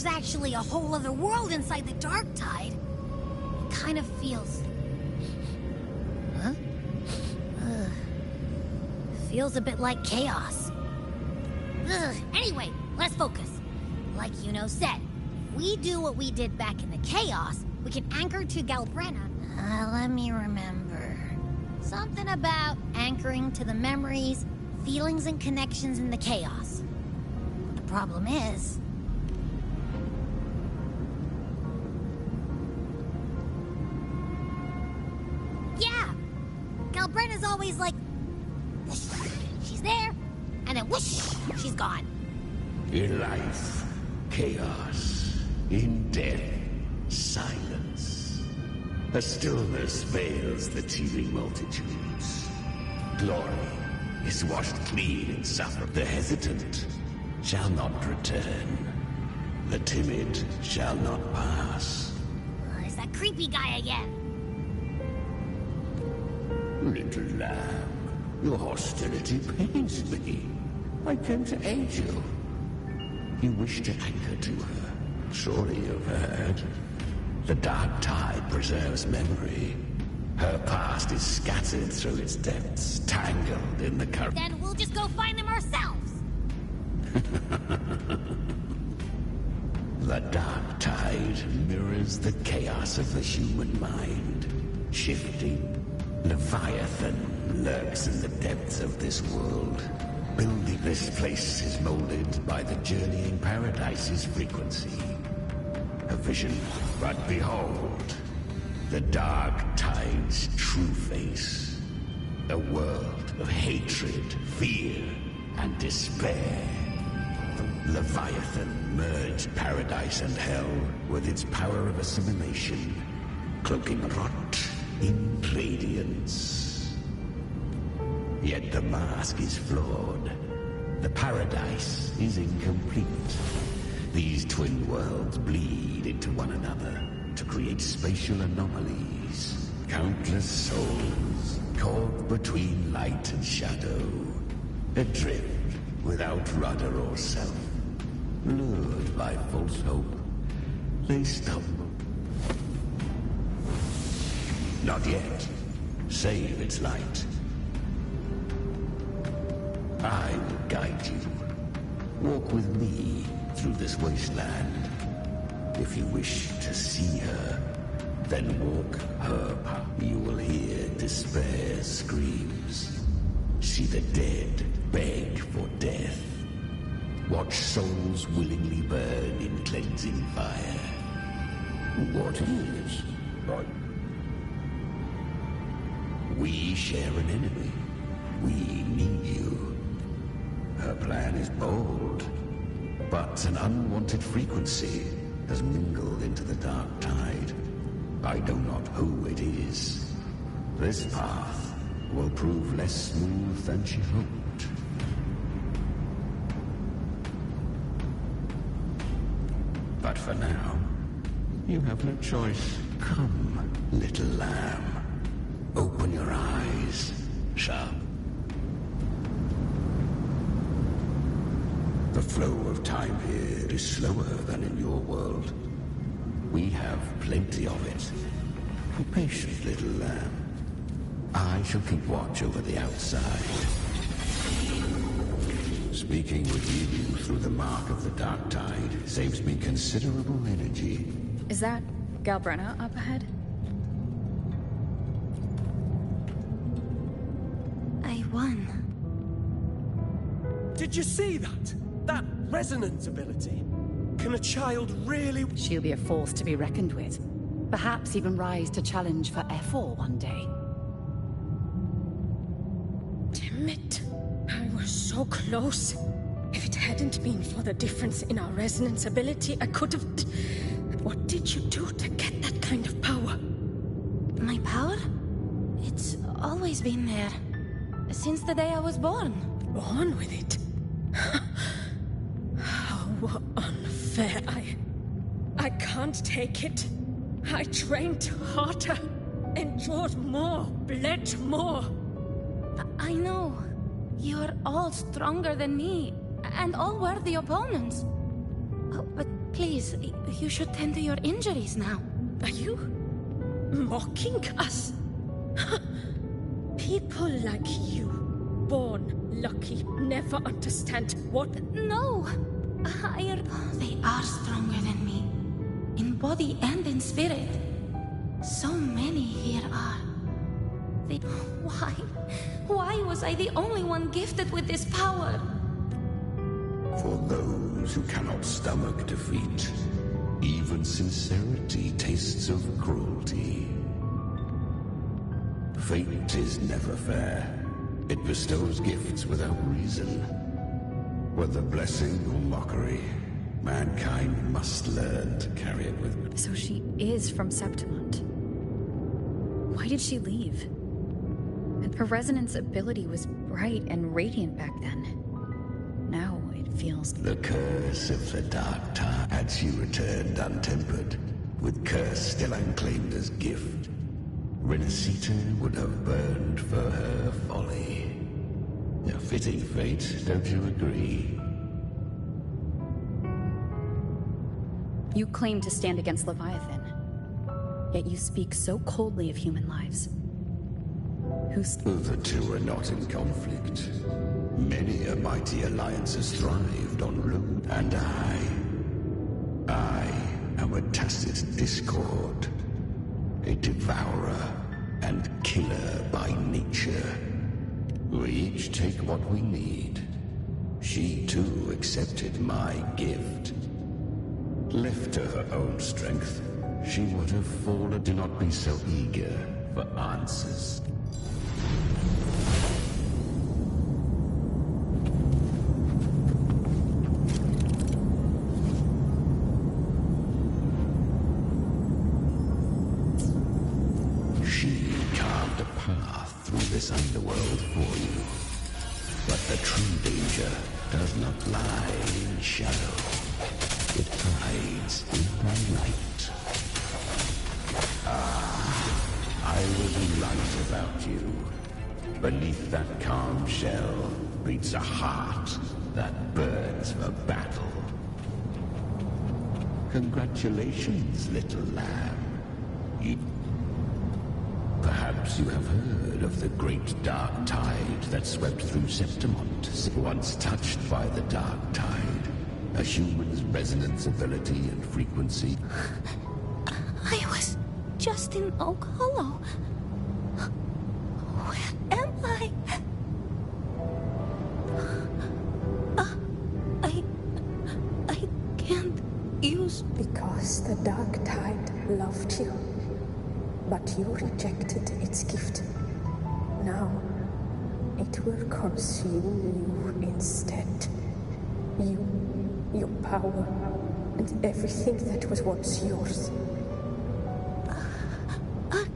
actually a whole other world inside the Dark Tide. It kind of feels... Huh? Feels a bit like chaos. Anyway, let's focus. Like Yuno said, if we do what we did back in the chaos, we can anchor to Galbrena. Let me remember. Something about anchoring to the memories, feelings, and connections in the chaos. The problem is... Yeah! Galbrena's always like... whoosh, she's there, and then whoosh, she's gone. In life, chaos. In death, silence. A stillness veils the teeming multitudes. Glory is washed clean in suffering. The hesitant shall not return. The timid shall not pass. It's that creepy guy again. Little lamb, your hostility pains me. I came to aid you. You wish to anchor to her. Surely you've heard. The Dark Tide preserves memory. Her past is scattered through its depths, tangled in the current. Then we'll just go find them ourselves. The Dark Tide mirrors the chaos of the human mind. Shifting, Leviathan lurks in the depths of this world. Building this place is molded by the journeying paradise's frequency. A vision, but behold, the Dark Tide's true face. A world of hatred, fear, and despair. Leviathan merged paradise and hell with its power of assimilation, cloaking rot in radiance. Yet the mask is flawed. The paradise is incomplete. These twin worlds bleed into one another to create spatial anomalies. Countless souls caught between light and shadow. Adrift without rudder or self. Lured by false hope, they stumble. Not yet. Save its light. I will guide you. Walk with me through this wasteland. If you wish to see her, then walk her path. You will hear despair's screams. See the dead beg for death. Watch souls willingly burn in cleansing fire. What is? We share an enemy. We need you. Her plan is bold, but an unwanted frequency has mingled into the Dark Tide. I know not who it is. This path will prove less smooth than she hoped. But for now, you have no choice. Come, little lamb. Open your eyes, sharp. The flow of time here is slower than in your world. We have plenty of it. Be patient, little lamb. I shall keep watch over the outside. Speaking with you through the mark of the Dark Tide saves me considerable energy. Is that Galbrena up ahead? I won. Did you see that? That resonance ability? Can a child really... She'll be a force to be reckoned with. Perhaps even rise to challenge for F4 one day. Damn it. I was so close. If it hadn't been for the difference in our resonance ability, I could have... What did you do to get that kind of power? My power? It's always been there. Since the day I was born. Born with it? How unfair. I can't take it. I trained harder, endured more, bled more. I know. You're all stronger than me, and all worthy opponents. Oh, but Please, you should tend to your injuries now. Are you mocking us? People like you, born lucky, never understand what... No! They are stronger than me. In body and in spirit. So many here are. Why? Why was I the only one gifted with this power? For those who cannot stomach defeat, even sincerity tastes of cruelty. Fate is never fair. It bestows gifts without reason. Whether blessing or mockery, mankind must learn to carry it with... So she is from Septimont. Why did she leave? And her resonance ability was bright and radiant back then. Now it feels... The curse of the Dark Tide. Had she returned untempered, with curse still unclaimed as gift, Renacita would have burned for her folly. A fitting fate, don't you agree? You claim to stand against Leviathan, yet you speak so coldly of human lives. The two are not in conflict. Many a mighty alliance has thrived on loot, and I am a tacit discord, a devourer and killer by nature. We each take what we need. She too accepted my gift. Left to her own strength, she would have fallen. Do not be so eager for answers. She carved a path through this underworld for you. But the true danger does not lie in shadow. It hides in her light. I will be right about you. Beneath that calm shell beats a heart that burns for battle. Congratulations, little lamb. Perhaps you have heard of the great dark tide that swept through Septimont. Once touched by the dark tide, a human's resonance ability and frequency. I was just in Oak Hollow. Where am I? I can't use... Because the dark tide loved you, but you rejected its gift. Now, it will consume you instead. You, your power, and everything that was once yours.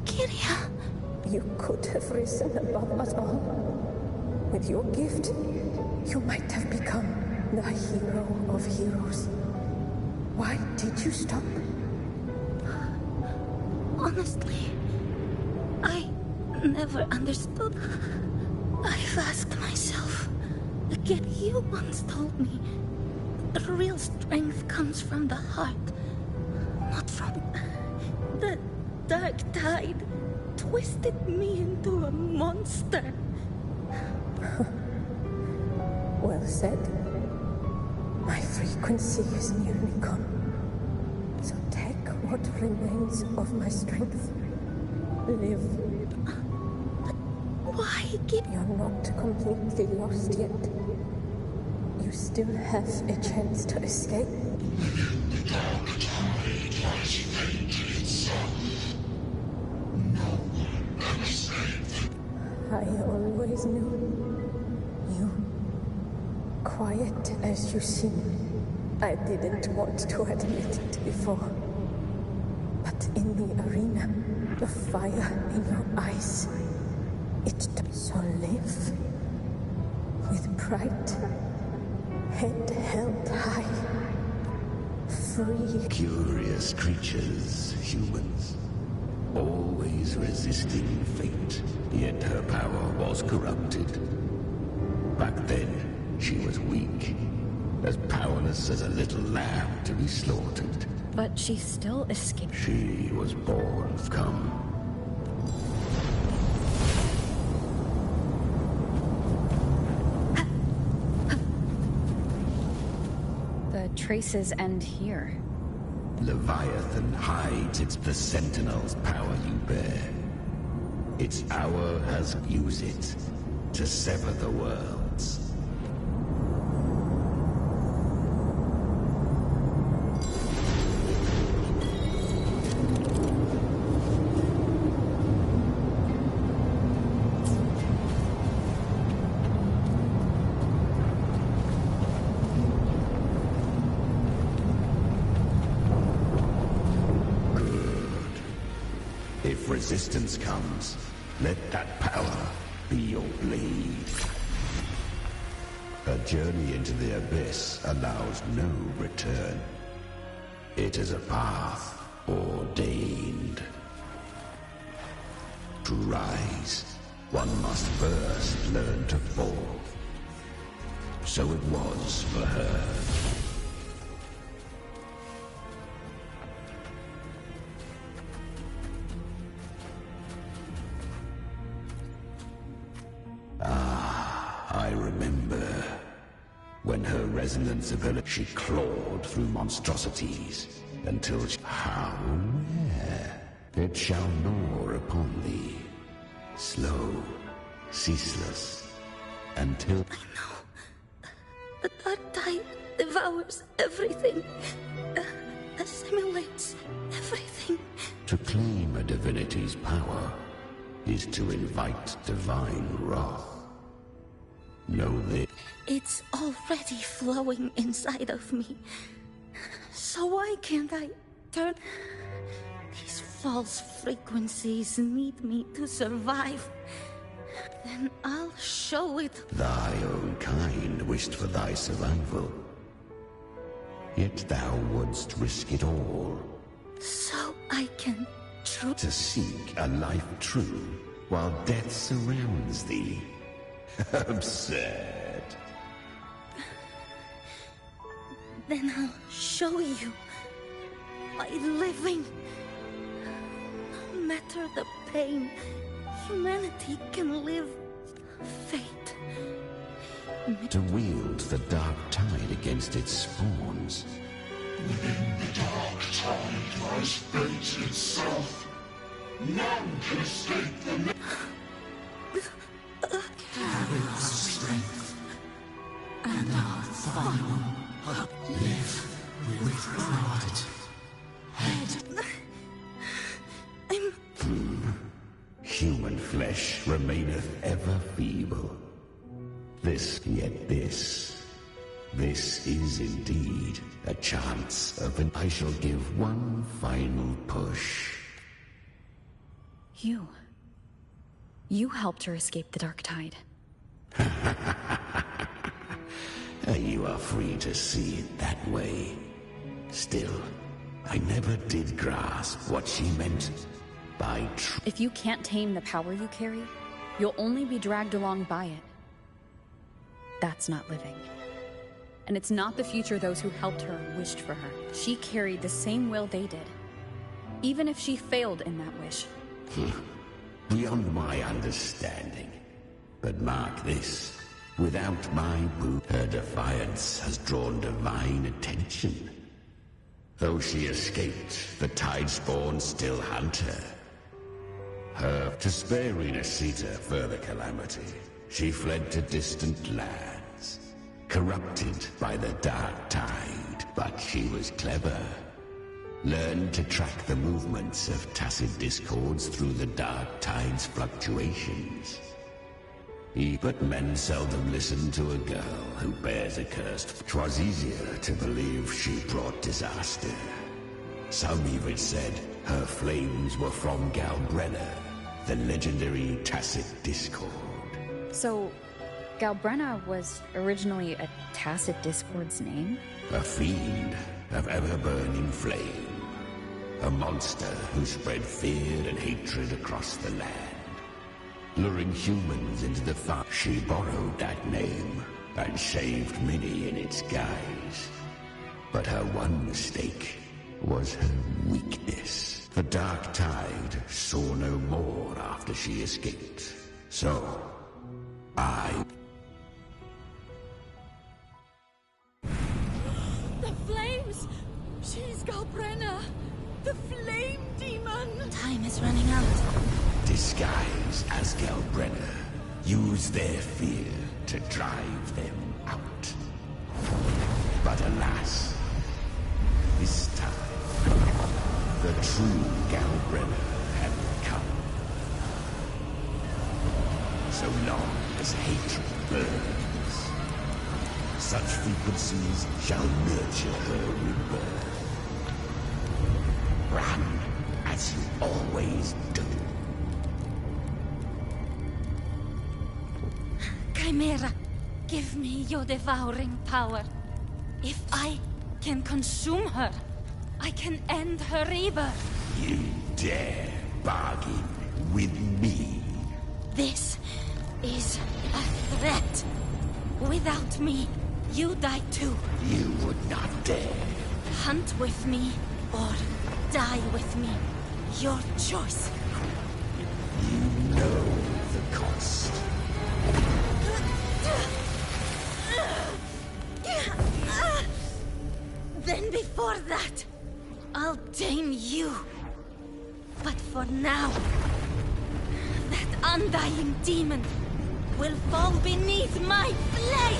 Kyria. You could have risen above us all. With your gift, you might have become the hero of heroes. Why did you stop? Honestly, I never understood. I've asked myself. Yet you once told me the real strength comes from the heart, not from... The dark tide twisted me into a monster. Well said. My frequency is nearly gone. So take what remains of my strength. Live. But why keep... You're not completely lost yet. You still have a chance to escape. The dark tide has fated itself. No one can escape. I always knew. You. Quiet as you seem. I didn't want to admit it before. But in the arena, the fire in your eyes, it... So live. With pride. Head held high. Free. Curious creatures, humans. Always resisting fate, yet her power was corrupted. Back then, she was weak, as powerless as a little lamb to be slaughtered. But she still escaped. She was born come. The traces end here. Leviathan hides the Sentinel's power you bear. Its hour has used it to sever the worlds. If resistance comes, let that power be your blade. A journey into the abyss allows no return. It is a path ordained. To rise, one must first learn to fall. So it was for her. I remember when her resonance ability, she clawed through monstrosities until she... How rare. It shall gnaw upon thee. Slow, ceaseless, until... I know. The dark tide devours everything. Assimilates everything. To claim a divinity's power is to invite divine wrath. Know this. It's already flowing inside of me. So why can't I turn... These false frequencies need me to survive. Then I'll show it. Thy own kind wished for thy survival. Yet thou wouldst risk it all. So I can to seek a life true while death surrounds thee. Absurd. Then I'll show you. By living. No matter the pain, humanity can live fate. To wield the dark tide against its spawns. Within the dark tide lies fate itself. None can escape the... Carry our strength, and our final live with pride. Head. Human flesh remaineth ever feeble. This is indeed a chance of an... I shall give one final push. You helped her escape the dark tide. You are free to see it that way. Still, I never did grasp what she meant by If you can't tame the power you carry, you'll only be dragged along by it. That's not living. And it's not the future those who helped her wished for her. She carried the same will they did. Even if she failed in that wish. Beyond my understanding. But mark this. Without my boot, her defiance has drawn divine attention. Though she escaped, the Tidespawn still hunt her. To spare Renacita further calamity, she fled to distant lands, corrupted by the dark tide. But she was clever. Learned to track the movements of tacit discords through the dark tide's fluctuations. But men seldom listen to a girl who bears a curse. 'Twas easier to believe she brought disaster. Some even said her flames were from Galbrena, the legendary tacit discord. So, Galbrena was originally a tacit discord's name? A fiend of ever-burning flame. A monster who spread fear and hatred across the land. Luring humans into the fire, she borrowed that name and saved many in its guise. But her one mistake was her weakness. The Dark Tide saw no more after she escaped. So, The flames! She's Galbrena! The flame demon! Time is running out. disguised as Galbrena, use their fear to drive them out. But alas, this time, the true Galbrena had come. So long as hatred burns, such frequencies shall nurture her rebirth. Run as you always do. Chimera, give me your devouring power. If I can consume her, I can end her rebirth. You dare bargain with me? This is a threat. Without me, you die too. You would not dare. Hunt with me, or die with me. Your choice. You know the cost. Then before that, I'll tame you. But for now, that undying demon will fall beneath my blade!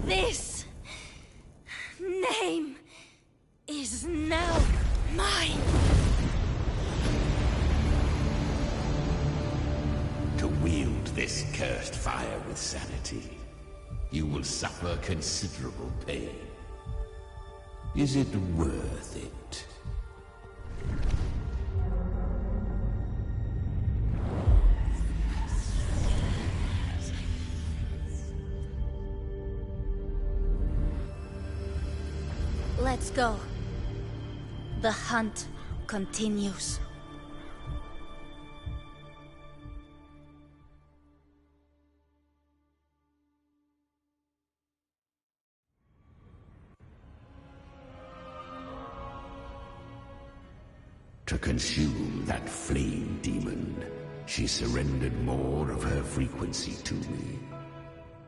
This name is now mine. To wield this cursed fire with sanity, you will suffer considerable pain. Is it worth it? Let's go. The hunt continues. To consume that flame demon, she surrendered more of her frequency to me.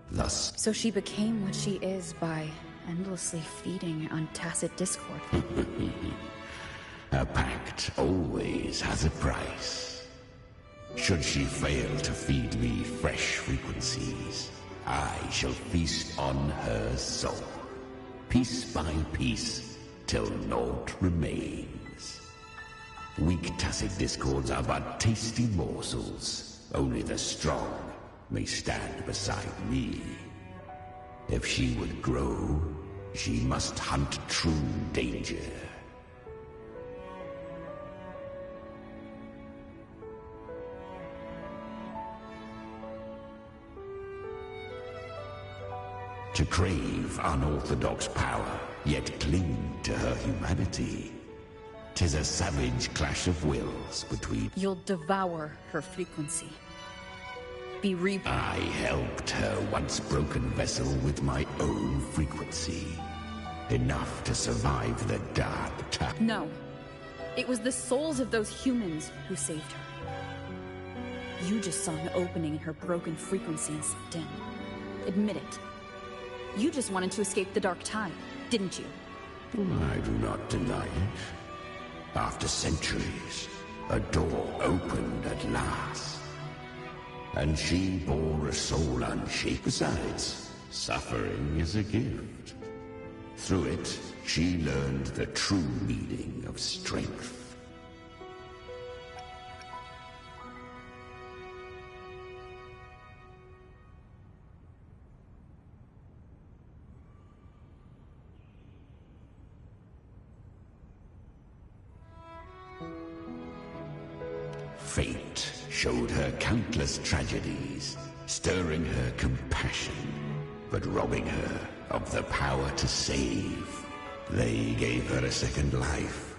Thus... So she became what she is by endlessly feeding on tacit discord. A pact always has a price. Should she fail to feed me fresh frequencies, I shall feast on her soul, piece by piece, till naught remains. Weak tacit discords are but tasty morsels. Only the strong may stand beside me. If she would grow, she must hunt true danger. To crave unorthodox power, yet cling to her humanity. 'Tis a savage clash of wills between... You'll devour her frequency. Be I helped her once broken vessel with my own frequency. Enough to survive the Dark Tide. No. It was the souls of those humans who saved her. You just saw an opening in her broken frequency and slipped in. Admit it. You just wanted to escape the Dark Tide, didn't you? I do not deny it. After centuries, a door opened at last. And she bore a soul unshaken. Besides, suffering is a gift. Through it, she learned the true meaning of strength. Fate showed her countless tragedies, stirring her compassion, but robbing her of the power to save. They gave her a second life,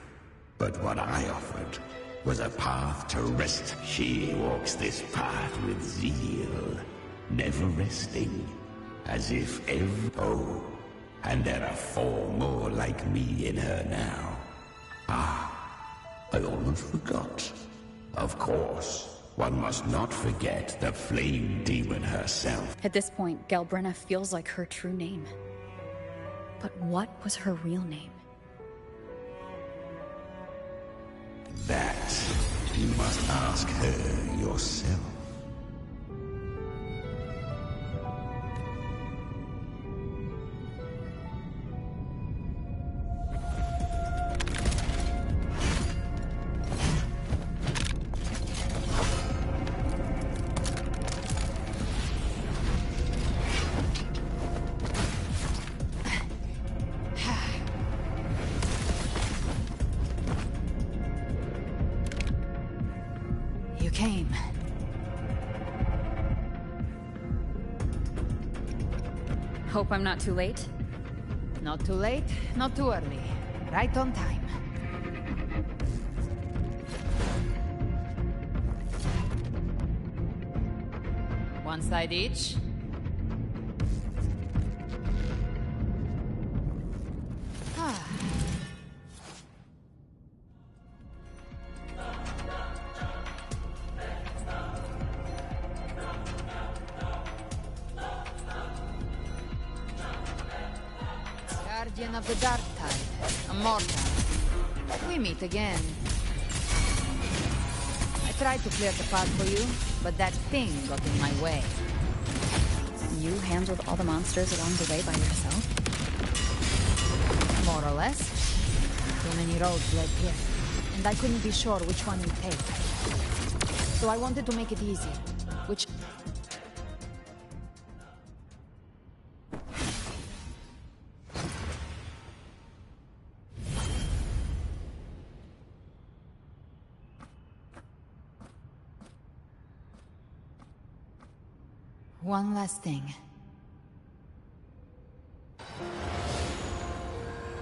but what I offered was a path to rest. She walks this path with zeal, never resting, as if Oh, and there are 4 more like me in her now. I almost forgot. Of course, one must not forget the flame demon herself. At this point, Galbrena feels like her true name. But what was her real name? That you must ask her yourself. Came. Hope I'm not too late? Not too late, not too early. Right on time. One side each. Guardian of the Dark Tide, Immortal. We meet again. I tried to clear the path for you, but that thing got in my way. You handled all the monsters along the way by yourself? More or less. Too many roads led here, and I couldn't be sure which one we'd take. So I wanted to make it easy, which... One last thing.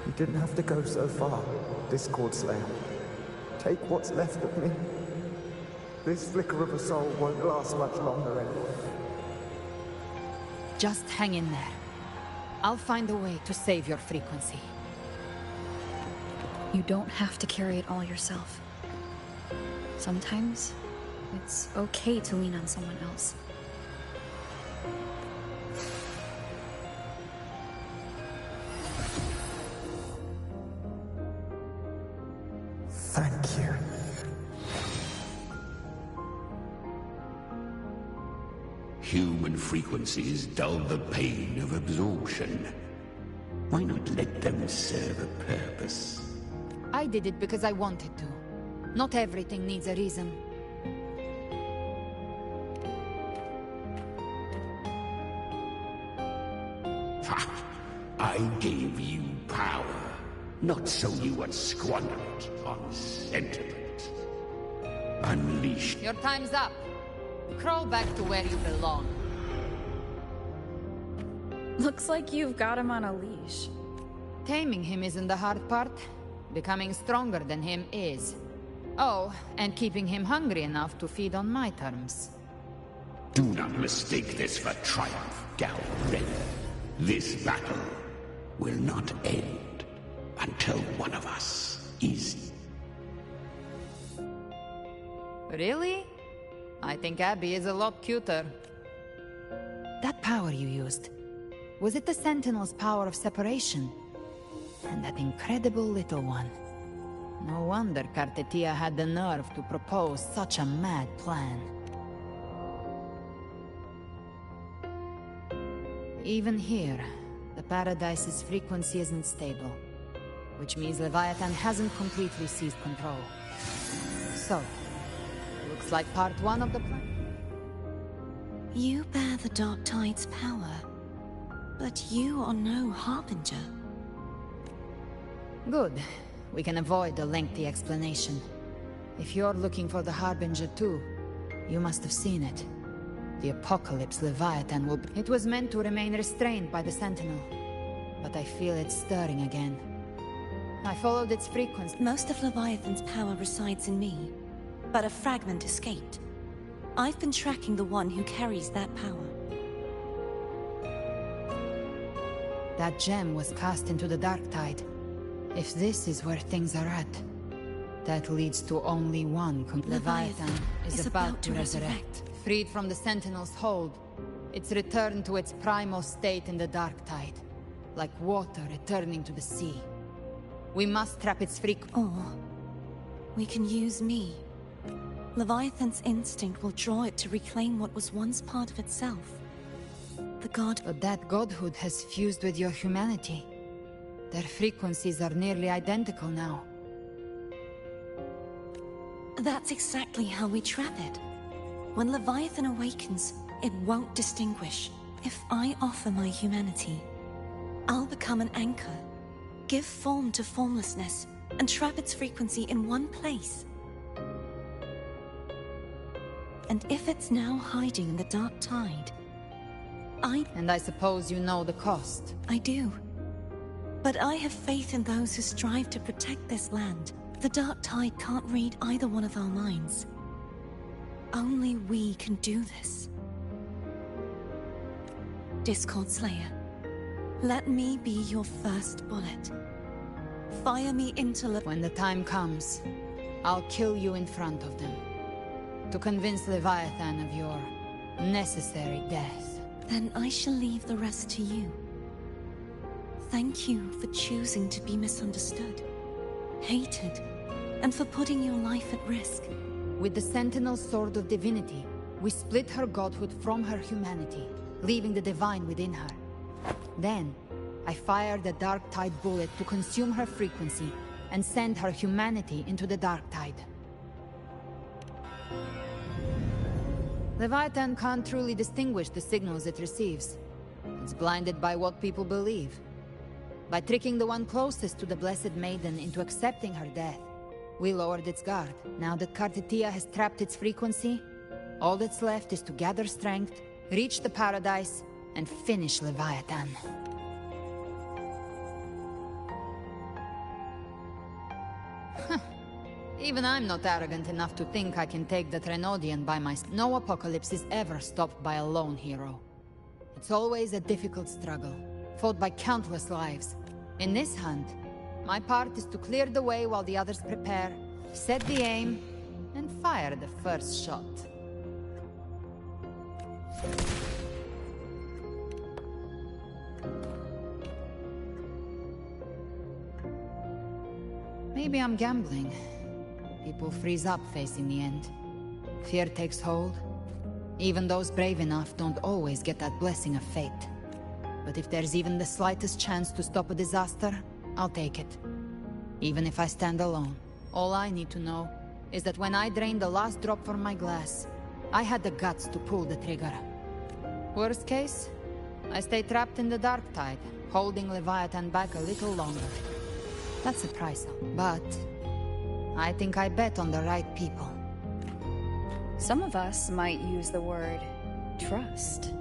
You didn't have to go so far, Discord Slayer. Take what's left of me. This flicker of a soul won't last much longer anyway. Just hang in there. I'll find a way to save your frequency. You don't have to carry it all yourself. Sometimes, it's okay to lean on someone else. Thank you. Human frequencies dull the pain of absorption. Why not let them serve a purpose? I did it because I wanted to. Not everything needs a reason. Ha! I gave you power, not so you would squander it on sentiment. Unleash. Your time's up. Crawl back to where you belong. Looks like you've got him on a leash. Taming him isn't the hard part. Becoming stronger than him is. Oh, and keeping him hungry enough to feed on my terms. Do not mistake this for triumph, Galbrena. This battle will not end until one of us is... Really? I think Abby is a lot cuter. That power you used, was it the Sentinel's power of separation? And that incredible little one. No wonder Cartetia had the nerve to propose such a mad plan. Even here, the Paradise's frequency isn't stable, which means Leviathan hasn't completely seized control. So, looks like part 1 of the plan. You bear the Dark Tide's power, but you are no Harbinger. Good. We can avoid a lengthy explanation. If you're looking for the Harbinger too, you must have seen it. The Apocalypse Leviathan It was meant to remain restrained by the Sentinel, but I feel it stirring again. I followed its frequency. Most of Leviathan's power resides in me, but a fragment escaped. I've been tracking the one who carries that power. That gem was cast into the Dark Tide. If this is where things are at, that leads to only one Leviathan is about to resurrect. Freed from the Sentinel's hold, it's returned to its primal state in the Dark Tide, like water returning to the sea. We must trap its Or we can use me. Leviathan's instinct will draw it to reclaim what was once part of itself. The god... But that godhood has fused with your humanity. Their frequencies are nearly identical now. That's exactly how we trap it. When Leviathan awakens, it won't distinguish. If I offer my humanity, I'll become an anchor, give form to formlessness, and trap its frequency in one place. And if it's now hiding in the Dark Tide, And I suppose you know the cost. I do. But I have faith in those who strive to protect this land. The Dark Tide can't read either one of our minds. Only we can do this. Discord Slayer, let me be your first bullet. Fire me into When the time comes, I'll kill you in front of them. To convince Leviathan of your necessary death. Then I shall leave the rest to you. Thank you for choosing to be misunderstood, hated, and for putting your life at risk. With the Sentinel Sword of Divinity, we split her godhood from her humanity, leaving the divine within her. Then, I fired a Dark Tide bullet to consume her frequency and send her humanity into the Dark Tide. Leviathan can't truly distinguish the signals it receives. It's blinded by what people believe. By tricking the one closest to the Blessed Maiden into accepting her death, we lowered its guard. Now that Kartitia has trapped its frequency, all that's left is to gather strength, reach the Paradise, and finish Leviathan. Even I'm not arrogant enough to think I can take the Trenodian by myself. No apocalypse is ever stopped by a lone hero. It's always a difficult struggle, fought by countless lives. In this hunt, my part is to clear the way while the others prepare, set the aim, and fire the first shot. Maybe I'm gambling. People freeze up facing the end. Fear takes hold. Even those brave enough don't always get that blessing of fate. But if there's even the slightest chance to stop a disaster, I'll take it. Even if I stand alone. All I need to know is that when I drained the last drop from my glass, I had the guts to pull the trigger. Worst case, I stay trapped in the Dark Tide, holding Leviathan back a little longer. That's a price, but I think I bet on the right people. Some of us might use the word trust.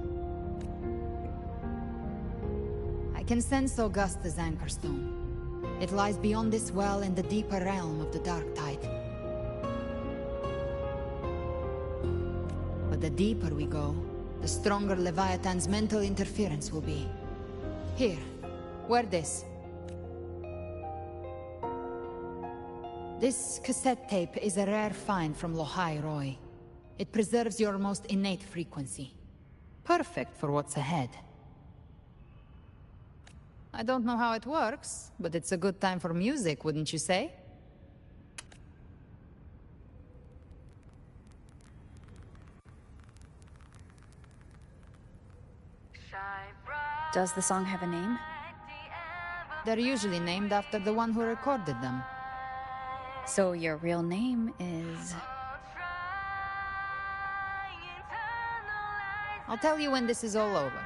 I can sense Augusta's Anchorstone. It lies beyond this well in the deeper realm of the Dark Tide. But the deeper we go, the stronger Leviathan's mental interference will be. Here, wear this. This cassette tape is a rare find from Lohai Roy. It preserves your most innate frequency. Perfect for what's ahead. I don't know how it works, but it's a good time for music, wouldn't you say? Does the song have a name? They're usually named after the one who recorded them. So your real name is... I'll tell you when this is all over.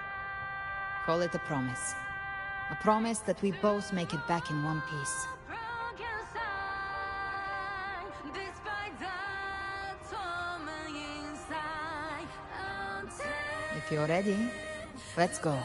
Call it a promise. A promise that we both make it back in one piece. If you're ready, let's go.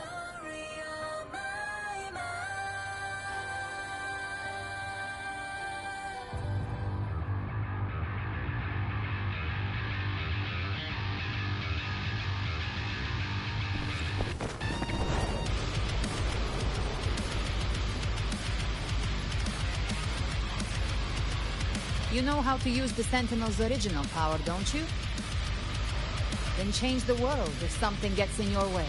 You know how to use the Sentinel's original power, don't you? Then change the world if something gets in your way.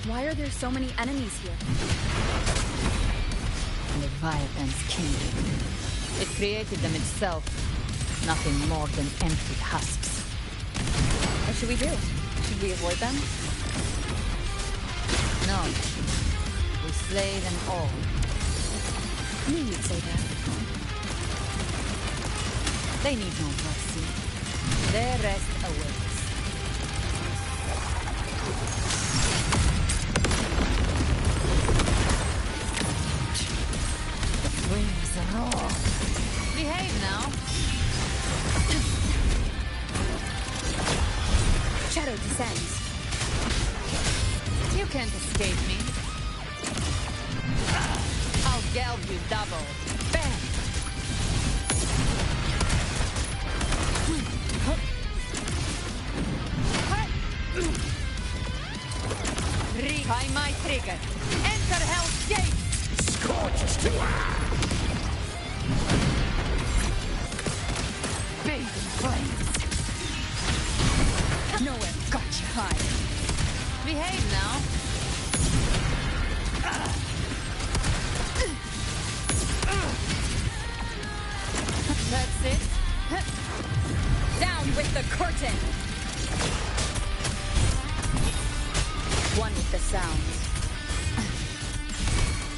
Why are there so many enemies here? Leviathan's kingdom. It created them itself. Nothing more than empty husks. What should we do? Should we avoid them? No. We slay them all. I knew you'd say that. They need no mercy. Their rest awaits. Wings roar. Behave now. Shadow descends. You can't escape me. I'll geld you double. Bam! By my trigger. Enter Hell's Gate! Scorched to Bathe in flames. Nowhere got you high. Behave now. That's it. Down with the curtain! One with the sounds.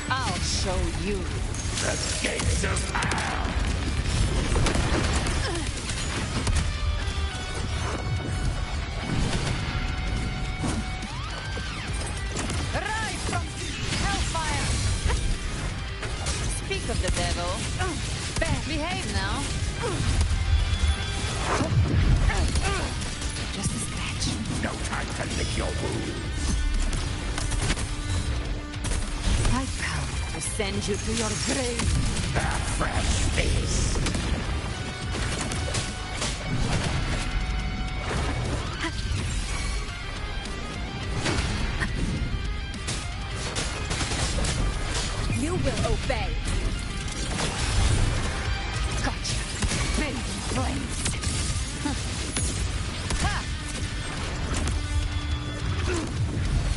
I'll show you. the gates of hell! Rise from hellfire! Speak of the devil. Behave now. Just a scratch. No time to lick your wounds. I come to send you to your grave. A fresh feast. You will obey. Gotcha. Baby flames. Ha!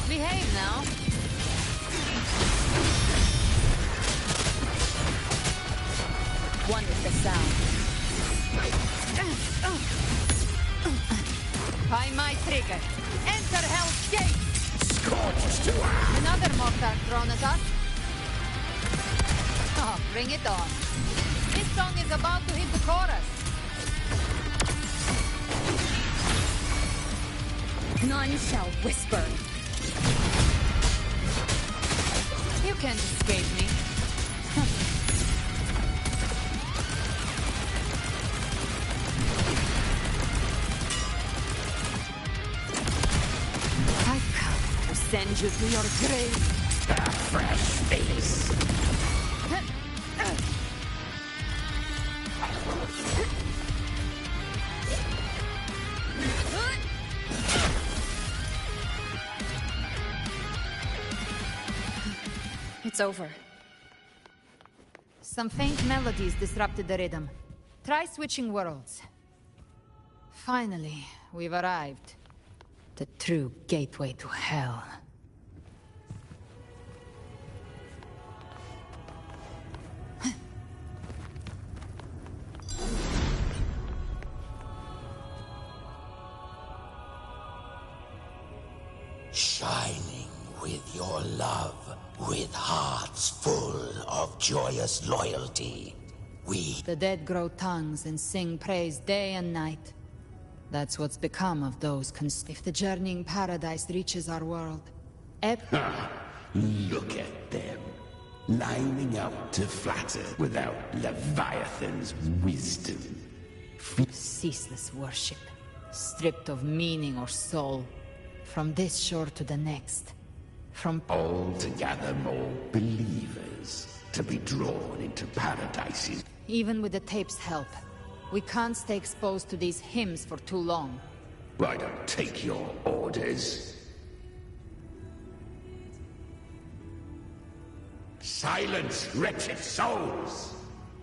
Behave now. One with the sound. By my trigger. Enter Hell's Gate. Scorched to Another mortar thrown at us. Oh, bring it on. This song is about to hit the chorus. None shall whisper. You can't escape me. I've come to send you to your grave. a fresh feast. It's over. Some faint melodies disrupted the rhythm. Try switching worlds. Finally, we've arrived. The true gateway to hell. Shining with your love, with hearts full of joyous loyalty, The dead grow tongues and sing praise day and night. That's what's become of those if the journeying paradise reaches our world. Look at them, lining up to flatter without Leviathan's wisdom. Ceaseless worship, stripped of meaning or soul, from this shore to the next. From all to gather more believers, to be drawn into paradises. Even with the tape's help, we can't stay exposed to these hymns for too long. I don't take your orders. Silence, wretched souls!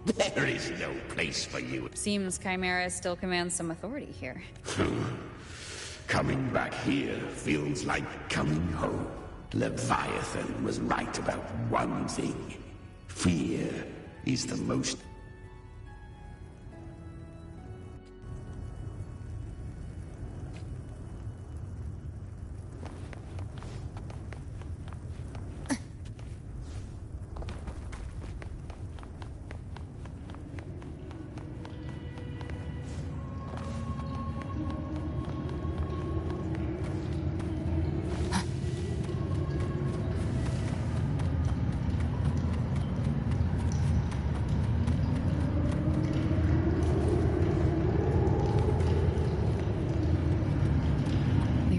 There is no place for you. Seems Chimera still commands some authority here. Coming back here feels like coming home. Leviathan was right about one thing. Fear is the most...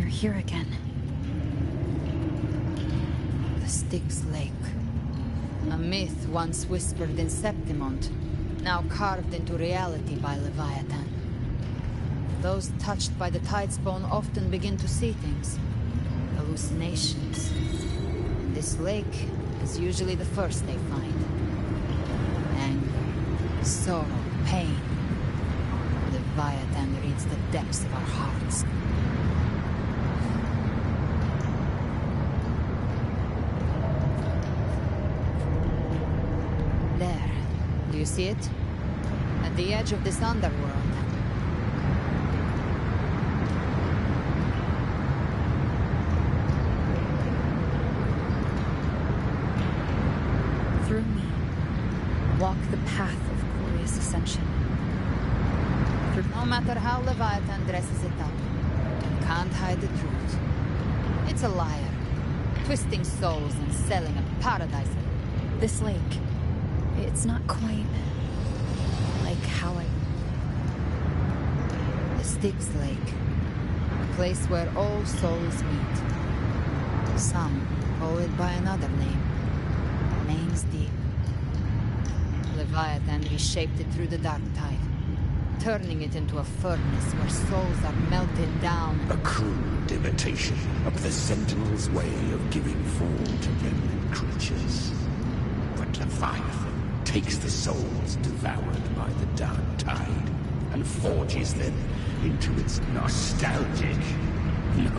Here again. The Styx Lake. A myth once whispered in Septimont, now carved into reality by Leviathan. Those touched by the Tidespawn often begin to see things. Hallucinations. This lake is usually the first they find. Anger, sorrow, pain. Leviathan reads the depths of our hearts. Do you see it? At the edge of this underworld. Through me, walk the path of glorious ascension. No matter how Leviathan dresses it up, you can't hide the truth. It's a liar, twisting souls and selling a paradise. This lake, it's not quite like how The Styx Lake. A place where all souls meet. Some call it by another name. Names deep. Leviathan reshaped it through the dark tide, turning it into a furnace where souls are melted down. A crude imitation of the Sentinel's way of giving form to remnant creatures. But Leviathan takes the souls devoured by the dark tide and forges them into its nostalgic. No.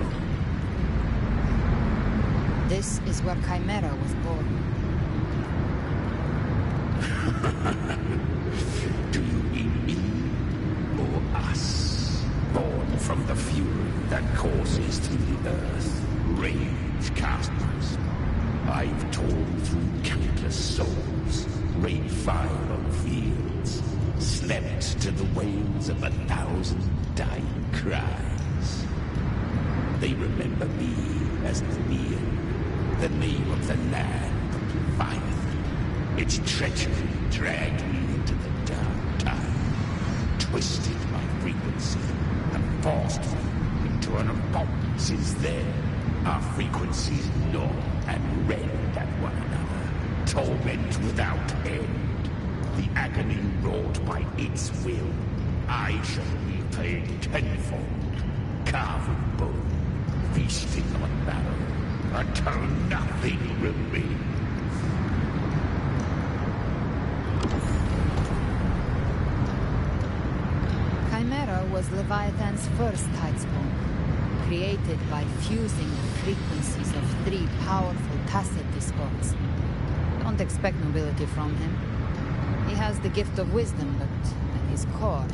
This is where Chimera was born. Do you mean me or us? Born from the fury that courses through the earth, rage casters. I've torn through countless souls, raid fire on fields, slept to the wails of 1,000 dying cries. They remember me as Nemean, the name of the land of Leviathan. Its treachery dragged me into the dark tide, twisted my frequency, and forced me into an abode. Since then, our frequencies gnaw and rend at one another, torment without end. The agony wrought by its will, I shall repay tenfold, carving bone, feasting on marrow, until nothing remains. Chimera was Leviathan's first Tidespawn, created by fusing the frequencies of 3 powerful tacit discords. Don't expect nobility from him. He has the gift of wisdom, but at his core,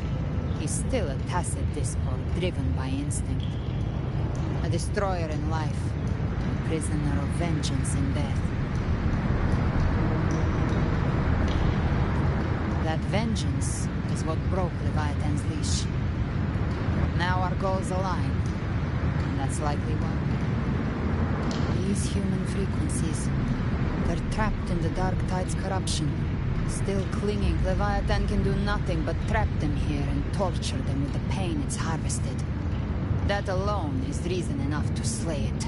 he's still a tacit discord driven by instinct. A destroyer in life, a prisoner of vengeance in death. That vengeance is what broke Leviathan's leash. Now our goals align, and that's likely why. These human frequencies, they're trapped in the Dark Tide's corruption. Still clinging, Leviathan can do nothing but trap them here and torture them with the pain it's harvested. That alone is reason enough to slay it.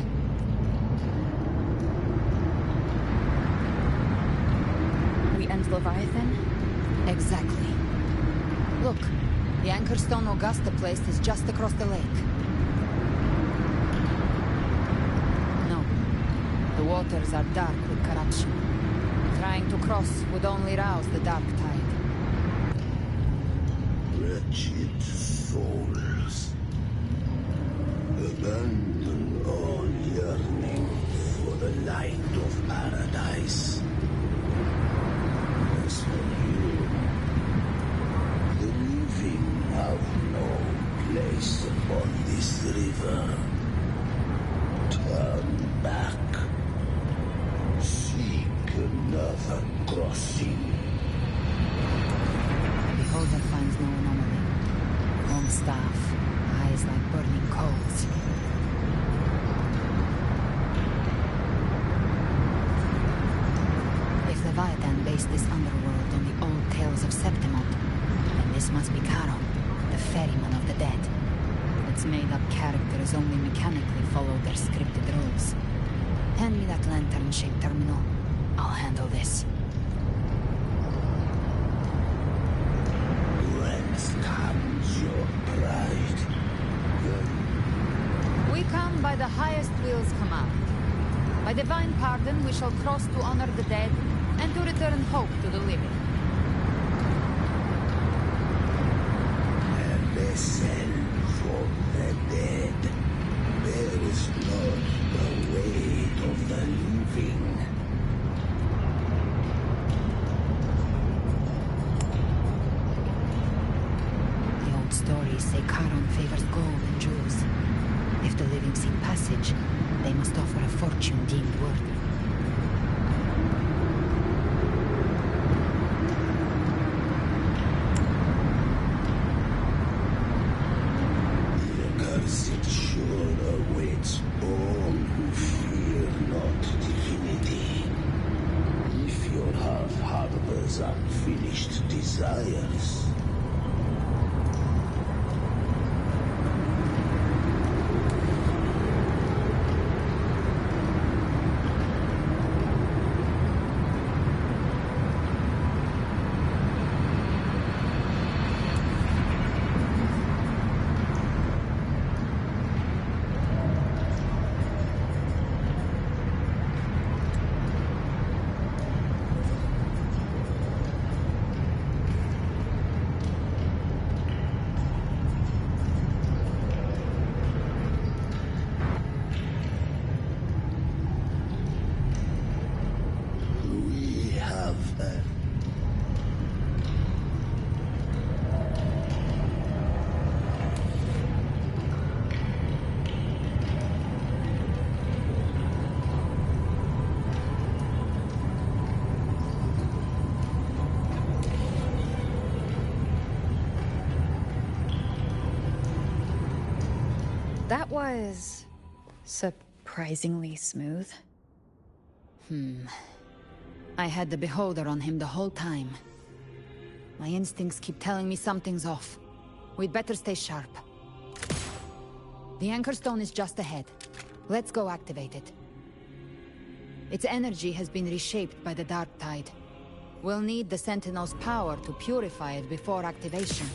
We end Leviathan? Exactly. Look, the anchor stone Augusta placed is just across the lake. No. The waters are dark with corruption. Trying to cross would only rouse the Dark Tide. Wretched souls. Abandon all yearning for the light of paradise. As for you, the living have no place upon this river. Turn back. Seek another crossing. Beholder finds no anomaly. Long staff, eyes like burning coals. If Leviathan based this underworld on the old tales of Septimont, then this must be Charon, the ferryman of the dead. Its made-up characters only mechanically follow their scripted roles. Hand me that lantern-shaped terminal. I'll handle this. Whence comes your pride? We come by the highest will's command. By divine pardon, we shall cross to honor the dead and to return hope to the living. A vessel for the dead. There is not the weight of the living. The old stories say Charon favors gold and jewels. If the living seek passage, they must offer a fortune deemed worthy. The accursed shore awaits all who fear not divinity. If your heart harbors unfinished desires, That was surprisingly smooth. I had the Beholder on him the whole time. My instincts keep telling me something's off. We'd better stay sharp. The anchor stone is just ahead. Let's go activate it. Its energy has been reshaped by the Dark Tide. We'll need the Sentinel's power to purify it before activation.